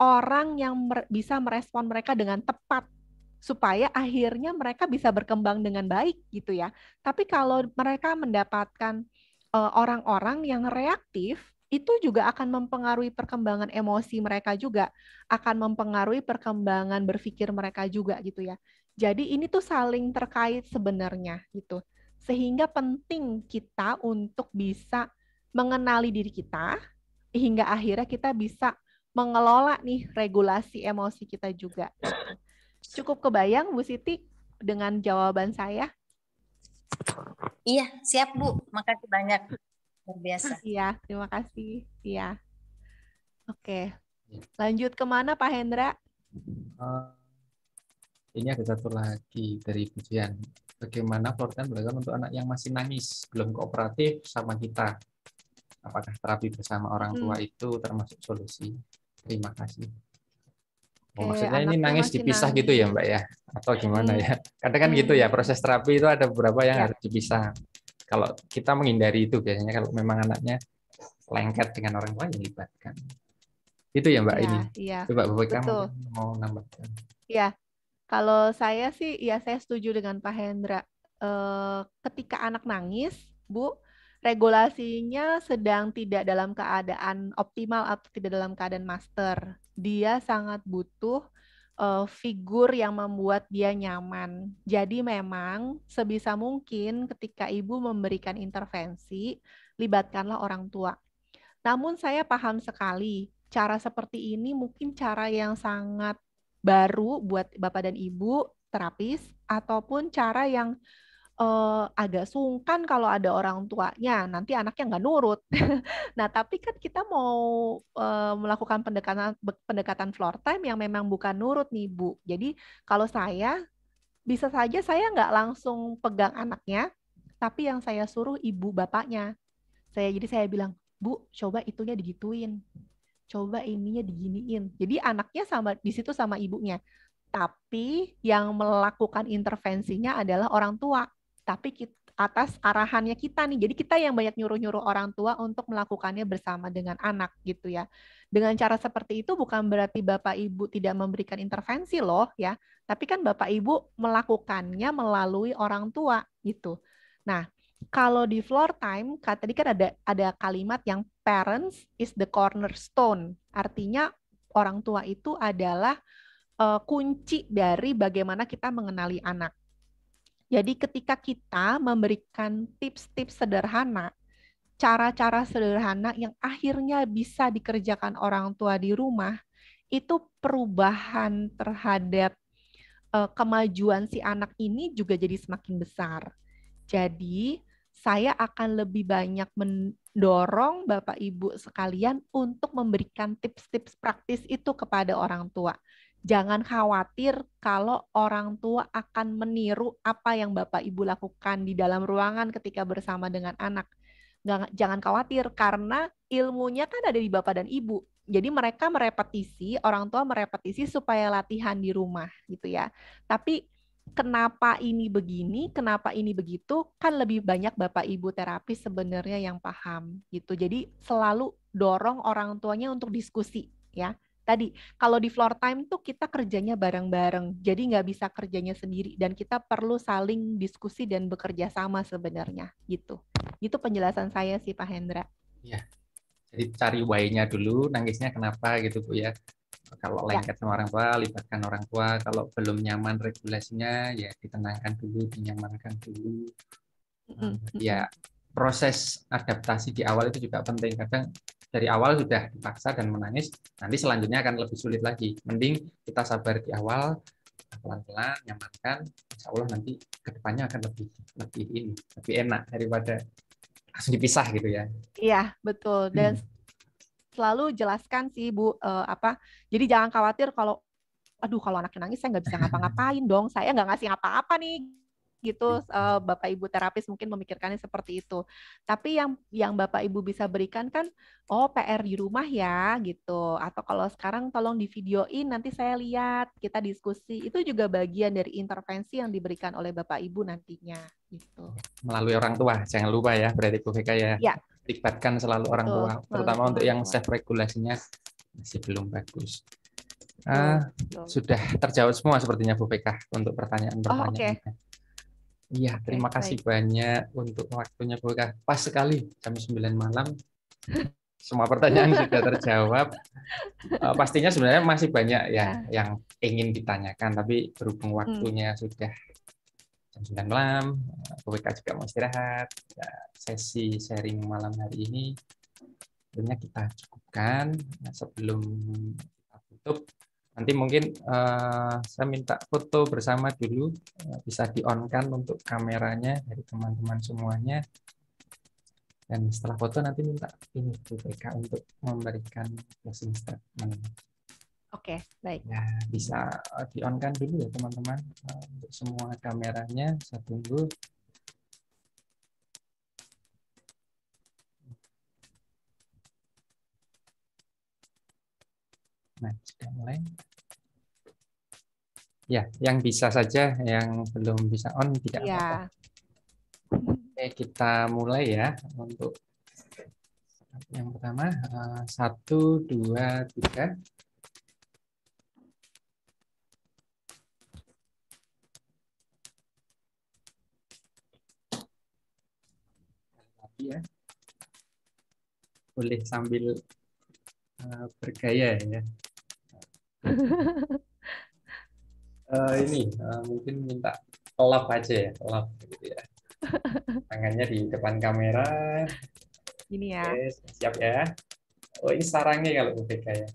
orang yang bisa merespon mereka dengan tepat, supaya akhirnya mereka bisa berkembang dengan baik gitu ya. Tapi kalau mereka mendapatkan orang-orang yang reaktif, itu juga akan mempengaruhi perkembangan emosi mereka juga, akan mempengaruhi perkembangan berpikir mereka juga gitu ya. Jadi ini tuh saling terkait sebenarnya gitu. Sehingga penting kita untuk bisa mengenali diri kita, hingga akhirnya kita bisa mengelola nih regulasi emosi kita juga. Cukup kebayang Bu Siti dengan jawaban saya? Iya, siap Bu. Makasih banyak. Luar biasa. Iya, terima kasih. Iya. Oke. Lanjut kemana Pak Hendra? Ini ada satu lagi dari pujian. Bagaimana floor time dilakukan untuk anak yang masih nangis, belum kooperatif sama kita? Apakah terapi bersama orang tua itu termasuk solusi? Terima kasih. Maksudnya ini nangis dipisah gitu ya Mbak ya? Atau gimana ya? Kadang kan gitu ya, proses terapi itu ada beberapa yang harus dipisah. Kalau kita menghindari itu biasanya kalau memang anaknya lengket dengan orang tua yang dilibatkan. Itu ya Mbak ini. Coba Bapak kamu mau nambahkan. Iya, kalau saya sih ya saya setuju dengan Pak Hendra. Ketika anak nangis, Bu, regulasinya sedang tidak dalam keadaan optimal atau tidak dalam keadaan master. Dia sangat butuh figur yang membuat dia nyaman. Jadi memang sebisa mungkin ketika ibu memberikan intervensi, libatkanlah orang tua. Namun saya paham sekali, cara seperti ini mungkin cara yang sangat baru buat Bapak dan Ibu terapis, ataupun cara yang agak sungkan kalau ada orang tuanya, nanti anaknya nggak nurut. Nah, tapi kan kita mau melakukan pendekatan floor time yang memang bukan nurut nih, Bu. Jadi kalau saya, bisa saja saya nggak langsung pegang anaknya, tapi yang saya suruh ibu bapaknya. Jadi saya bilang, Bu, coba itunya digituin, coba ininya diginiin. Jadi anaknya sama di situ sama ibunya. Tapi yang melakukan intervensinya adalah orang tua. Tapi atas arahannya kita nih. Jadi kita yang banyak nyuruh-nyuruh orang tua untuk melakukannya bersama dengan anak gitu ya. Dengan cara seperti itu bukan berarti Bapak Ibu tidak memberikan intervensi loh ya. Tapi kan Bapak Ibu melakukannya melalui orang tua gitu. Nah, kalau di floor time, tadi kan ada kalimat yang parents is the cornerstone. Artinya orang tua itu adalah kunci dari bagaimana kita mengenali anak. Jadi ketika kita memberikan tips-tips sederhana, cara-cara sederhana yang akhirnya bisa dikerjakan orang tua di rumah, itu perubahan terhadap kemajuan si anak ini juga jadi semakin besar. Jadi saya akan lebih banyak mendorong Bapak Ibu sekalian untuk memberikan tips-tips praktis itu kepada orang tua. Jangan khawatir kalau orang tua akan meniru apa yang Bapak Ibu lakukan di dalam ruangan ketika bersama dengan anak. Jangan khawatir karena ilmunya kan ada di Bapak dan Ibu. Jadi mereka merepetisi, orang tua merepetisi supaya latihan di rumah gitu ya. Tapi kenapa ini begini, kenapa ini begitu, kan lebih banyak Bapak Ibu terapis sebenarnya yang paham gitu. Jadi selalu dorong orang tuanya untuk diskusi ya. Tadi kalau di floor time tuh kita kerjanya bareng-bareng, jadi nggak bisa kerjanya sendiri dan kita perlu saling diskusi dan bekerja sama sebenarnya gitu. Itu penjelasan saya sih Pak Hendra. Ya, jadi cari why-nya dulu, nangisnya kenapa gitu Bu ya. Kalau lengket sama orang tua, libatkan orang tua. Kalau belum nyaman regulasinya, ya ditenangkan dulu, dinyamankan dulu. Ya, proses adaptasi di awal itu juga penting. Kadang dari awal sudah dipaksa dan menangis, nanti selanjutnya akan lebih sulit lagi. Mending kita sabar di awal, pelan-pelan, nyamankan. Insya Allah nanti kedepannya akan lebih enak daripada langsung dipisah gitu ya. Iya, betul. Dan selalu jelaskan sih Bu, jadi jangan khawatir kalau kalau anaknya nangis saya nggak bisa ngapa-ngapain dong, saya nggak ngasih apa-apa nih gitu. Bapak Ibu terapis mungkin memikirkannya seperti itu. Tapi yang Bapak Ibu bisa berikan kan, PR di rumah ya gitu. Atau kalau sekarang tolong di videoin, nanti saya lihat, kita diskusi. Itu juga bagian dari intervensi yang diberikan oleh Bapak Ibu nantinya gitu. Melalui orang tua, jangan lupa ya, berarti Bu Vika ya. Ya. Libatkan selalu orang tua, terutama untuk yang self regulasinya masih belum bagus. Sudah terjawab semua sepertinya Bu Vika untuk pertanyaan-pertanyaan. Iya, terima kasih banyak untuk waktunya Bu Vika. Pas sekali jam 9 malam. Semua pertanyaan sudah terjawab. Pastinya sebenarnya masih banyak ya yang ingin ditanyakan, tapi berhubung waktunya sudah jam 9 malam, Bu Vika juga mau istirahat. Sesi sharing malam hari ini tentunya kita cukupkan. Sebelum kita tutup, nanti mungkin saya minta foto bersama dulu, bisa di-on-kan untuk kameranya dari teman-teman semuanya. Dan setelah foto nanti minta ini Bu Vika untuk memberikan closing statement. Oke, baik. Ya, bisa di-on-kan dulu ya teman-teman untuk semua kameranya. Saya tunggu. Nah, sudah mulai. Ya, yang bisa saja, yang belum bisa on tidak apa-apa. Oke, kita mulai ya untuk yang pertama. 1, 2, 3. Ya. Boleh sambil bergaya ya. Ini mungkin minta lap aja ya, lap gitu ya. Tangannya di depan kamera. Ini ya. Oke, siap ya. Oh, ini sarangnya kalau Bu Vika ya.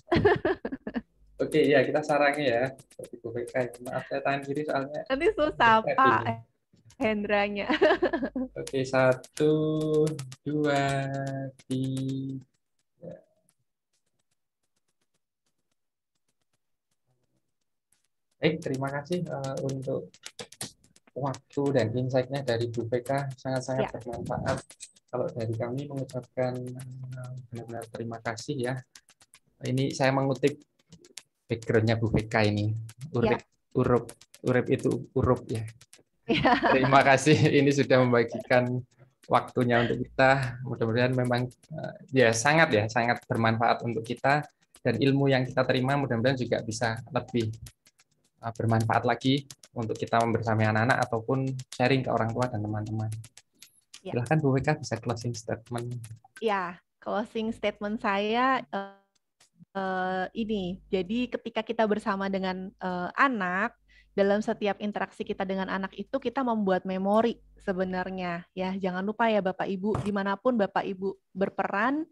Oke, ya kita sarangnya ya. Seperti Bu Vika. Maaf saya tangan kiri soalnya. Nanti susah Pak Hendranya. Oke, 1, 2, 3. Baik, terima kasih untuk waktu dan insight-nya dari Bu Vika. Sangat-sangat bermanfaat. Kalau dari kami mengucapkan benar-benar terima kasih ya. Ini saya mengutip background-nya Bu Vika ini. Ya. Urip itu urup ya. Ya. Terima kasih ini sudah membagikan waktunya untuk kita. Mudah-mudahan memang ya sangat bermanfaat untuk kita, dan ilmu yang kita terima mudah-mudahan juga bisa lebih bermanfaat lagi untuk kita membersamai anak-anak ataupun sharing ke orang tua dan teman-teman. Ya. Silahkan Bu Vika bisa closing statement. Ya, closing statement saya ini. Jadi ketika kita bersama dengan anak, dalam setiap interaksi kita dengan anak itu kita membuat memori sebenarnya. Ya, jangan lupa ya Bapak Ibu, dimanapun Bapak Ibu berperan,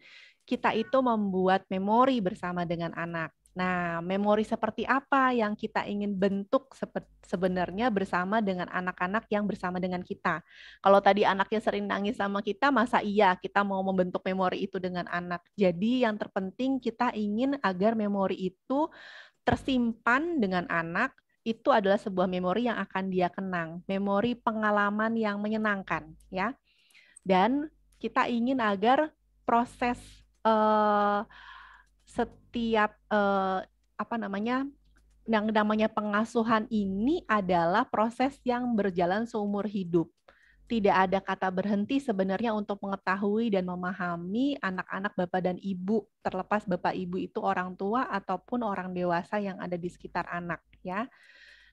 kita itu membuat memori bersama dengan anak. Nah, memori seperti apa yang kita ingin bentuk sebenarnya bersama dengan anak-anak yang bersama dengan kita. Kalau tadi anaknya sering nangis sama kita, masa iya kita mau membentuk memori itu dengan anak. Jadi yang terpenting kita ingin agar memori itu tersimpan dengan anak, itu adalah sebuah memori yang akan dia kenang, memori pengalaman yang menyenangkan, ya. Dan kita ingin agar proses setiap yang namanya pengasuhan ini adalah proses yang berjalan seumur hidup. Tidak ada kata berhenti sebenarnya untuk mengetahui dan memahami anak-anak Bapak dan Ibu, terlepas Bapak Ibu itu orang tua ataupun orang dewasa yang ada di sekitar anak, ya.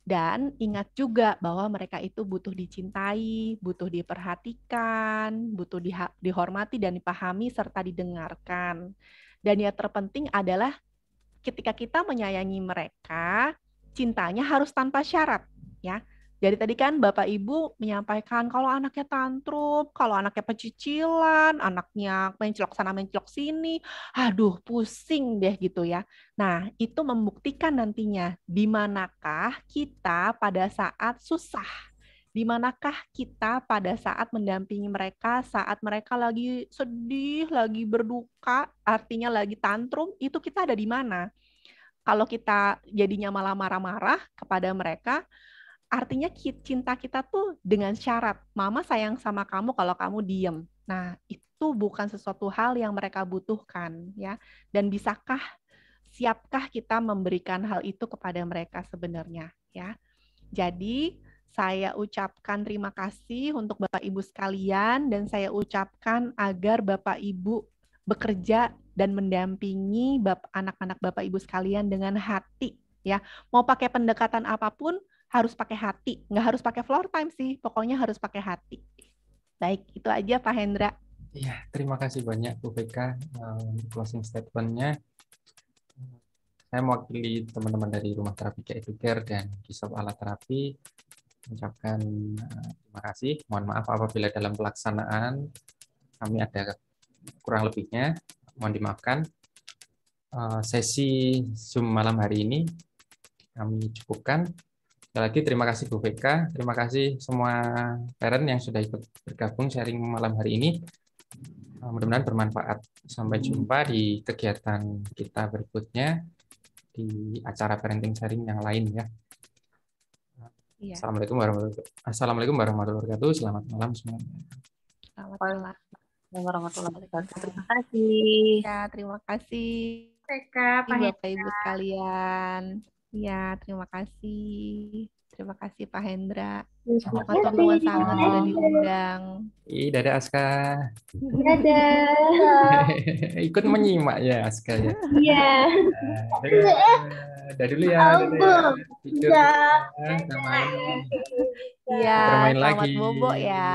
Dan ingat juga bahwa mereka itu butuh dicintai, butuh diperhatikan, butuh dihormati dan dipahami serta didengarkan. Dan yang terpenting adalah ketika kita menyayangi mereka, cintanya harus tanpa syarat, ya. Jadi tadi kan Bapak Ibu menyampaikan kalau anaknya tantrum, kalau anaknya pecicilan, anaknya mencilok sana mencilok sini, aduh pusing deh gitu ya. Nah, itu membuktikan nantinya di manakah kita pada saat susah, di manakah kita pada saat mendampingi mereka saat mereka lagi sedih, lagi berduka, artinya lagi tantrum, itu kita ada di mana? Kalau kita jadinya malah marah-marah kepada mereka, artinya cinta kita tuh dengan syarat, mama sayang sama kamu kalau kamu diem. Nah, itu bukan sesuatu hal yang mereka butuhkan, ya. Dan siapkah kita memberikan hal itu kepada mereka sebenarnya, ya. Jadi, saya ucapkan terima kasih untuk Bapak Ibu sekalian, dan saya ucapkan agar Bapak Ibu bekerja dan mendampingi anak-anak Bapak Ibu sekalian dengan hati, ya. Mau pakai pendekatan apapun, harus pakai hati. Nggak harus pakai floor time sih, pokoknya harus pakai hati. Baik, itu aja Pak Hendra. Iya, terima kasih banyak Bu Vika closing statement-nya. Saya mewakili teman-teman dari Rumah Terapi Care dan Kisop Alat Terapi mengucapkan terima kasih. Mohon maaf apabila dalam pelaksanaan kami ada kurang lebihnya, mohon dimaafkan. Sesi Zoom malam hari ini kami cukupkan. Sekali lagi terima kasih Bu Vika, terima kasih semua parent yang sudah ikut bergabung sharing malam hari ini. Mudah-mudahan bermanfaat. Sampai jumpa di kegiatan kita berikutnya di acara parenting sharing yang lain ya. Iya. Assalamualaikum warahmatullahi wabarakatuh. Selamat malam semuanya. Selamat malam. Warahmatullahi wabarakatuh. Terima kasih. Ya, terima kasih. Bapak Ibu sekalian. Ya, terima kasih. Terima kasih Pak Hendra. Matur nuwun sangat sudah diundang. Dadah Aska. Dadah. Ikut menyimak ya Aska ya. Iya. Dadah dulu ya. Dadah. Tidur. Iya, bermain selamat lagi. bobo ya.